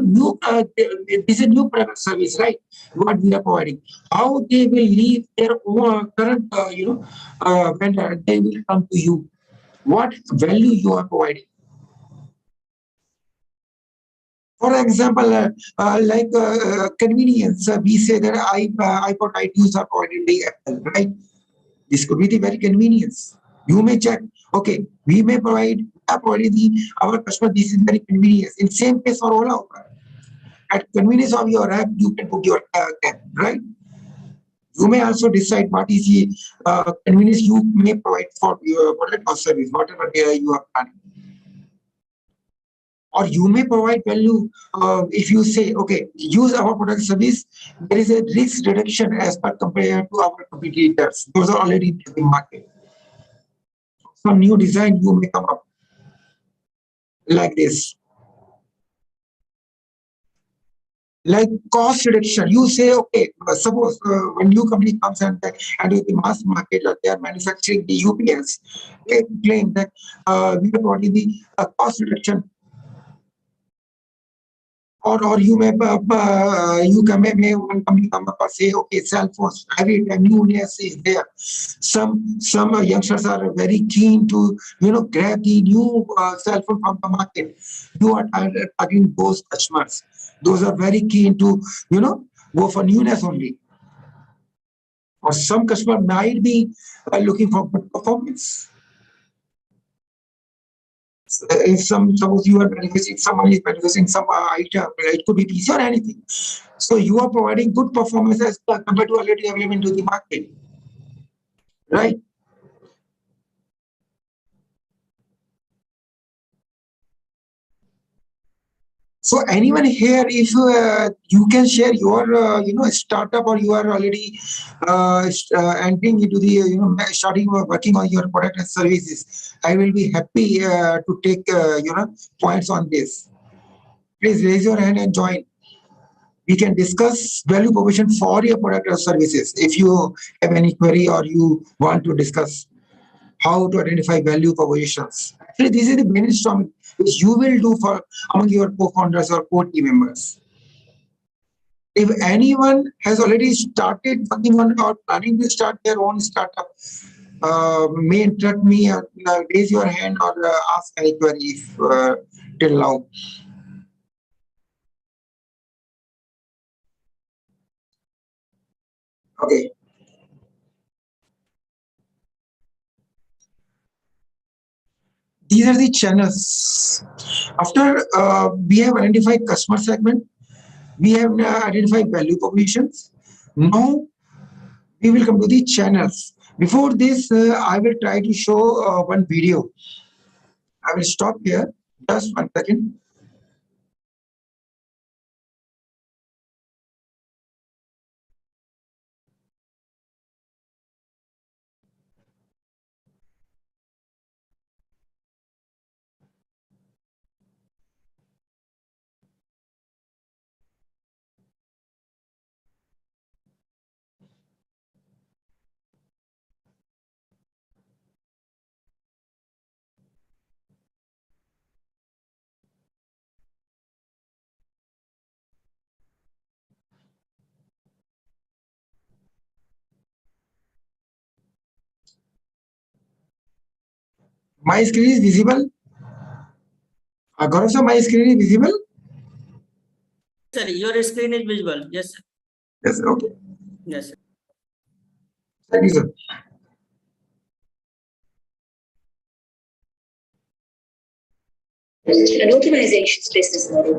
new this is a new product service, right? What we are providing, how they will leave their own current vendor, they will come to you. What value you are providing? For example, like convenience, we say that iPod iTunes are provided by Apple, right? This could be the very convenience. You may check, okay, we may provide our customer, this is very convenience. In same case for all of at convenience of your app, you can book your cab, right? You may also decide what is the convenience you may provide for your product or service, whatever you are planning. Or you may provide value if you say, okay, use our product service, there is a risk reduction as per compared to our competitors. Those are already in the market. Some new design you may come up like this. Like cost reduction, you say, okay, suppose when new company comes and with the mass market, they are manufacturing the UPS, they claim that we are providing the cost reduction. Or you may one company come up and say, okay, cell phones, every time newness is there. Some youngsters are very keen to grab the new cell phone from the market. You are targeting those customers. Those are very keen to go for newness only. Or some customer might be looking for good performance. If suppose you are manufacturing, someone is manufacturing some item, it could be PC or anything. So you are providing good performance as compared to already available into the market, right? So anyone here, if you can share your startup, or you are already entering into the starting working on your product and services, I will be happy to take points on this. Please raise your hand and join. We can discuss value proposition for your product or services. If you have any query or you want to discuss how to identify value propositions. Actually, this is the brainstorming which you will do for among your co-founders or co-team members. If anyone has already started working on or planning to start their own startup, may interrupt me, raise your hand or ask any query if till now. Okay. These are the channels. After we have identified customer segment, we have identified value propositions. Now we will come to the channels. Before this, I will try to show one video. I will stop here. Just 1 second. My screen is visible. Gaurav sir, my screen is visible. Sir, your screen is visible. Yes, sir. Yes, okay. Yes, sir. Thank you, sir. An organization's business model.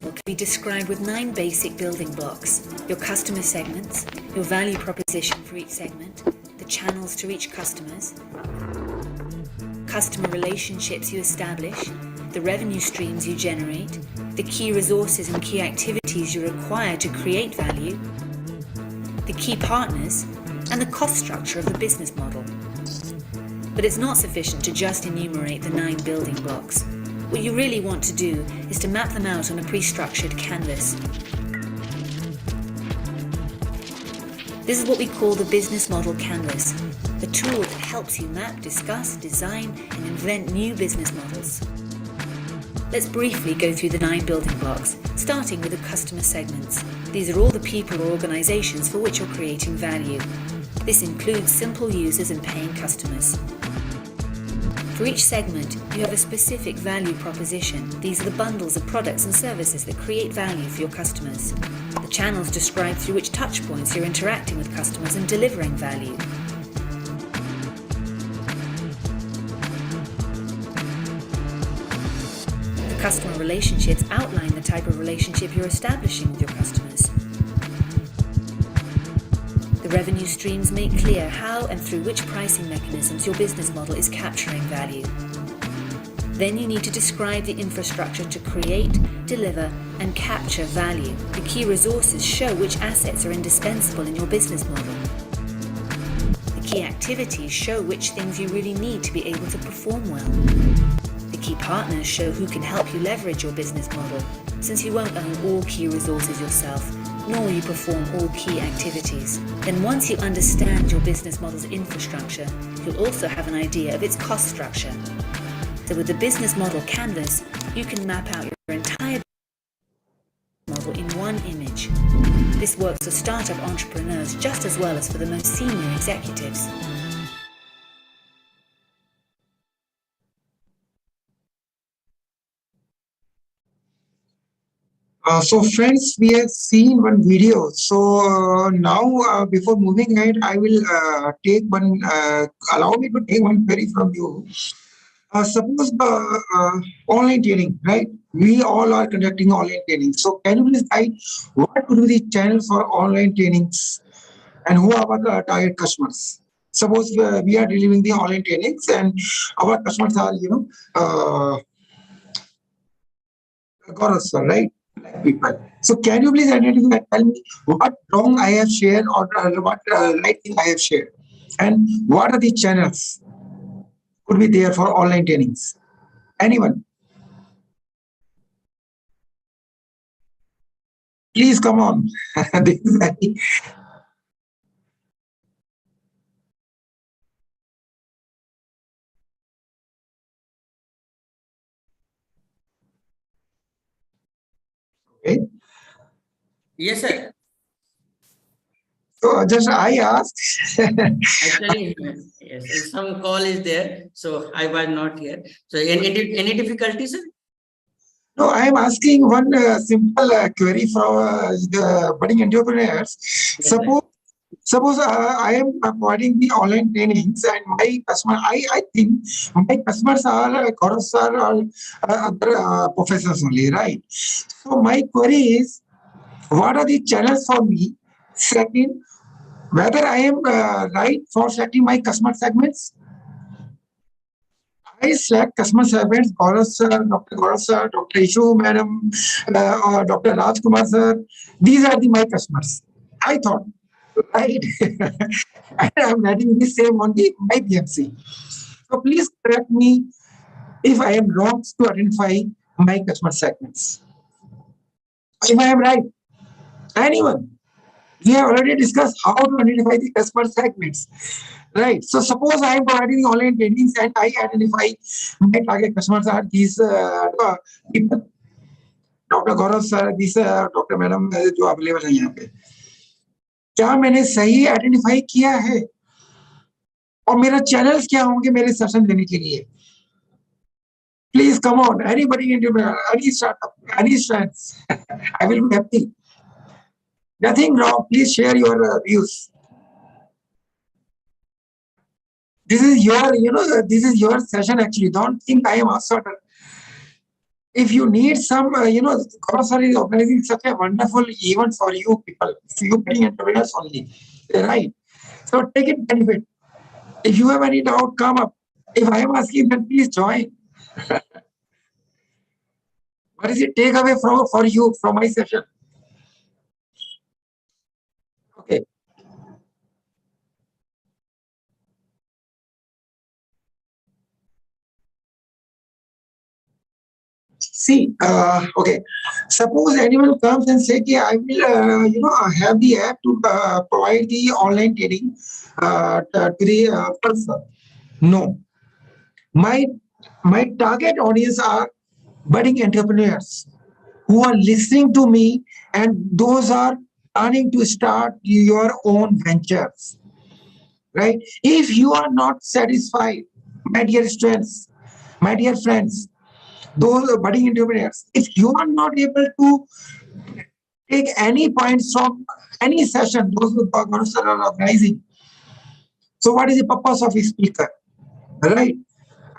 Can be described with 9 basic building blocks: your customer segments, your value proposition for each segment, the channels to reach customers, customer relationships you establish, the revenue streams you generate, the key resources and key activities you require to create value, the key partners, and the cost structure of the business model. But it's not sufficient to just enumerate the 9 building blocks. What you really want to do is to map them out on a pre-structured canvas. This is what we call the business model canvas, the tool that helps you map, discuss, design, and invent new business models. Let's briefly go through the 9 building blocks, starting with the customer segments. These are all the people or organizations for which you're creating value. This includes simple users and paying customers. For each segment, you have a specific value proposition. These are the bundles of products and services that create value for your customers. The channels describe through which touchpoints you're interacting with customers and delivering value. The customer relationships outline the type of relationship you're establishing with your customers. The revenue streams make clear how and through which pricing mechanisms your business model is capturing value. Then you need to describe the infrastructure to create, deliver, and capture value. The key resources show which assets are indispensable in your business model. The key activities show which things you really need to be able to perform well. The key partners show who can help you leverage your business model, since you won't own all key resources yourself, nor will you perform all key activities. Then once you understand your business model's infrastructure, you'll also have an idea of its cost structure. So with the business model canvas, you can map out your entire model in one image. This works for startup entrepreneurs just as well as for the most senior executives. So friends, we have seen one video. So now before moving ahead, I will take one, allow me to take one query from you. Suppose online training, right? We all are conducting online training. So can you please guide what would be the channel for online trainings and who are our target customers? Suppose we are delivering the online trainings and our customers are, Gaurav, right? Like people. So can you please identify, tell me what wrong I have shared or what right thing I have shared, and what are the channels could be there for online trainings? Anyone? Please come on. This is very... Okay. Yes, sir. So just I asked. Actually, yes, some call is there, so I was not here. So any difficulties, sir? No, I am asking one simple query from the budding entrepreneurs. Yes, Suppose Suppose I am providing the online trainings and my customer, I think my customers are Gaurav sir or other professors only, right? So my query is, what are the channels for me? Second, whether I am right for selecting my customer segments. I select customer segments, Gaurav sir, Dr. Gaurav sir, Dr. Ishu madam, or Dr. Rajkumar sir. These are my customers. I thought, right? And I'm writing the same on the my PMC. So please correct me if I am wrong to identify my customer segments. If I am right, anyone. We have already discussed how to identify the customer segments, right? So suppose I am providing online trainings and I identify my target customers are these people. Doctor Gaurav sir this doctor madam जो available है यहाँ पे, क्या मैंने सही identify किया है और मेरा चैनल्स क्या होंगे मेरे सेशन देने के लिए? Please come on, anybody any startup any strengths, I will be happy. Nothing wrong, please share your views. This is your this is your session actually. Don't think I am outsider. If you need some Gaurav sir is organizing such a wonderful event for you people, for you budding entrepreneurs only, right? So take it benefit. If you have any doubt, come up. If I am asking, then please join. What is the takeaway for you from my session? Okay. See, okay. Suppose anyone comes and say, "Okay, I will, have the app to provide the online training to the person." No, my my target audience are budding entrepreneurs who are listening to me, and those are planning to start your own ventures. Right? If you are not satisfied, my dear students, my dear friends, those budding entrepreneurs, if you are not able to take any points from any session, those who are organizing, so what is the purpose of a speaker? Right?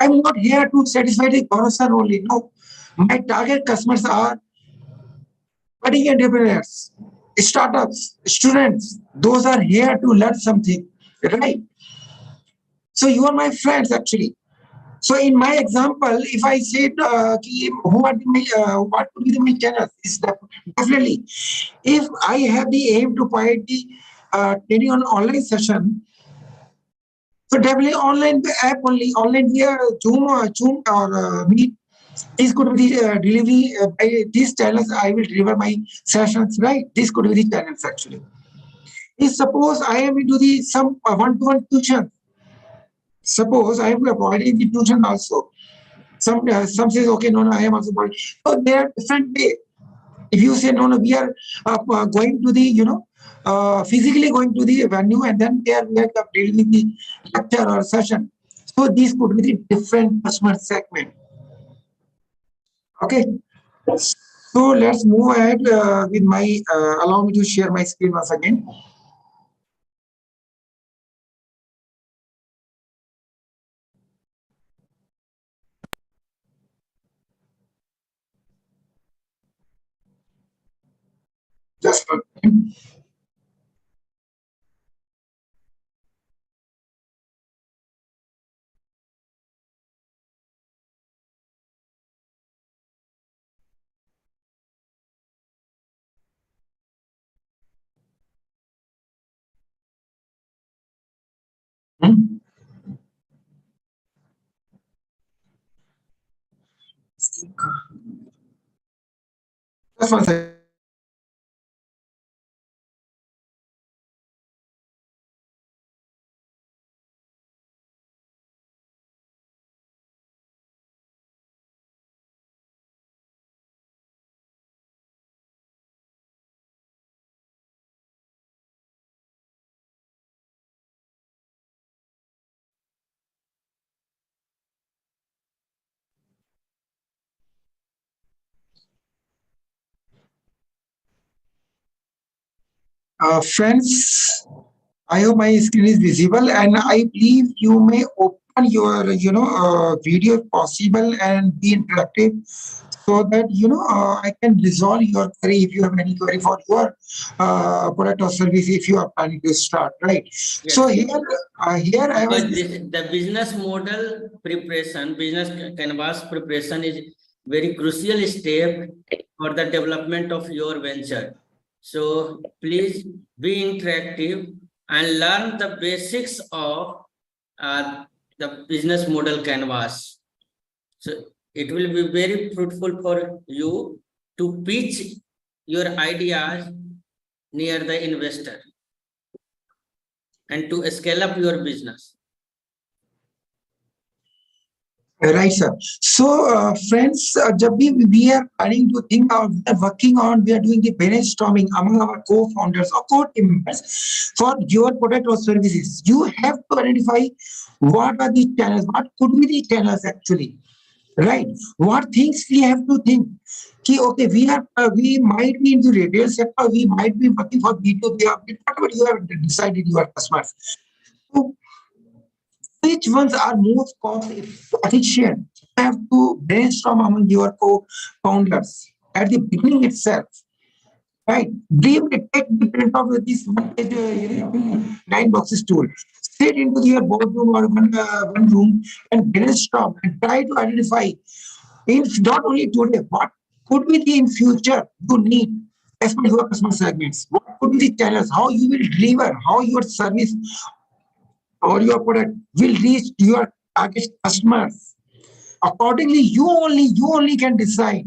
I'm not here to satisfy the Gaurav only. No, my target customers are budding entrepreneurs, startups, students. Those are here to learn something, right? So you are my friends actually. So in my example, if I said who are what would be my channels, is definitely if I have the aim to provide the training on online session, so definitely online app only, online via Zoom or Meet. This could be the delivery by these channels. I will deliver my sessions, right? This could be the channels actually. If suppose I am into the some one-to-one tuition, suppose I am providing the tuition also. Some says, okay, no, I am also providing. So there are different way. If you say, no, we are going to the, physically going to the venue and then there we are dealing the lecture or session. So these could be the different customer segment. Okay. So let's move ahead with my, allow me to share my screen once again. Just for just one second. Friends, I hope my screen is visible, and I believe you may open your, video if possible and be interactive, so that I can resolve your query if you have any query for your product or service if you are planning to start, right? So Yes. here I was. Because the business model preparation, business canvas preparation is very crucial step for the development of your venture. So please be interactive and learn the basics of the business model canvas. So it will be very fruitful for you to pitch your ideas near the investor and to scale up your business. Right, sir. So, friends, जब भी we are planning to think out, we are working on, we are doing the brainstorming among our co-founders or co-team members for your product or services. You have to identify what are the channels, what could be the channels actually, right? What things we have to think. Ki, okay, we might be in the retail sector, we might be working for B2B, whatever you have decided your customers. So, which ones are most cost efficient? You have to brainstorm among your co-founders at the beginning itself, right? Briefly take the print out with this one page, 9 boxes tool. Sit into your boardroom or one room and brainstorm and try to identify, in not only today, what could be the in future you need as per your customer segments. What could be the channels? How you will deliver? How your service or your product will reach your target customers. Accordingly, you only can decide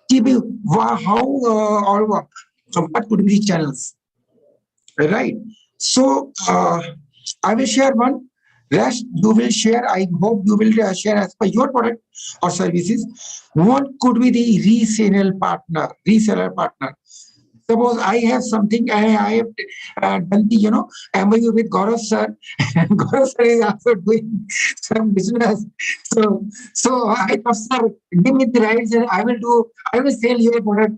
how or what, so what could be the channels, right? So I will share one. Rest you will share. I hope you will share as per your product or services. What could be the reseller partner? Suppose I have something, I have done the, MOU with Gaurav sir, and Gaurav sir is also doing some business. So I thought, sir, give me the rights and I will sell your product.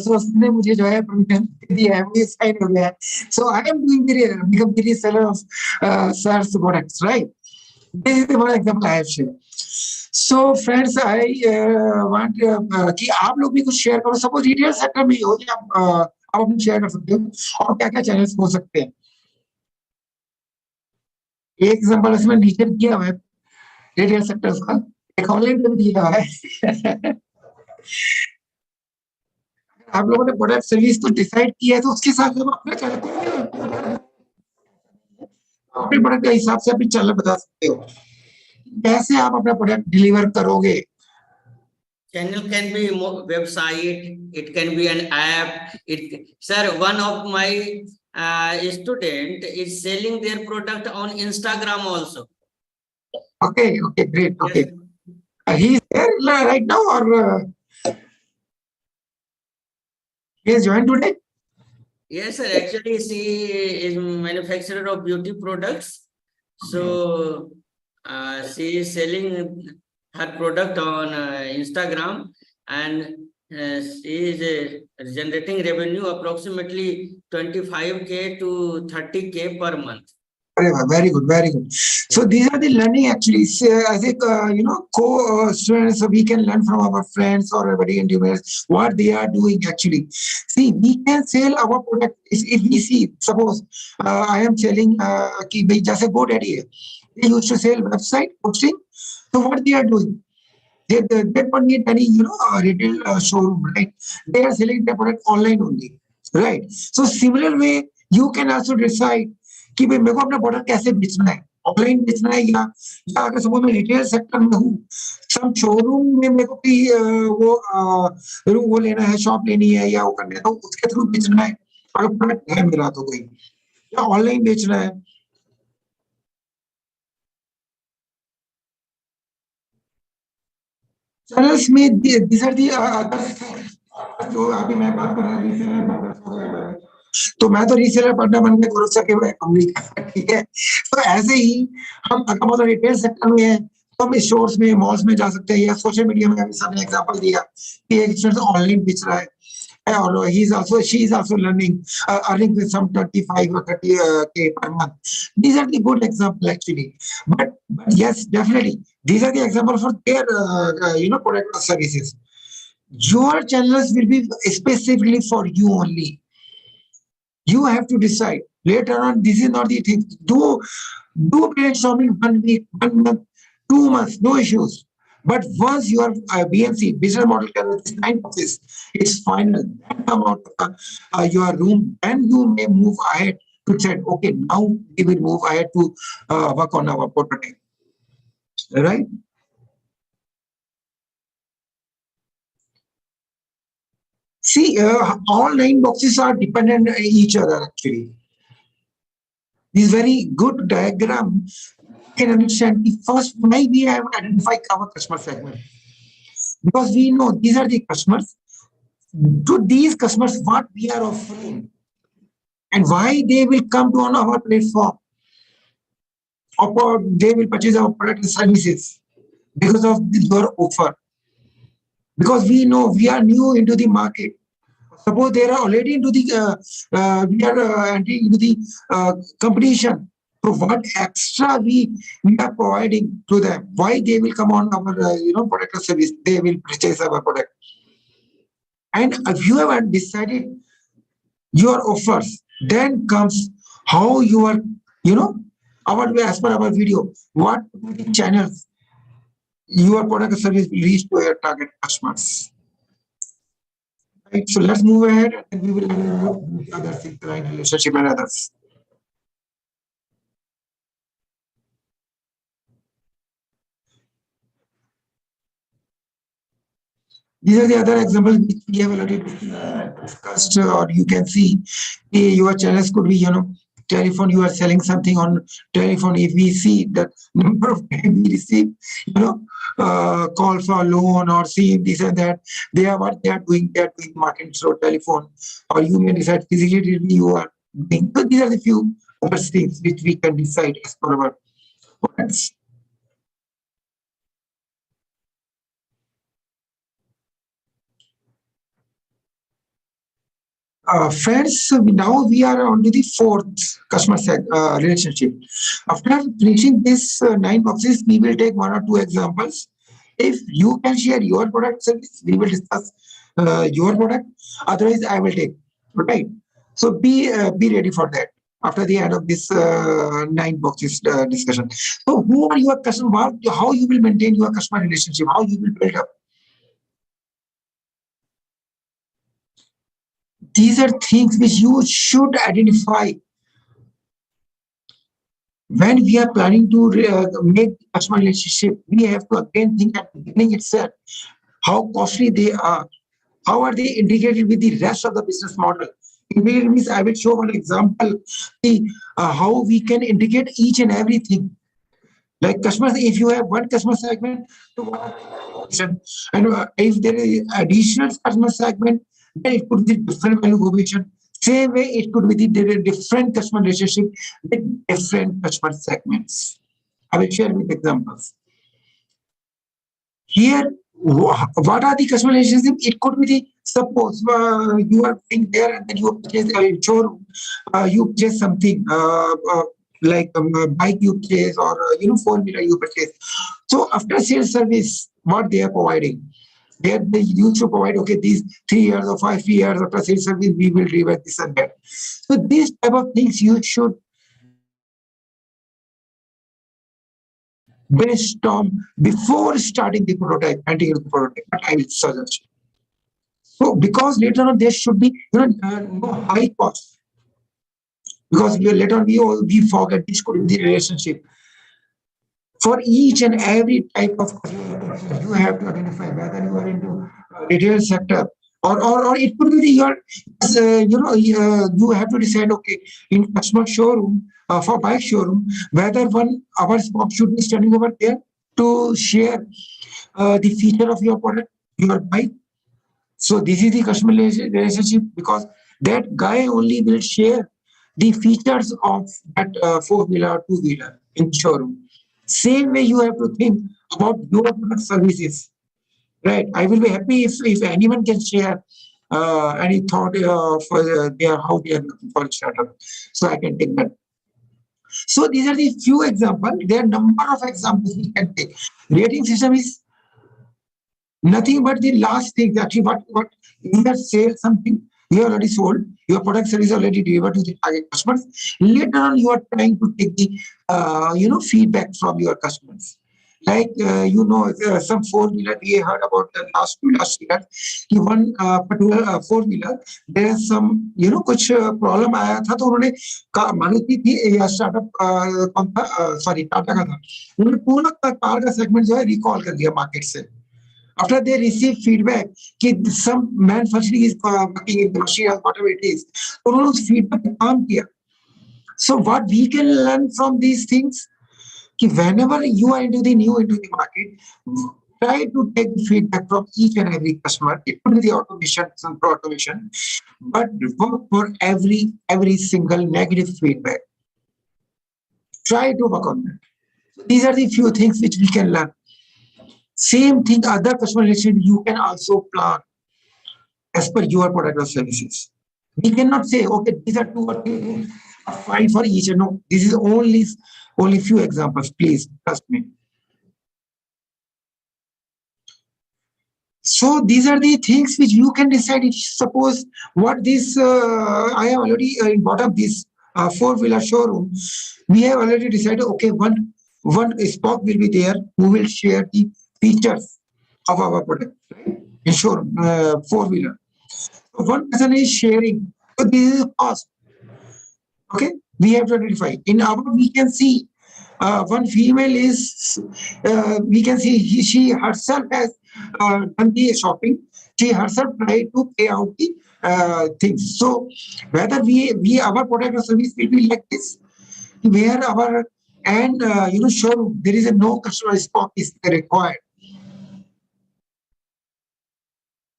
So उसने मुझे जो है permission दिया है, मुझे sign हो गया है. So I am become the reseller of sir's products, right? This is the one example I have shared. So friends, I want कि आप लोग भी कुछ शेयर करो. सपोज रिटेल सेक्टर में हो या आप अपने शेयर कर सकते हो और क्या क्या चैनल्स हो सकते हैं. एक एग्जांपल इसमें नीचे दिया हुआ है रिटेल सेक्टर्स का, एक ऑनलाइन पे भी दिया हुआ है. आप लोगों ने प्रोडक्ट सर्विस तो डिसाइड किया है, तो उसके साथ हम अपना चैनल अपने प्रोडक्ट के हिसाब से अपनी चैनल बता सकते हो. कैसे आप अपना प्रोडक्ट डिलीवर करोगे. Channel can be website, it can be an app. Sir, one of my student is selling their product on Instagram also. Okay, great. Okay. He is there right now or he has joined today? Yes, sir. Actually, she is manufacturer of beauty products. So she is selling her product on Instagram, and she is generating revenue approximately 25K to 30K per month. Very good, very good. So these are the learning actually. I think co-students, we can learn from our friends or everybody engineers what they are doing actually. See, we can sell our product if we see. Suppose I am selling कि भाई जैसे GoDaddy है, they used to sell website hosting. So what they are doing? They don't need any retail showroom, right? They are selling their product online only, right? So similar way, you can also decide कि भाई मेरे को अपना product कैसे बेचना है, online बेचना है या अगर सपोज मैं रिटेल सेक्टर में हूँ, सब शोरूम में मेरे को भी वो लेना है, शॉप लेनी है या वो करना है, तो उसके थ्रू बेचना है. अगर प्रोडक्ट है मेरा तो कोई या ऑनलाइन बेचना है. चैनल्स में these are the जो अभी मैं बात कर रहा हूँ, तो मैं तो रीसेलर पार्टनर बन गया गौरव सर के कंपनी का, ठीक है. तो ऐसे ही हम अगर रिटेल सेक्टर में है तो हम स्टोर्स में, मॉल्स में जा सकते हैं या सोशल मीडिया में. अभी सर ने एग्जांपल दिया कि एक स्टोर ऑनलाइन बेच रहा है or she is also learning, earning with some 25 or 30 K per month. These are the good examples actually. But yes, definitely, these are the examples for their product or services. Your channels will be specifically for you only. You have to decide later on. This is not the thing. Do brainstorming 1 week, 1 month, 2 months, no issues. But once your BMC business model can this 9 boxes, it's final. Then come out of your room, and you may move ahead to say, okay, now we will move ahead to work on our prototype. Right? See, all 9 boxes are dependent on each other actually. This very good diagram can understand the first why we have identified our customer segment. Because we know these are the customers. To these customers, what we are offering and why they will come to on our platform, or they will purchase our product and services because of your offer. Because we know we are new into the market. Suppose they are already into the, we are entering into the competition. So what extra we are providing to them? Why they will come on our product or service? They will purchase our product. And if you have decided your offers, then comes how you are, as per our video, what channels your product or service will reach to your target customers. Right, so let's move ahead and we will move to other things, client relationship and others. These are the other examples which we have already discussed, or you can see your channels could be, telephone, you are selling something on telephone. If we see that number of times we receive, call for a loan or see this and that, they are doing marketing through telephone, or you may decide physically you are doing. So these are the few other things which we can decide as per our products. Friends, now we are on to the fourth customer relationship. After finishing this 9 boxes, we will take 1 or 2 examples. If you can share your product service, we will discuss your product. Otherwise, I will take. Right. So be ready for that after the end of this 9 boxes discussion. So who are your customers? How you will maintain your customer relationship? How you will build up? These are things which you should identify when we are planning to make customer relationship. We have to again think at the beginning itself how costly they are, how are they integrated with the rest of the business model. Integrated means I will show one example, how we can integrate each and everything. Like customers, if you have one customer segment to one, and if there is additional customer segment, then it could be different value proposition. Same way, it could be the different customer relationship with different customer segments. I will share with examples. Here, what are the customer relationships? It could be the, suppose you are being there and then you purchase a showroom, you purchase something like a bike you purchase, or 4-wheeler you purchase. So after sales service, what they are providing? They used to provide, okay, these 3 years or 5 years after sales service, we will revert this and that. So these type of things you should brainstorm before starting the prototype and taking the prototype. But I will suggest. So because later on there should be no high cost. Because later on we forget this could be the relationship. For each and every type of customer, you have to identify whether you are into retail sector or it could be your you have to decide, okay, in customer showroom, for bike showroom, whether our spot should be standing over there to share the feature of your product, your bike. So this is the customer relationship, because that guy only will share the features of that 4-wheeler, 2-wheeler in showroom. Same way you have to think about your product services, right? I will be happy if anyone can share any thought for how they are looking for a startup. So I can take that. So these are the few examples. There are number of examples we can take. Rating system is nothing but the last thing. Actually, what you have sold something, you already sold your product service already delivered to the target customers. Later on, you are trying to take the feedback from your customers. Like some four-wheeler we heard about the last year. One particular four-wheeler, there is some कुछ problem आया था तो उन्होंने मारुति थी या startup कौन था sorry Tata का था उन्होंने पूरा कार का सेगमेंट जो है रिकॉल कर दिया मार्केट से. After they receive feedback कि some manufacturing is working in the machine or whatever it is, तो उन्होंने उस feedback पे काम किया. So what we can learn from these things, कि whenever you are into the market, try to take feedback from each and every customer. It could be the automation, some automation, but work for every single negative feedback. Try to work on that. So these are the few things which we can learn. Same thing, other customer relationship you can also plan as per your product or services. We cannot say, okay, these are 2 or 3 fine for each. No, this is only few examples. Please trust me. So these are the things which you can decide. If suppose what this I have already bought up this four-wheeler showroom. We have already decided. Okay, one spoke will be there who will share the features of our product, right? In showroom four-wheeler. So one person is sharing. So this is cost. Okay, we have to identify. In our, we can see one female is, we can see she herself has done the shopping. She herself tried to pay out the things. So whether our product or service will be like this, where our showroom there is no customer stock is required.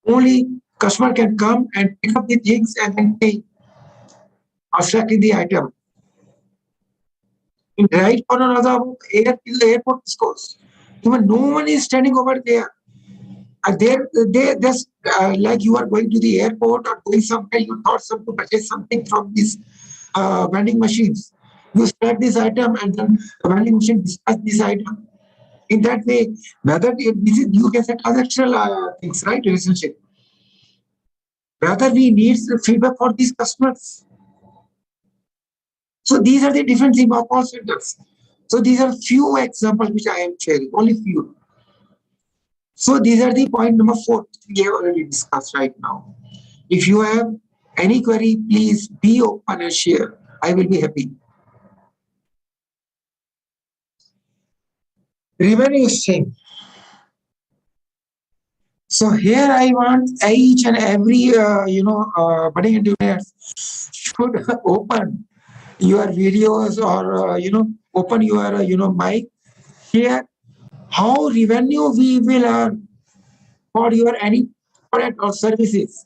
Only customer can come and pick up the things and then pay or select the item. In right corner of the airport discourse, even no one is standing over there. They just like you are going to the airport or going somewhere, you thought to purchase something from these vending machines. You select this item and then the vending machine discuss this item. In that way, whether you can set transactional things, right? Relationship. Whether we need feedback for these customers. So these are the different things of call centers. So these are few examples which I am sharing, only few. So these are the point number 4 we have already discussed right now. If you have any query, please be open and share. I will be happy. Revenue stream. So here I want each and every budding entrepreneurs should open your videos or open your mic. Share how revenue we will earn for your any product or services.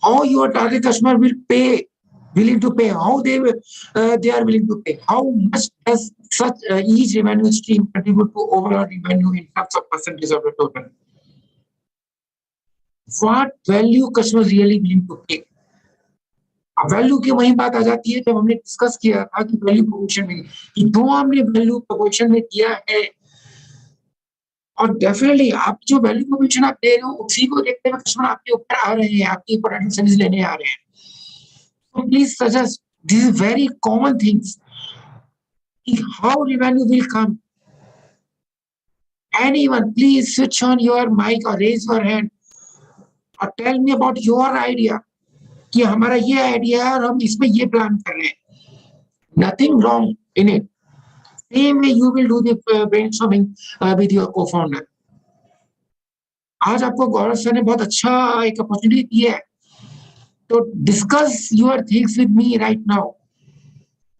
How your target customer will pay, willing to pay, how they are willing to pay, how much does such each revenue stream contribute to overall revenue in terms of percentage of the total. What value customers really willing to pay. Value की वही बात आ जाती है जब हमने discuss किया था कि वैल्यू प्रोपोर्शन में कि जो हमने वैल्यू प्रोपोर्शन में किया है और डेफिनेटली आप जो वैल्यू प्रोपोर्शन आप दे रहे हो उसी को देखते हुए कस्टमर आपके ऊपर आ रहे हैं, आपकी प्रोडक्ट सर्विस लेने आ रहे हैं. So please suggest this is very common things. How revenue will come. Anyone, please switch on your mic or raise your hand or tell me about your idea. कि हमारा ये आइडिया है और हम इसमें ये प्लान कर रहे हैं. Nothing wrong in it. Same way you will do the brainstorming with your co-founder. आज आपको गौरव सर ने बहुत अच्छा एक अपॉर्चुनिटी दी है to discuss your things with me right now.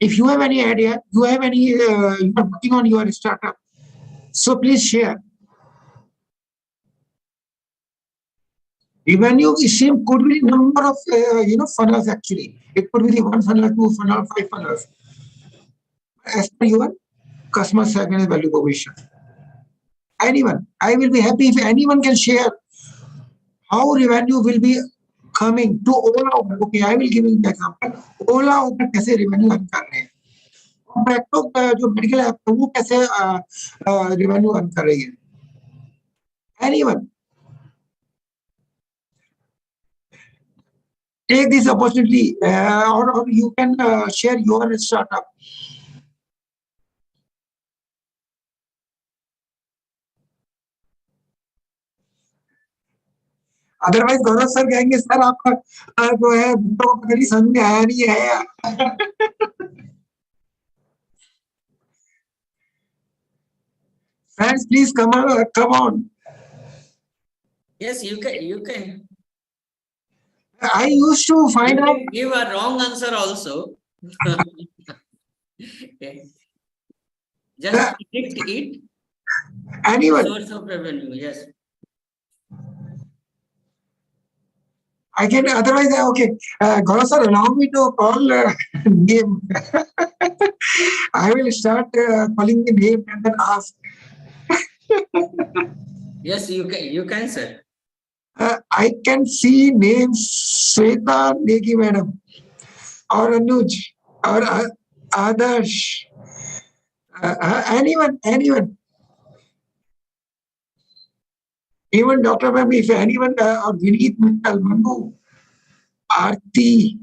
If you have any idea, you have any, you are working on your startup, so please share. Revenue stream could be number of funnels actually. It could be the 1 funnel, 2 funnel, 5 funnels. As per your customer segment value proposition. Anyone, I will be happy if anyone can share how revenue will be coming to Ola Uber. Okay, I will give you the example. Ola Uber कैसे revenue earn कर रहे हैं, और जो medical app है वो कैसे revenue earn कर रही है. Anyone take this opportunity, or you can share your startup. Otherwise Gaurav sir कहेंगे सर आपका जो है तो कभी समझ में आया नहीं है. Friends, please come on. Yes, you can. I used to find out. Give a wrong answer also. Okay. Just predict it. Anyone. Source of revenue, yes. I can, otherwise, okay. Gaurav sir, allow me to call name. I will start calling the name and then ask. Yes, you can, sir. I can see names Sweta Negi madam, or Anuj, or Adarsh. Anyone. Even Dr. Ma'am, if anyone, or Vineet Mittal, Manu, Aarti,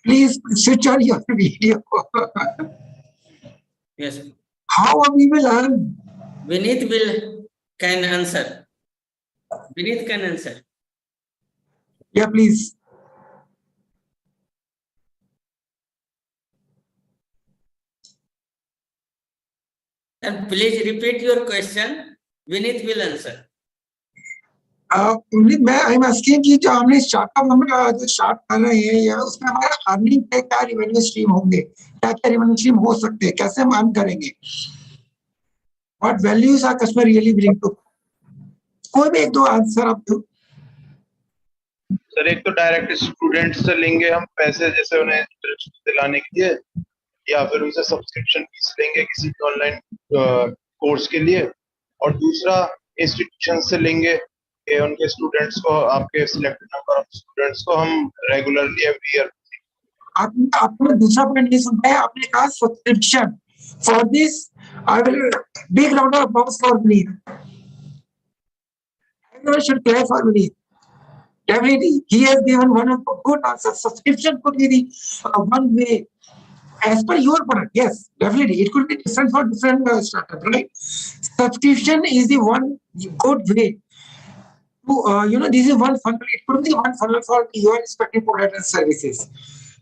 please switch on your video. Yes. How we will earn? Vineet can answer. Vineet can answer. Yeah, please. And please repeat your question. Vineet will answer. I'm asking कि जो हमने startup हम जो start कर रहे हैं या उसमें हमारा अर्निंग पे क्या रेवेन्यू स्ट्रीम होंगे, क्या रेवेन्यू स्ट्रीम हो सकते हैं, कैसे हम अर्न करेंगे, what values are customer really willing to. कोई भी एक दो आंसर आप दो. सर एक तो डायरेक्ट स्टूडेंट से लेंगे हम पैसे, जैसे उन्हें इंटरेस्ट दिलाने के लिए, या फिर उनसे सब्सक्रिप्शन फीस लेंगे किसी ऑनलाइन कोर्स के लिए, और दूसरा इंस्टीट्यूशन से लेंगे कि उनके स्टूडेंट्स को, आपके सिलेक्टेड नंबर ऑफ स्टूडेंट्स को हम रेगुलरली एवरी ईयर. आपने दूसरा पॉइंट नहीं सुना है, आपने कहा subscription. For this I will big round of applause for me. Everyone should clap for me. Definitely, he has given one of the good answers. Subscription could be the one way, as per your product. Yes, definitely, it could be different for different startup, right? Subscription is the one good way to, this is one funnel. It could be one funnel for your respective product and services.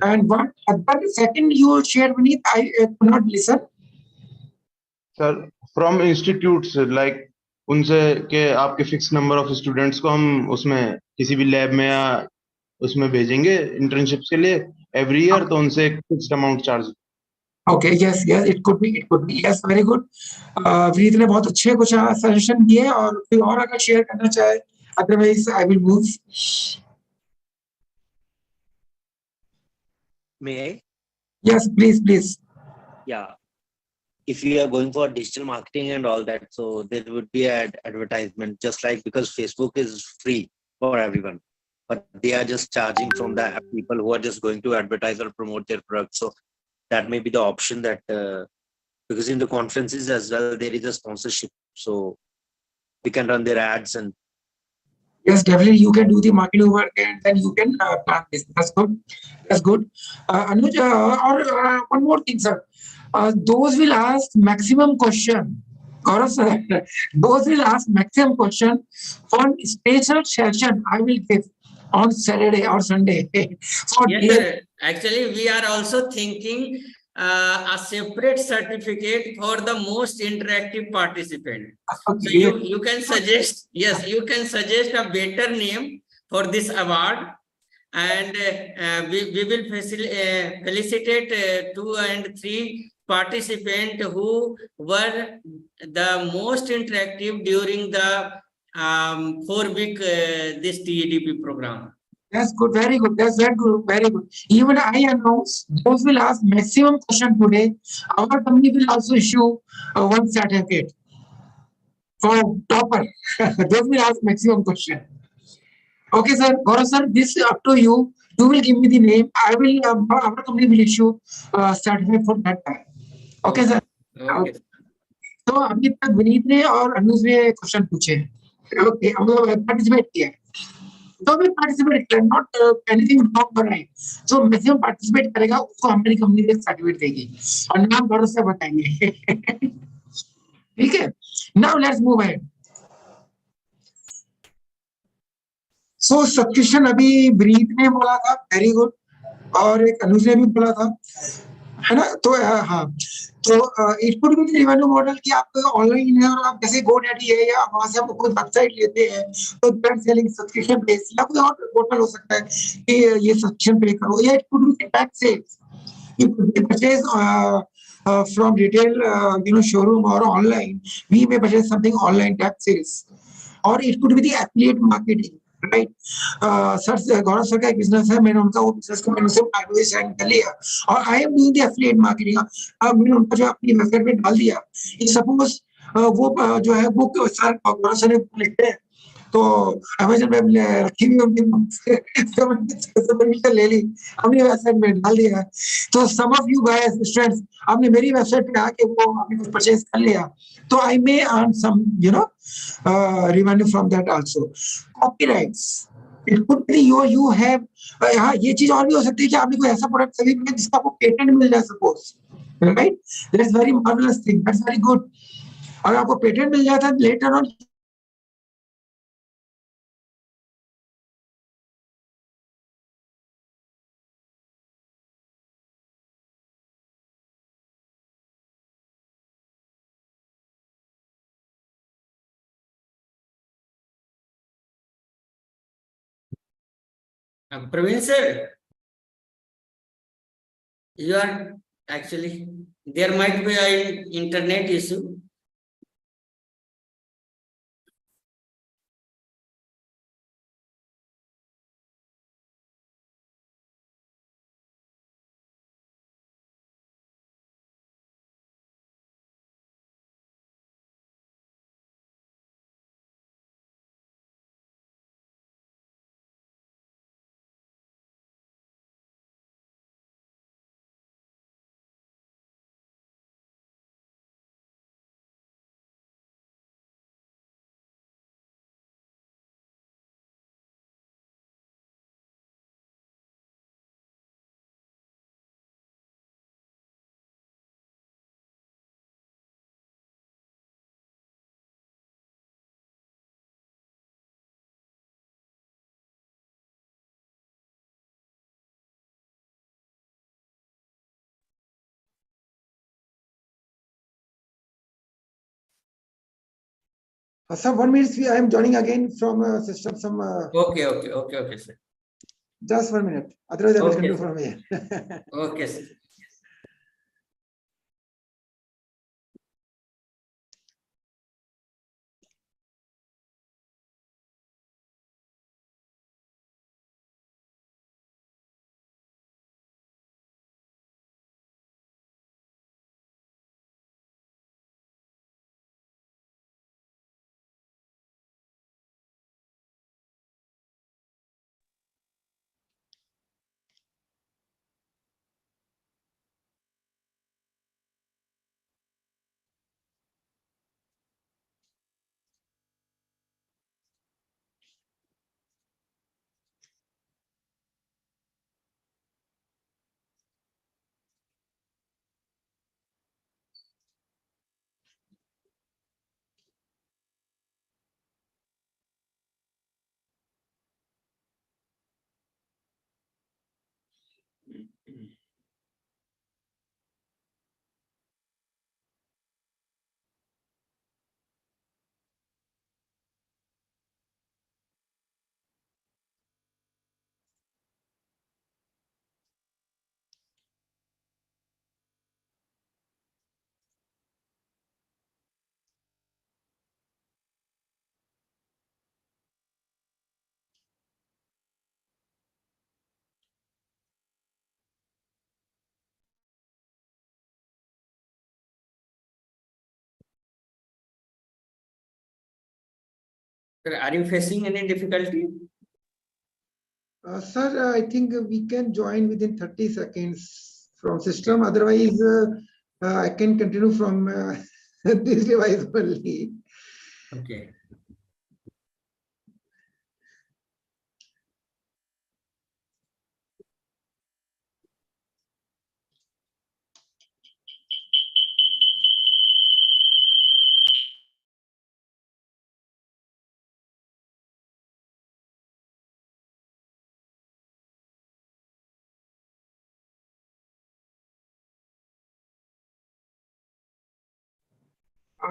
And one other second you shared, Vineet, I could not listen. Sir, from institutes like उनसे के आपके fix number of students को हम उसमें किसी भी lab में या उसमें भेजेंगे इंटर्नशिप्स के लिए एवरी ईयर, तो उनसे एक fixed amount charge. Okay, yes, it could be, yes, very good. Vineet ने बहुत अच्छे कुछ सजेशन दिए, और कोई और अगर शेयर करना चाहे, otherwise I will move. May I? Yes, please. Yeah. If we are going for digital marketing and all that, so there would be an advertisement, just like, because Facebook is free for everyone, but they are just charging from the people who are just going to advertise or promote their products. So that may be the option that, because in the conferences as well, there is a sponsorship. So we can run their ads and. Yes, definitely you can do the marketing work and then you can plan this. That's good. Anuj, or one more thing, sir. Those will ask maximum question. Gaurav sir, those will ask maximum question for special session I will give on Saturday or Sunday. Yes, sir. Actually, we are also thinking a separate certificate for the most interactive participant. Okay. So you can suggest, yes, you can suggest a better name for this award, and we will felicitate 2 and 3 participants who were the most interactive during the 4-week this TEDP program. That's good, very good. That's very good. Even I announce those will ask maximum question today. Our company will also issue one certificate for topper. Those will ask maximum question. Okay, sir. Gaurav sir, this is up to you. You will give me the name. I will. Our company will issue certificate for that time. Okay, sir. Okay. तो अभी तक विनीत ने और अनुज ने question पूछे. Okay, हम लोग participate किया. तो भी पार्टिसिपेट किया, नॉट एनीथिंग रॉन्ग और राइट. जो मैक्सिमम पार्टिसिपेट करेगा उसको हमारी कंपनी एक सर्टिफिकेट देगी और नाम भरोसे बताएंगे. ठीक है. Now let's move ahead. So subscription अभी विनीत ने बोला था, वेरी गुड. और एक अनुज ने भी बोला था, है ना. तो हाँ, तो it could B revenue model कि आप ऑनलाइन है और आप जैसे GoDaddy है या वहां से आप कोई वेबसाइट लेते हैं तो दैट सेलिंग सब्सक्रिप्शन बेस, या कोई और पोर्टल हो सकता है कि ये सब्सक्रिप्शन पे करो. या it could be that sales, you purchase from retail showroom or online. We may purchase something online, tap sales, or it could be the affiliate marketing, right? Sir Gaurav sir का एक business है, मैंने उनका वो business को मैंने उसे advertise send कर लिया और I am doing the affiliate marketing. अब मैंने उनका जो अपनी वेबसाइट पे डाल दिया. सपोज वो जो है वो सर गौरव सर ने लिखते हैं तो अमेज़न पे रखी हुई उनकी ले ली, अपनी वेबसाइट में डाल दिया. तो सम ऑफ यू गाइस स्टूडेंट्स, आपने मेरी वेबसाइट पे आके वो आपने कुछ परचेज कर लिया तो I may earn some revenue from that also. Copyrights, it could be you have हाँ, ये चीज और भी हो सकती है कि आपने कोई ऐसा प्रोडक्ट सभी में जिसका आपको पेटेंट मिल जाए suppose, right. That's very marvellous thing, that's very good. अगर आपको पेटेंट मिल जाता है later on Praveen sir, you are actually, there might be an internet issue. some 1 minute. I am joining again from system. Some Okay, sir. just 1 minute. Otherwise, I will Okay. continue from here. Okay, sir. Sir, are you facing any difficulty? Sir, I think we can join within 30 seconds from system. Otherwise, I can continue from this device only. Okay.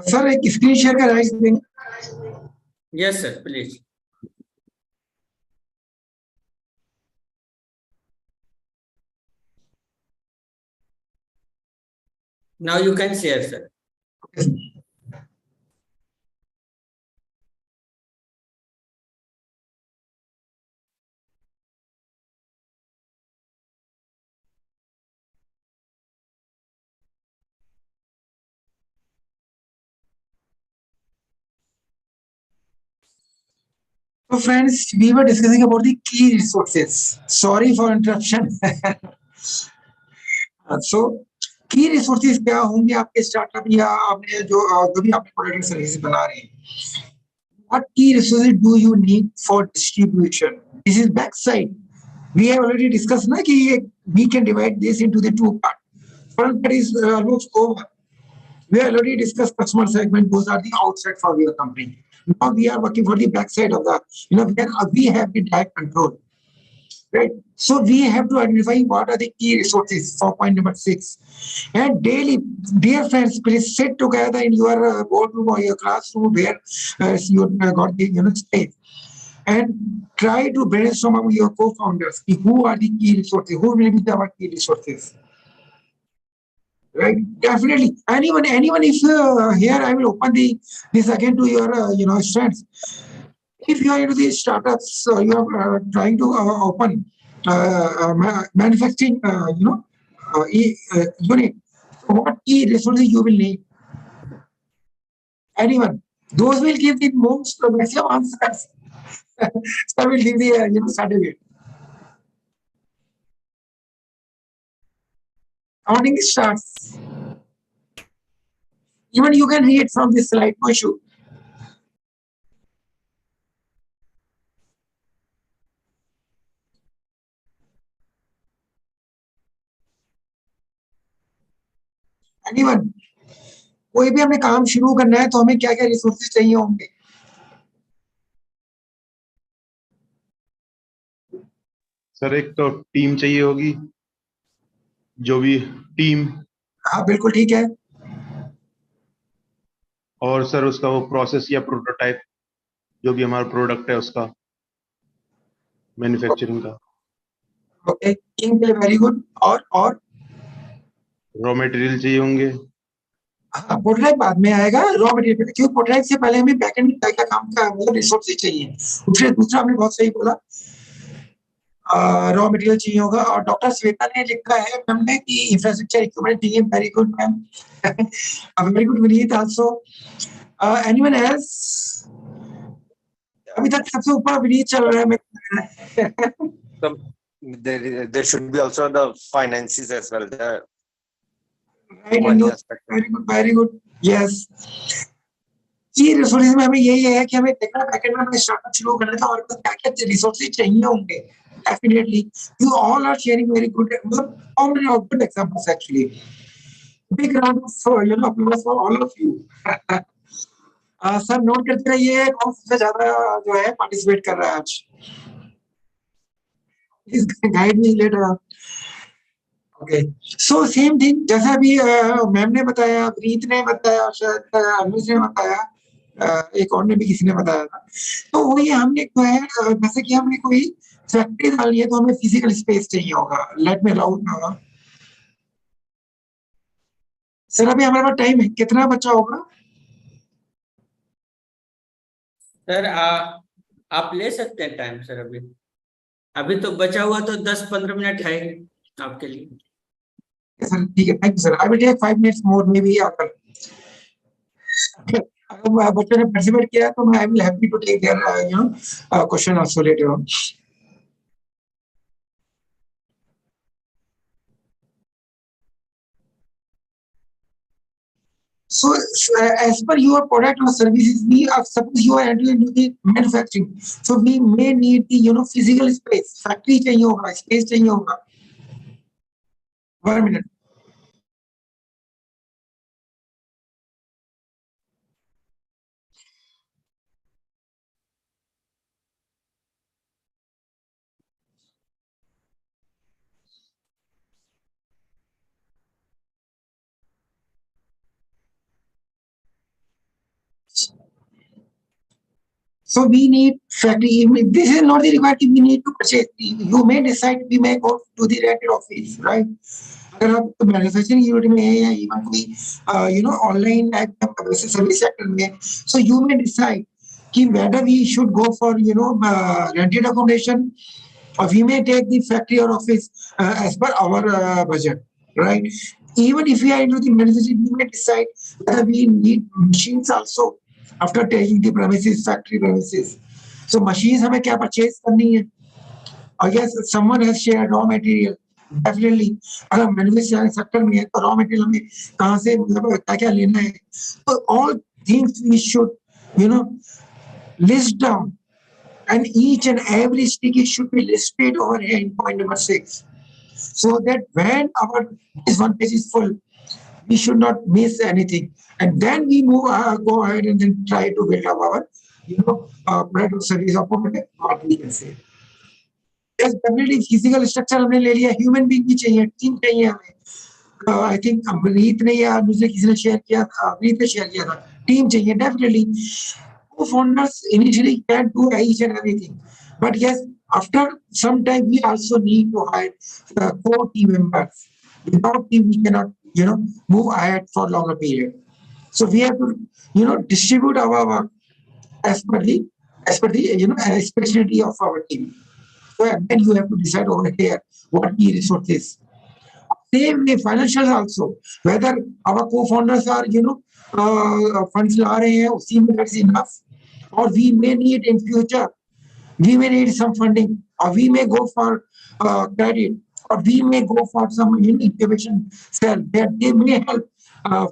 Sir एक screen share का right देंगे. Yes, sir, please. Now you can share, sir. So friends, we were discussing about the key resources. Sorry for interruption. So key resources क्या होंगे आपके startup या आपने जो भी आपने प्रोडक्ट सर्विस बना रहे हैं. What key resources do you need for distribution? This is backside. We have already discussed ना कि we can divide this into the two parts. Front part is almost over. We already discussed customer segment. Those are the outside for your company. Now we are working for the backside of the, where we have the direct control. Right. So we have to identify what are the key resources for point number 6. And daily, dear friends, please sit together in your boardroom or your classroom where you got the space, and try to brainstorm among your co-founders. Who are the key resources? Who will be our key resources? Right, definitely. Anyone, if here I will open this again to your strengths. If you are into these startups, you are trying to open manufacturing, unit. What key resources you will need? Anyone? Those will give the most maximum answers. So I will give the certificate. Counting starts. Even you can read from this slide, no issue. Anyone? कोई भी हमें काम शुरू करना है तो हमें क्या क्या रिसोर्सेज चाहिए होंगे? सर एक तो टीम चाहिए होगी, जो भी टीम. हाँ बिल्कुल ठीक है. और सर उसका वो प्रोसेस या प्रोटोटाइप, जो भी हमारा प्रोडक्ट है उसका मैन्युफैक्चरिंग का. ओके, टीम के लिए वेरी गुड. और रॉ मटेरियल चाहिए होंगे. हाँ, प्रोटोटाइप बाद में आएगा. रॉ मटेरियल, क्योंकि प्रोटोटाइप से पहले हमें बैकएंड में क्या काम का मतलब रिसोर्सेज चाहिए. दूसरा आपने बहुत सही बोला, रॉ मटेरियल चाहिए होगा. और डॉक्टर श्वेता ने लिखा है हमने कि इंफ्रास्ट्रक्चर इक्विपमेंट चाहिए. Very good ma'am. Very good Vineet also. Anyone else? अभी तक सबसे ऊपर विनीत चल रहा है. There should be also the finances as well. The Right, money aspect. very good. Yes. की रिसोर्सेज में हमें यही है कि हमें देखना बैकएंड में हमें स्टार्टअप शुरू करना था और क्या क्या रिसोर्सेज चाहिए होंगे. Definitely, you all are sharing very good, all good examples actually. Big round of applause for all of you. Sir note करते रहिए कौन सबसे ज्यादा जो है पार्टिसिपेट कर रहा है आज. Please guide me later. Okay, so same thing जैसा अभी मैम ने बताया, प्रीत ने बताया, शायद अनुज ने बताया, एक और ने भी किसी ने बताया था. तो वही हमने जो है जैसे कि हमने कोई फैक्ट्री डालनी है तो हमें फिजिकल स्पेस चाहिए होगा. Let me allowed. सर अभी हमारे पास टाइम है, कितना बचा होगा? सर आप ले सकते हैं टाइम सर. अभी तो बचा हुआ तो 10-15 मिनट है आपके लिए. सर ठीक है, thank you sir. I will take 5 minutes more may be. अगर बच्चों ने पार्टिसिपेट किया तो मैं I will happy to take their question also later on. So, as per your product or services, we are suppose you are entering into the manufacturing, so we may need the physical space, factory चाहिए होगा, space चाहिए होगा. 1 minute. So we need factory. This is not the required. We need to purchase. You may decide. We may go to the rented office, right? अगर आप manufacturing unit में है या even कोई ऑनलाइन सर्विस सेक्टर में, so you may decide कि whether we should go for rented accommodation or we may take the factory or office as per our budget, right? Even if we are into the manufacturing, we may decide whether we need machines also after taking the premises, factory premises. So machines हमें क्या purchase करनी है? I guess someone has shared raw material. Definitely, अगर manufacturing sector में है तो raw material हमें कहाँ से क्या क्या लेना है. So all things we should list down, and each and every sticky should be listed over here in point number 6, so that when our this one page is full, we should not miss anything, and then we move go ahead and then try to build up our product or service or product, what we can say. Yes, definitely physical structure हमने ले लिया, human being भी चाहिए, team चाहिए हमें. I think अमरीत ने या मुझे किसी ने शेयर किया था, अमरीत ने शेयर किया था, टीम चाहिए definitely. Co-founders initially can do each and everything, but yes, after some time we also need to hire core team members. Without team, we cannot move ahead for longer period. So we have to distribute our work as per the specialty of our team. So then you have to decide over here what key resources. Same way, financials also. Whether our co-founders are funds ला रहे हैं, उसी में that is enough, or we may need in future, we may need some funding, or we may go for credit, or we may go for some incubation cell that they may help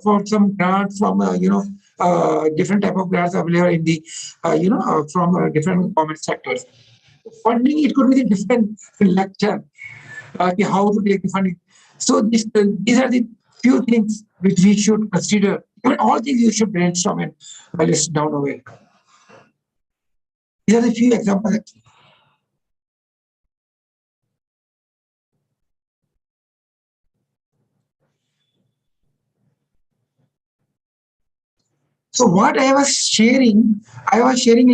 for some grants from different type of grants available in the from different government sectors. Funding, it could be the different lecture how to take the funding. So these are the few things which we should consider. But all things you should brainstorm and list down away. These are the few examples. So what I was sharing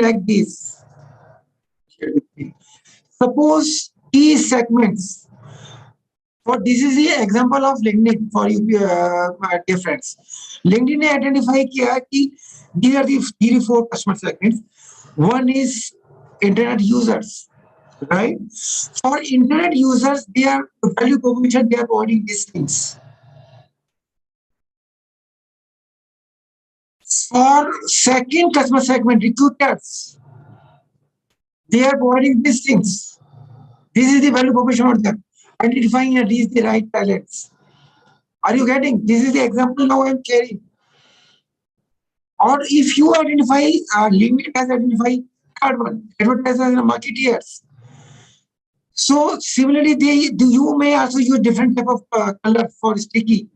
like this. Suppose key segments. For this is the example of LinkedIn for you, dear friends. LinkedIn ने identify किया कि these are the 3 or 4 customer segments. One is internet users, right? For internet users, their value proposition, they are providing these things. For second customer segment, recruiters, they are providing these things. This is the value proposition of them. Identifying and reach the right talents. Are you getting? This is the example now I am sharing. Or if you identify, LinkedIn has identified third one, advertisers and marketeers. So similarly, you may also use different type of color for sticky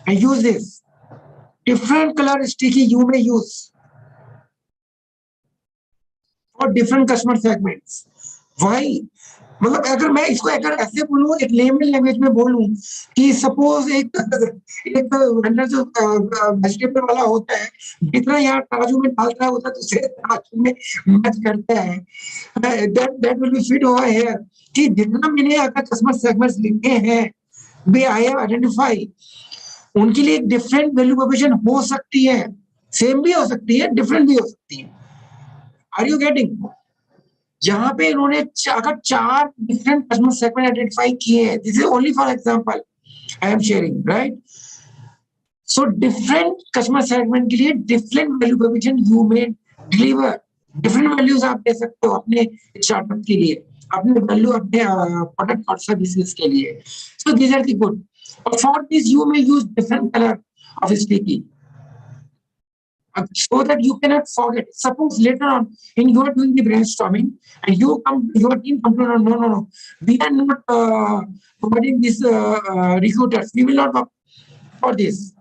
and use this. Different color sticky you may use for different customer segments. Why? मतलब अगर मैं इसको अगर ऐसे बोलूं, एक layman language में बोलूं कि सपोज एक वेंडर जो वेजिटेबल वाला होता है, जितना यहाँ काजू में डालता है उतना दूसरे काजू में मैच करता है, that will be fit over here कि जितना मैंने अगर कस्टमर सेगमेंट्स लिखे हैं, वे आई हैव आइडेंटिफाई, उनके लिए डिफरेंट वैल्यू प्रोपोजिशन हो सकती है, सेम भी हो सकती है, डिफरेंट भी हो सकती है. Are you getting? जहां पे इन्होंने अगर 4 डिफरेंट कस्टमर सेगमेंट आइडेंटिफाई किए हैं, this is only for example I am sharing, right? So different customer segment के लिए different value proposition you may deliver. Different values आप दे सकते हो अपने स्टार्टअप के लिए, अपने वैल्यू अपने प्रोडक्ट और सर्विसेज के लिए. So these are the good. और for this you may use different colour of sticky. so that you cannot forget. Suppose later on, in you are doing the brainstorming, and your team come to know, no, we are not providing these recruiters. We will not work for this.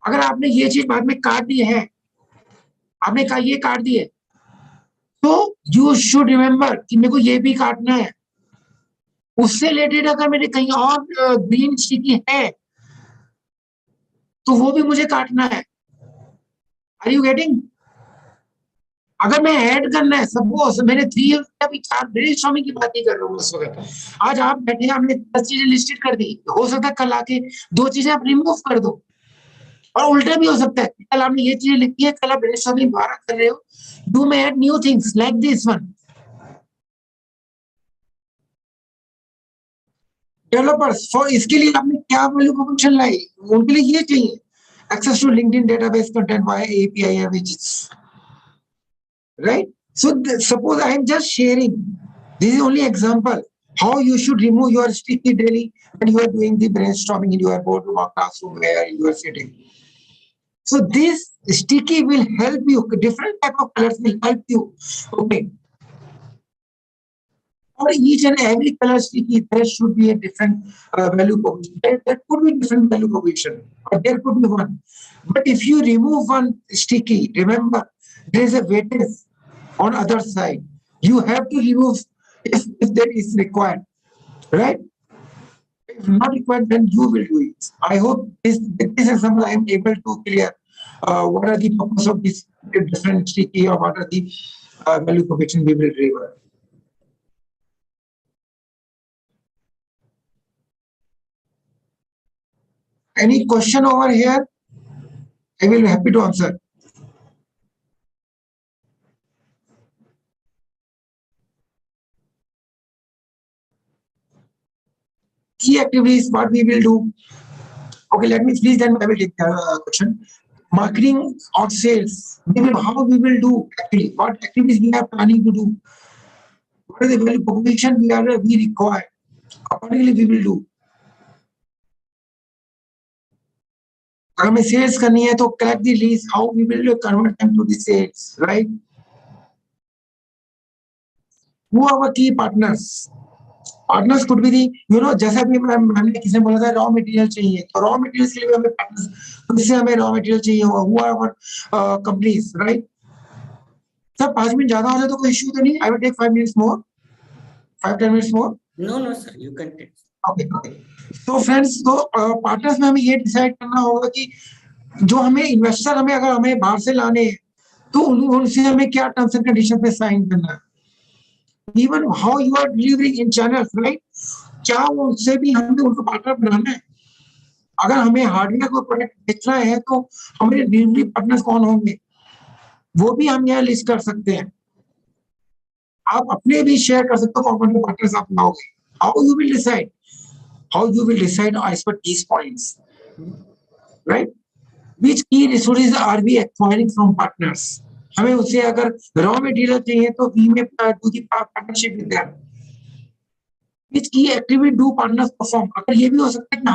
अगर आपने ये चीज बाद में काट दी है, आपने कहा ये काट दिए, तो you should remember कि मेरे को ये भी काटना है. उससे रिलेटेड अगर मेरे कहीं और ग्रीन स्टिकी है, तो वो भी मुझे काटना है. Are you getting? अगर मैं ऐड करना है, सपोज मैंने 3 अभी 4 ब्रेनस्टॉर्मिंग की बात नहीं कर रहा हूँ इस वक्त. आज आप बैठे, आपने 10 चीजें लिस्टेड कर दी, हो सकता है कल आके 2 चीजें आप रिमूव कर दो, और उल्टा भी हो सकता है. कल आपने ये चीजें लिखी है, कल आप ब्रेनस्टॉर्मिंग दोबारा कर रहे हो, you may add new things like this one. Developers for, इसके लिए आपने क्या वैल्यू प्रोपोजिशन लाई, उनके लिए ये चाहिए access to LinkedIn database content via API which is right. So suppose I am just sharing, this is only example how you should remove your sticky daily when you are doing the brainstorming in your boardroom or classroom where you are sitting. So this sticky will help you, different type of colors will help you. Okay, for each and every color sticky there should be a different value proposition. There could be different value proposition, or there could be one, but if you remove one sticky, remember there is a weightage on other side. You have to remove if that is required, right? If not required, then you will do it. I hope this example I am able to clear what are the purpose of this different sticky, or what are the value proposition we will deliver. Any question over here? I will be happy to answer. Key activities, what we will do. Okay, let me please, then I will take the question. Marketing or sales, how we will do actually, what activities we are planning to do, what is the value proposition we require, accordingly we will do. अगर हमें sales करनी है तो collect the leads, how we will convert them to the sales, right? Who are our key partners? Partners could be the, जैसा भी हमने किसी ने बोला था रॉ मटेरियल चाहिए, तो रॉ मटेरियल्स के लिए हमें पार्टनर्स, उससे हमें रॉ मटेरियल चाहिए होगा. Who are our companies, right? Sir 5 minute ज्यादा हो जाए तो कोई इश्यू तो नहीं? I will take 5 minutes more, 5-10 minutes more. No, sir, you can take. Okay. तो फ्रेंड्स, तो पार्टनर्स में हमें ये डिसाइड करना होगा कि जो हमें इन्वेस्टर अगर हमें बाहर से लाने हैं, तो उनसे हमें क्या टर्म्स एंड कंडीशन पे साइन करना है. Even how you are delivering in channels, right? क्या उनसे भी हमें उनको पार्टनर बनाना है. अगर हमें हार्डवेयर को प्रोडक्ट बेचना है, तो हमारे डिलीवरी पार्टनर्स कौन होंगे, वो भी हम यहाँ लिस्ट कर सकते हैं. आप अपने भी शेयर कर सकते हो कौन कौन से पार्टनर्स आप लाओगे. How you will decide as per these points, right? Which key resources are we acquiring from partners? हमें उससे अगर रॉ मटेरियल चाहिए तो वी में do the partnership with them. Which की एक्टिविटी डू पार्टनर्स परफॉर्म. अगर ये भी हो सकता है कि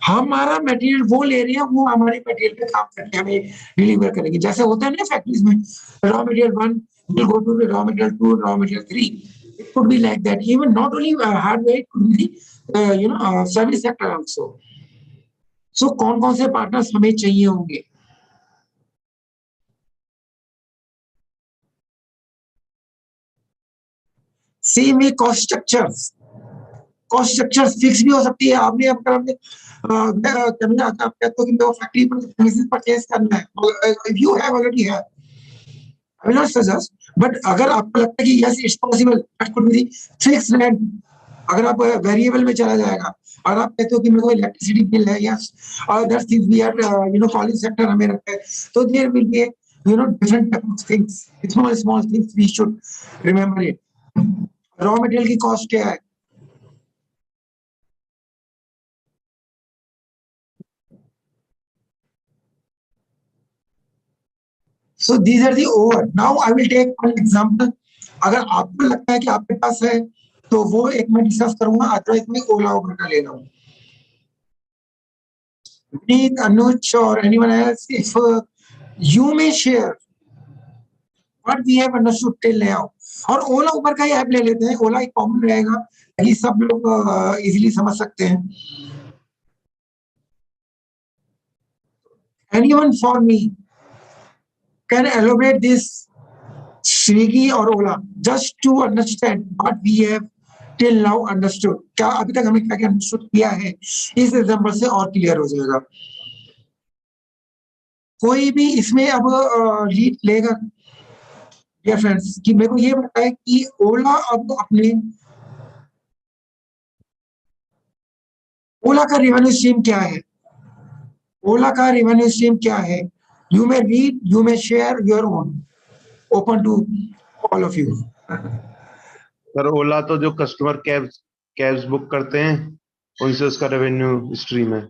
हमारा मटेरियल वो ले रहे हैं, वो हमारे मटेरियल पे काम करके हमें डिलीवर करेंगे. जैसे होता है ना फैक्ट्रीज में, raw material 1 will go to raw material 2, raw material 3. It could be like that. Even not only hardware, it could be the service sector also. So कौन-कौन से पार्टनर्स हमें चाहिए होंगे. Same way cost structures fix भी हो सकती है. आपने फैक्ट्री पर परचेज करना है, इफ यू हैव ऑलरेडी है, I will not suggest, but अगर आपको लगता है कि yes it's possible, that could be fix rent. अगर आप वेरिएबल में चला जाएगा, और आप कहते हो कि मेरे को इलेक्ट्रिसिटी बिल है, यस, और that's things we are calling sector हमें रखते हैं, तो there will be different type of things. Small things we should remember it. Raw material की कॉस्ट क्या है? So these are the over. Now I will take one example. अगर आपको लगता है कि आपके पास है, तो वो एक मैं डिस्कस करूंगा. अदरवाइज मैं ओला उबर का ले रहा हूँ. Vineet, Anuj or anyone else, if You may share what we have understood till now. और ओला उबर का ही ऐप ले लेते हैं, ओला एक कॉमन रहेगा ताकि सब लोग इजीली समझ सकते हैं. Anyone for me can elaborate this Swiggy or Ola just to understand what we have till now understood. क्या अभी तक हमने क्या क्या understood किया है, इस एग्जांपल से और क्लियर हो जाएगा. कोई भी इसमें अब लीड लेगा डियर फ्रेंड्स कि मेरे को ये बताए कि ओला अब अपने ओला का रेवेन्यू स्ट्रीम क्या है. ओला का रेवेन्यू स्ट्रीम क्या है. You may read, you may share your own. Open to all of you. Sir Ola तो जो कस्टमर कैब्स बुक करते हैं उनसे उसका रेवेन्यू स्ट्रीम है.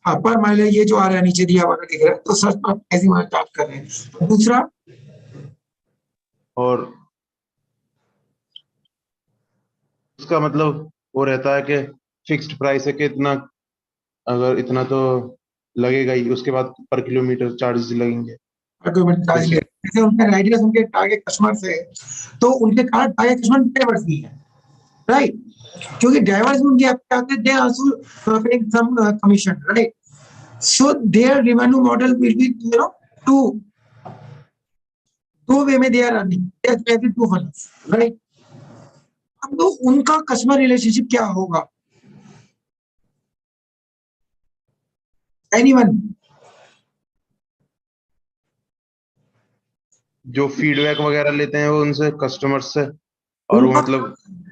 हाँ, पर माइलेज ये जो आ रहा है नीचे दिया हुआ दिख रहा है, तो सर आप ऐसी वहां स्टार्ट कर रहे हैं. दूसरा, और उसका मतलब वो रहता है कि फिक्स्ड प्राइस है कि इतना, अगर इतना तो लगेगा ही, उसके बाद पर किलोमीटर चार्जेस लगेंगे. जैसे उनके राइडर्स उनके टारगेट कस्टमर्स है, तो उनके टारगेट कस्टमर ड्राइवर्स भी है, राइट. क्योंकि ड्राइवर्स भी उनके आपके आते हैं, they also paying some commission, right. So their revenue model will be two way में they are earning, they are two funds, right. अब तो उनका कस्टमर रिलेशनशिप क्या होगा. एनीवन जो फीडबैक वगैरह लेते हैं वो उनसे कस्टमर्स से, और वो मतलब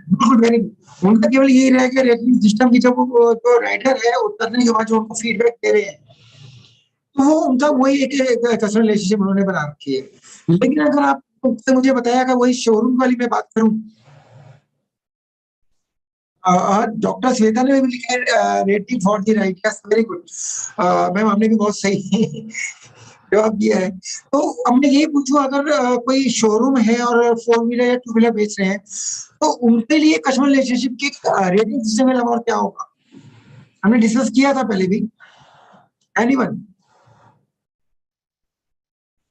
बिल्कुल वेरी गुड. उनका केवल यही रहेगा रेटिंग सिस्टम की, जब वो जो राइडर है उतरने के बाद जो उनको फीडबैक दे रहे हैं, तो वो उनका वही एक कस्टमर रिलेशनशिप उन्होंने बना रखी है. लेकिन अगर आप मुझे बताया कि वही शोरूम वाली मैं बात करूं, डॉक्टर श्वेता ने भी लिखा है rating for the right. Yes, very good ma'am, हमने भी बहुत सही जवाब दिया है. तो हमने यही पूछा, अगर कोई शोरूम है और 4 व्हीलर या 2 व्हीलर बेच रहे हैं, तो उनके लिए कस्टमर रिलेशनशिप की रेटिंग सिस्टम में और क्या होगा. हमने डिस्कस किया था पहले भी. एनीवन,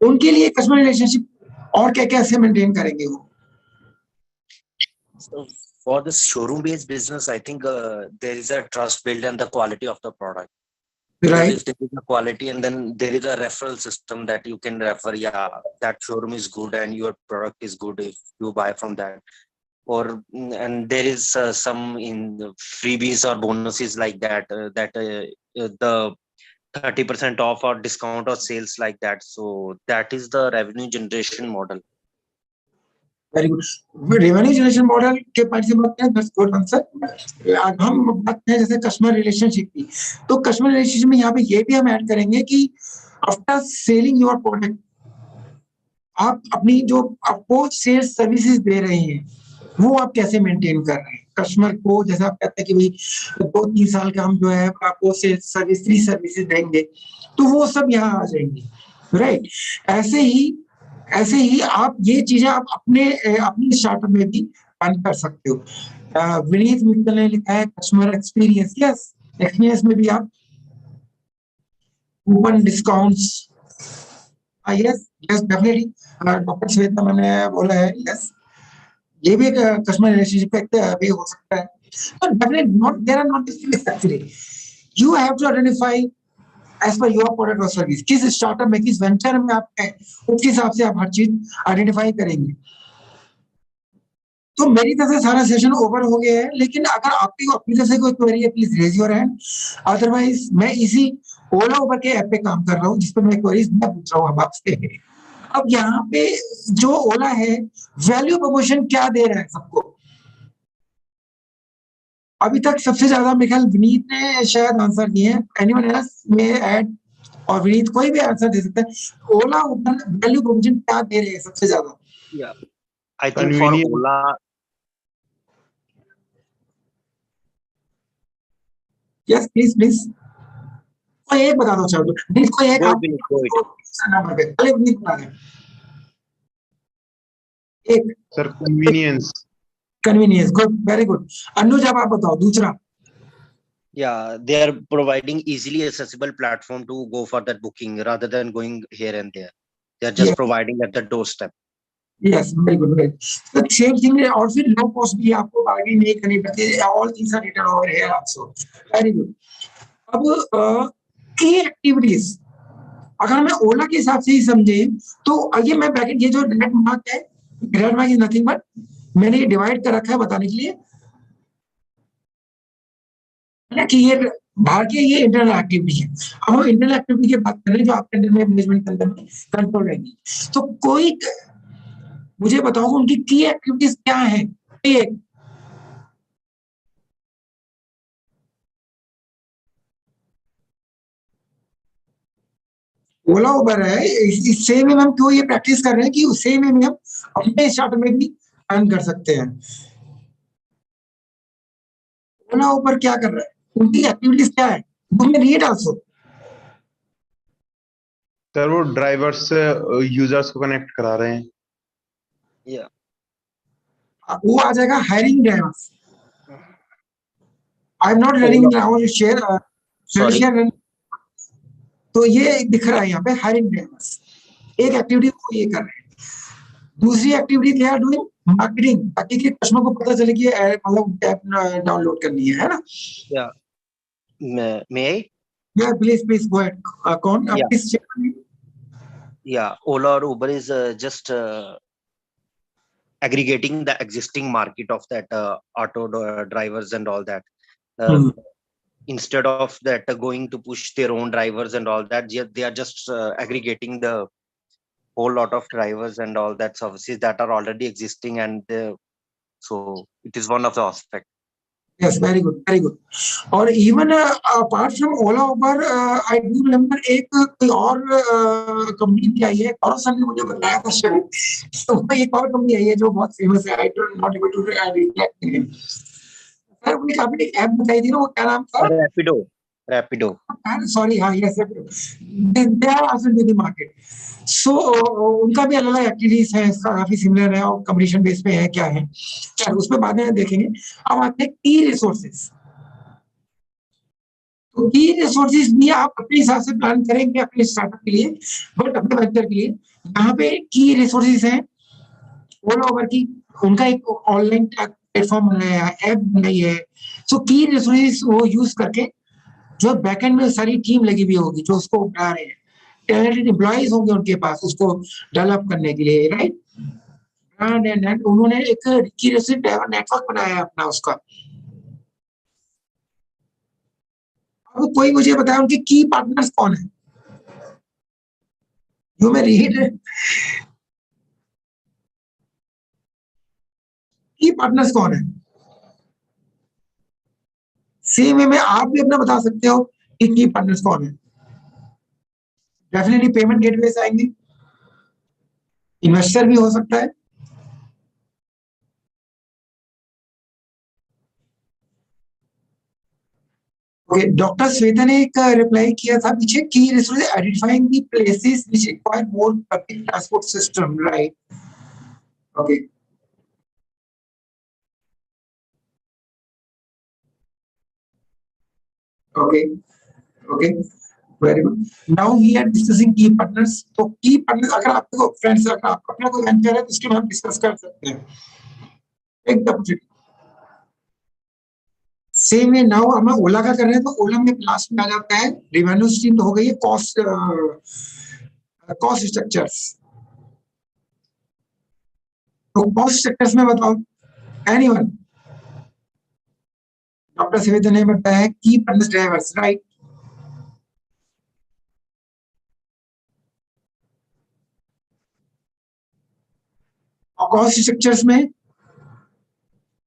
उनके लिए कस्टमर रिलेशनशिप और क्या क्या से मेंटेन करेंगे वो. So for this showroom based business, I think there is a trust built and the quality of the product. Right. If there is a quality, and then there is a referral system that you can refer, yeah, that showroom is good and your product is good if you buy from that. Or and there is some in freebies or bonuses like that, the 30% off or discount or sales like that. So that is the revenue generation model. Very good. Revenue generation model के point से बात करें, that's good answer. अब हम बात करें जैसे customer relationship की, तो कस्टमर रिलेशनशिप में यहाँ पे ये भी हम ऐड करेंगे कि आफ्टर सेलिंग योर प्रोडक्ट, आप अपनी जो पोस्ट सेल्स सर्विसेज दे रहे हैं वो आप कैसे मेंटेन कर रहे हैं कस्टमर को. जैसे आप कहते हैं कि भाई 2-3 साल का हम जो है आपको सेल्स सर्विस, फ्री सर्विसेज देंगे, तो वो सब यहाँ आ जाएंगी, राइट. ऐसे ही आप ये चीजें आप अपने स्टार्टअप में भी रन कर सकते हो. विनीत मित्तल ने लिखा है कस्टमर एक्सपीरियंस. यस, एक्सपीरियंस में भी आप coupon discounts. Yes yes definitely. Doctor Shweta मैंने बोला है, यस, ये भी एक कस्टमर रिलेशनशिप का वे हो सकता है. But definitely not, there are not disputes actually. You have to identify as per your product or service. किस स्टार्टअप में, किस वेंचर में आप हैं, उसके हिसाब से आप हर चीज आइडेंटिफाई करेंगे. तो मेरी तरफ से सारा सेशन ओवर हो गया है, लेकिन अगर आपकी अपनी तरफ से कोई क्वेरी है, please raise your hand. Otherwise मैं इसी ओला उबर के ऐप पे काम कर रहा हूँ, जिसपे मैं क्वेरीज मैं पूछ रहा हूँ आपसे. अब यहाँ पे जो ओला है, वैल्यू प्रमोशन क्या दे रहा है सबको. अभी तक सबसे ज्यादा मेरे ख्याल विनीत ने शायद आंसर दिए हैं. एनीवन एल्स मे ऐड, और विनीत कोई भी आंसर दे सकता है. ओला उबर वैल्यू प्रमोशन क्या दे रहे हैं सबसे ज्यादा. I think for Ola, yes please please, कोई एक बता दो. चलो विनीत, कोई एक नंबर पे पहले विनीत बता दें. एक sir convenience. Convenience, good, very good. Anuj, अब आप बताओ दूसरा. Yeah, they are providing easily accessible platform to go for that booking rather than going here and there. They are just Yes, providing at the doorstep. yes, very good, very good. So same thing है और फिर low cost भी आपको bargain नहीं करनी पड़ती है. All things are written over here also. Very good. अब की एक्टिविटीज अगर मैं ओला के हिसाब से ही समझे तो ये मैं ब्रैकेट ये जो रेड मार्क है, red mark is nothing but मैंने ये डिवाइड कर रखा है बताने के लिए कि ये बाहर की ये इंटरनल एक्टिविटी है. अब हम इंटरनल एक्टिविटी की बात कर रहे हैं जो आपके अंदर में मैनेजमेंट के अंदर में कंट्रोल रहेगी. तो कोई मुझे बताओ उनकी की एक्टिविटीज क्या है. एक ओला उबर है, इस सेम में हम क्यों ये प्रैक्टिस कर रहे हैं कि उस सेम में हम अपने स्टार्ट में भी अर्न कर सकते हैं. ओला उबर क्या कर रहा है, उनकी एक्टिविटीज क्या है, तुम्हें रीड आल्सो. सर वो ड्राइवर्स से यूजर्स को कनेक्ट करा रहे हैं. Yeah. वो आ जाएगा hiring drivers. I am not running now share Sorry. Share. तो ये दिख रहा है यहाँ पे हायरिंग ड्राइवर्स. एक एक्टिविटी वो ये कर रहे हैं. दूसरी activity they are doing marketing ताकि कि कस्टमर को पता चले कि मतलब ऐप डाउनलोड करनी है ना. Yeah. May I? या प्लीज गो अहेड. कौन Yeah. Please share. Yeah, Ola or Uber is just aggregating the existing market of that auto drivers and all that. Instead of that going to push their own drivers and all that, they are just aggregating the whole lot of drivers and all that services that are already existing, and so it is one of the aspects. Yes, very good, very good. और even apart from Ola, Uber, I do remember एक कोई और company भी आई है. और sir ने मुझे बताया था शायद. तो एक और कंपनी आई है जो बहुत फेमस है. I don't not able to recollect the name. Sir उन्हें काफी एक ऐप बताई थी ना, वो क्या नाम था? Rapido. Sorry, हाँ yes, they are also in the market. So उनका भी अलग अलग एक्टिविटीज है, काफी सिमिलर है और कम्युनिकेशन बेस पे है क्या है. चलो उस पर बाद में देखेंगे. अब आते हैं की रिसोर्सेज. तो की रिसोर्सेज भी आप अपने हिसाब से प्लान करेंगे अपने स्टार्टअप के लिए, बट अपने वेंचर के लिए. यहाँ पे की रिसोर्सेज हैं ओला उबर की. उनका एक ऑनलाइन प्लेटफॉर्म बनाया है, ऐप बनाई है. सो की रिसोर्सेज वो यूज करके जो बैकएंड में सारी टीम लगी हुई होगी जो उसको बना रहे हैं. टैलेंटेड एम्प्लॉइज होंगे उनके पास उसको डेवलप करने के लिए, राइट. एंड उन्होंने एक नेटवर्क बनाया है अपना उसका. अब कोई मुझे बताया उनके की पार्टनर्स कौन है. You may read. की पार्टनर्स कौन है. सेम वे में आप भी अपना बता सकते हो कि की पार्टनर्स कौन है. डेफिनेटली पेमेंट गेटवे से आएंगे. इन्वेस्टर भी हो सकता है. ओके, डॉक्टर श्वेता ने एक रिप्लाई किया था पीछे की resource identifying the places which require more public transport system, right. Okay. Okay. Okay, very good. Now we are discussing key partners. तो की पार्टनर्स अगर आपको फ्रेंड्स अगर आप अपना कोई वेंचर है तो इसके बारे में डिस्कस कर सकते हैं. एक अपॉर्चुनिटी सेम है. नाउ हम ओला का कर रहे हैं तो ओला में लास्ट में आ जाता है रेवेन्यू स्ट्रीम. तो हो गई है कॉस्ट स्ट्रक्चर्स. तो कॉस्ट स्ट्रक्चर्स में बताओ एनीवन. डॉक्टर श्वेता ने बताया की पार्टनर्स ड्राइवर्स, राइट. और कॉस्ट स्ट्रक्चर्स में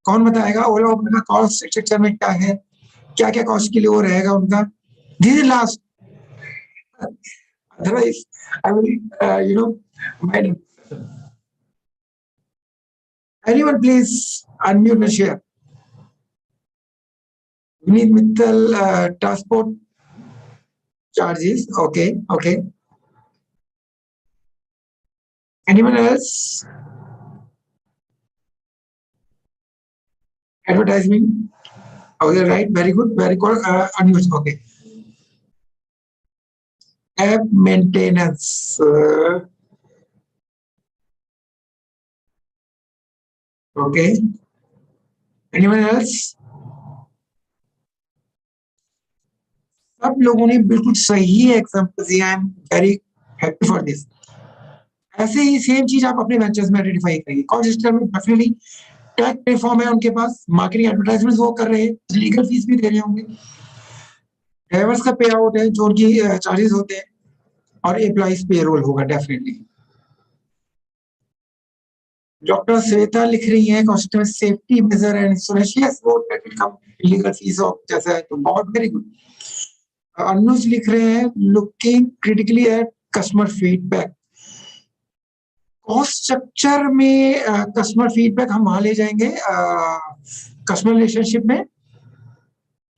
कौन बताएगा. ओला उबर का कॉस्ट स्ट्रक्चर में क्या है, क्या क्या कॉस्ट के लिए वो रहेगा उनका. This is last. Otherwise I will you know mad. Anyone please unmute and share. Vineet Mittal, transport charges. Okay. Okay. Anyone else. Advertisement. Okay, right. Very good. Very good. Anuj, okay. App maintenance. Okay. Anyone else? सब लोगों ने बिल्कुल सही example दिया. I am very happy for this. ऐसे ही same चीज आप अपने वेंचर्स में आइडेंटिफाई करिए. कॉल सिस्टम में डेफिनेटली टैग प्लेटफॉर्म है उनके पास, मार्केटिंग एडवर्टाइजमेंट वो कर रहे हैं, लीगल फीस भी दे रहे होंगे, ड्राइवर्स का पे आउट है जो उनकी चार्जेस होते हैं, और एम्प्लॉइज पे रोल होगा डेफिनेटली. डॉक्टर श्वेता लिख रही है customer safety major and insurance वो कम लीगल फीस ऑफ जैसा है, तो बहुत वेरी गुड. अनुज लिख रहे हैं looking critically at customer feedback. Cost structure में कस्टमर फीडबैक हम वहां ले जाएंगे कस्टमर रिलेशनशिप में.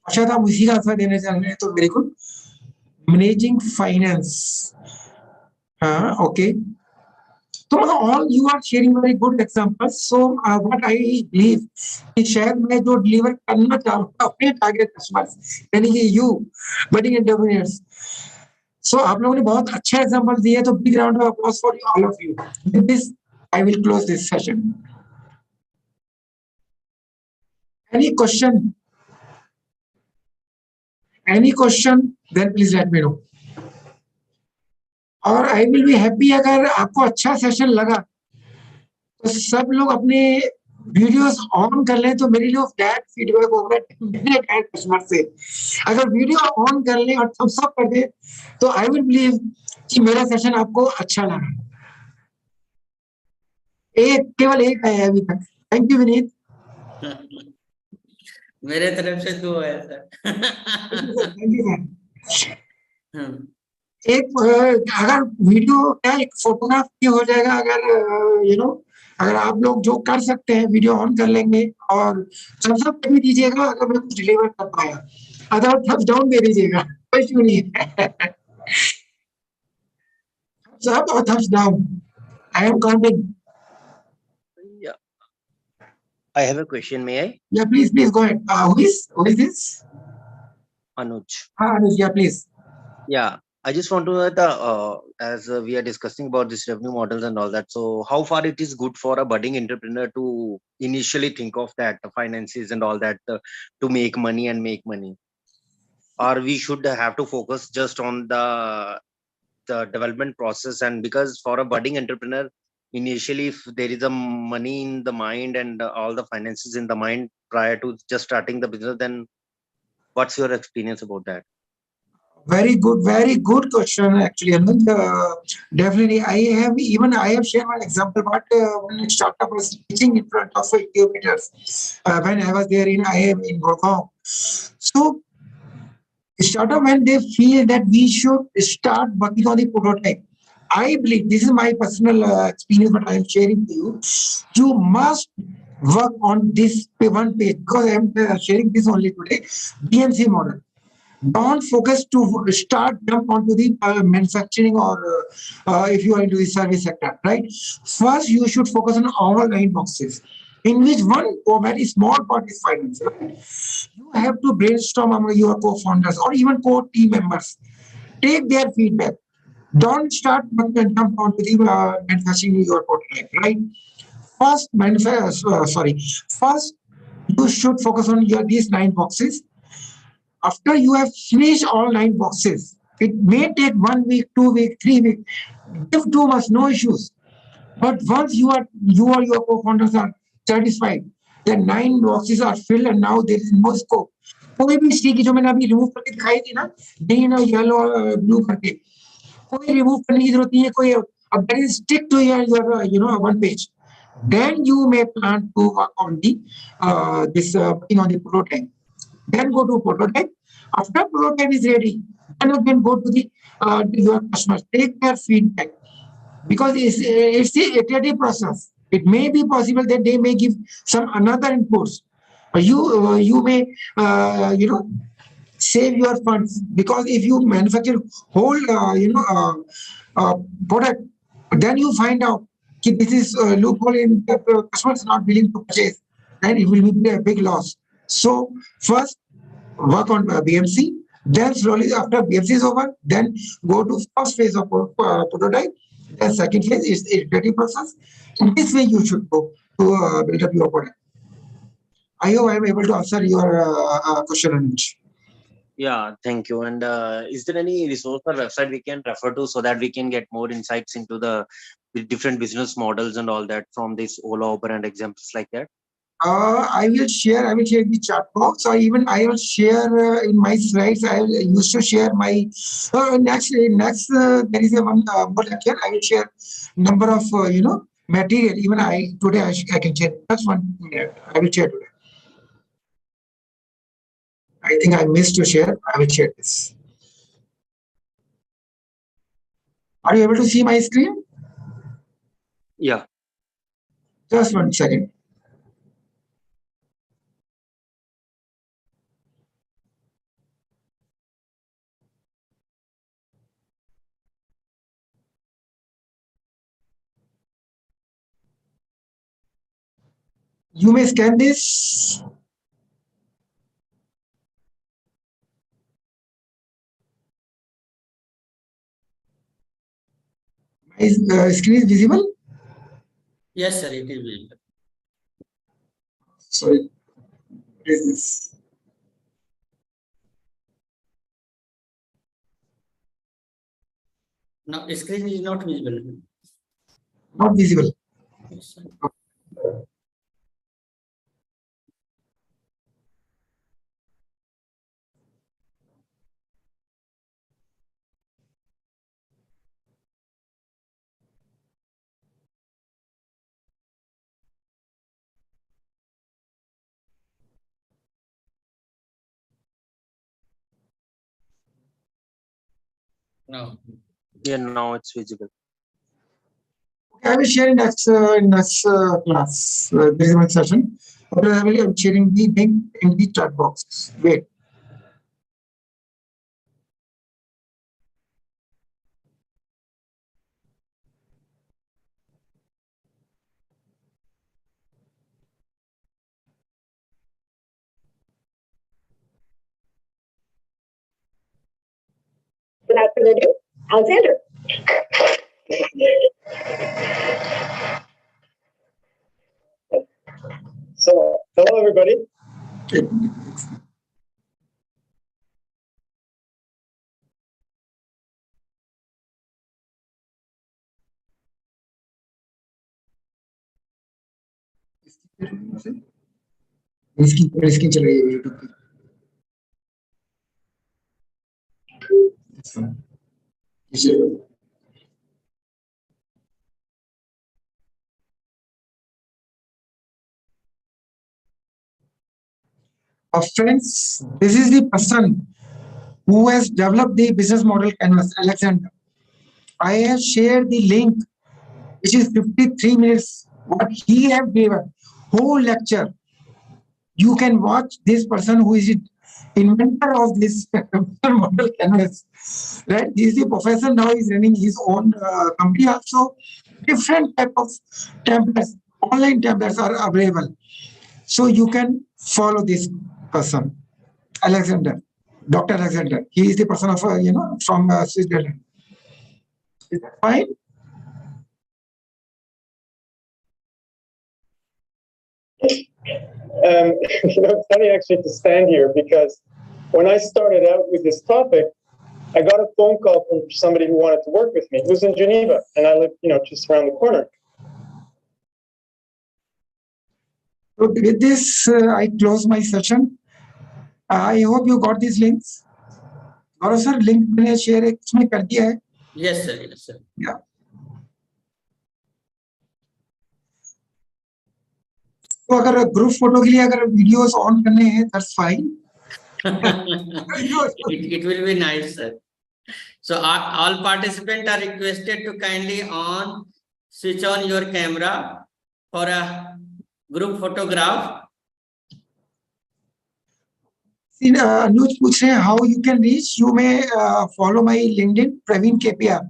शायद आप उसी का आंसर देने जा रहे हैं, तो वेरी गुड. Managing finance. हाँ, okay. So all you are sharing very good examples. So what I believe कि शायद मैं जो deliver करना चाहूँगा अपने target customers, यानी कि you, budding entrepreneurs. So आप लोगों ने बहुत अच्छे examples दिए, तो big round of applause for all of you. With this, I will close this session. Any question? Any question? Then please let me know. और आई विल बी हैप्पी अगर आपको अच्छा सेशन लगा तो सब लोग अपने वीडियोस ऑन कर लें, तो मेरे लिए डायरेक्ट फीडबैक होगा मेरे कस्टमर से. अगर वीडियो ऑन कर लें और थम्स अप कर दे तो आई विल बिलीव कि मेरा सेशन आपको अच्छा लगा. केवल एक आया अभी तक. Thank you Vineet. मेरे तरफ से 2 है सर. Thank you sir. एक अगर वीडियो क्या एक फोटोग्राफ भी हो जाएगा, अगर अगर आप लोग जो कर सकते हैं वीडियो ऑन कर लेंगे और थम्स अप भी दीजिएगा अगर मैं कुछ डिलीवर कर पाया, अदर थम्स डाउन दे दीजिएगा, कोई इशू नहीं है. थम्स अप और thumbs down. I am counting. I have a question, may I? Yeah, please go ahead. Who is this? Anuj. Anuj, yeah, please. Yeah, I just want to know as we are discussing about this revenue models and all that. So how far it is good for a budding entrepreneur to initially think of that finances and all that to make money, or we should have to focus just on the development process? And because for a budding entrepreneur, initially if there is a money in the mind and all the finances in the mind prior to just starting the business, then what's your experience about that? Very good question actually, Anuj. Definitely, I have shared one example. But when a startup was teaching in front of incubators, when I was there in IIM in Gurgaon, so startup when they feel that we should start working on the prototype, I believe this is my personal experience, but I am sharing to you. You must work on this one page because I am sharing this only today. BMC model. Don't focus to jump onto the manufacturing or if you are into the service sector, right? First, you should focus on all 9 boxes, in which one or very small part is finance. Right? You have to brainstorm among your co-founders or even co-team members. Take their feedback. Don't start and jump onto the manufacturing your prototype, right? First, First, you should focus on these 9 boxes. After you have finished all 9 boxes, it may take 1 week, 2 weeks, 3 weeks. Give too much, no issues. But once you or your co-founders are satisfied, the 9 boxes are filled and now there is no scope. कोई भी stick जो मैंने अभी remove करके दिखाई थी ना, green और येलो और ब्लू करके, कोई रिमूव करने की जरूरत नहीं है. कोई अब that is stick to your one page. Then you may plan to work on the working on the prototype. Then go to prototype. After prototype is ready, then again go to the your customers. Take their feedback because it's the iterative process. It may be possible that they may give some another inputs. You may save your funds because if you manufacture whole product, then you find out this is loophole in the customer is not willing to purchase, then it will be a big loss. So first work on BMC, then slowly after BMC is over, then go to first phase of prototype, then second phase is iterative process. In this way you should go to build up your product. I hope I am able to answer your question, Anish. Yeah, thank you. And is there any resource or website we can refer to so that we can get more insights into the different business models and all that from this Ola, Uber and examples like that? I will share the chat box, or even I will share in my slides. I used to share my next. There is a one more lecture. I will share number of material. Even today I can share. Just 1 minute. I will share today. I think I missed to share. I will share this. Are you able to see my screen? Yeah. Just 1 second. You may scan this. My screen is visible? Yes, sir, it is visible. Sorry. What is this? Now, screen is not visible. Not visible. Yes, sir. No. Yeah, now it's visible. I will share in next class. This is one session. After I will be sharing the link in the chat box. Wait. Without further ado, Alexander. So, hello everybody. Okay. इसकी चल रही है YouTube पे. Friends, this is the person who has developed the business model canvas, Alexander. I have shared the link, which is 53 minutes. What he have given, whole lecture. You can watch this person who is the inventor of this model canvas. Right? He is the professor now. He's running his own company also. Different type of templates, online templates are available. So you can follow this person, Alexander, Dr. Alexander. He is the person of from Switzerland. Is that fine? It's funny actually to stand here because when I started out with this topic, I got a phone call from somebody who wanted to work with me. He was in Geneva, and I live, just around the corner. So with this, I close my session. I hope you got these links. और sir link मैंने share इसमें कर दिया है. Yes, sir. Yes, sir. Yeah. तो अगर group photo के लिए अगर वीडियोस ऑन करने हैं, that's fine. it will be nice, sir. So all participants are requested to kindly switch on your camera for a group photograph. Anuj पूछ रहे हैं how you can reach. You may follow my LinkedIn, Praveen KPR.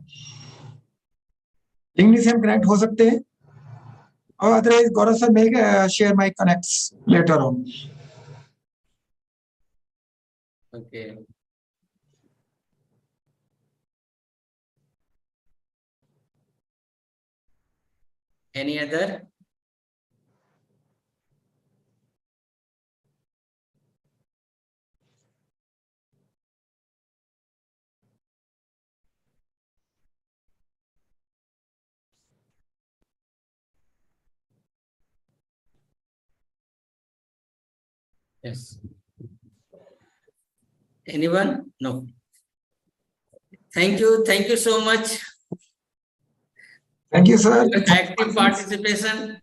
LinkedIn से हम connect हो सकते हैं. Or otherwise, Gaurav sir may share my connects later on. Okay. Any other? Yes. Anyone? No. Thank you. Thank you so much. Thank you, sir. Active participation.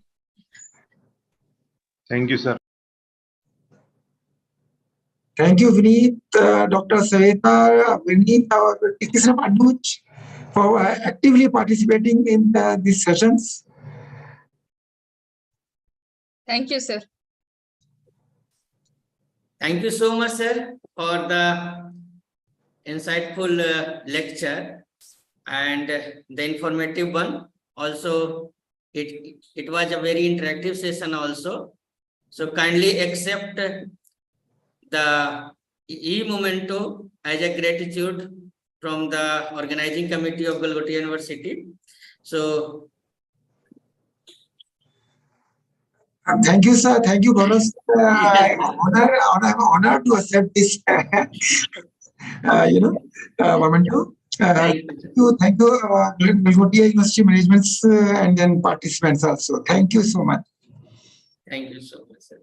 Thank you, sir. Thank you, Vineet, Dr. Savita, Vineet, Anuj, for actively participating in these sessions. Thank you, sir. Thank you so much, sir, for the insightful lecture and the informative one. Also, it was a very interactive session also. So kindly accept the e-memento as a gratitude from the organizing committee of Golgota University. So Thank you, sir. Thank you, Gaurav. I'm honored to accept this, memento. Thank you, Golgota University management and then participants also. Thank you so much. Thank you so much, sir.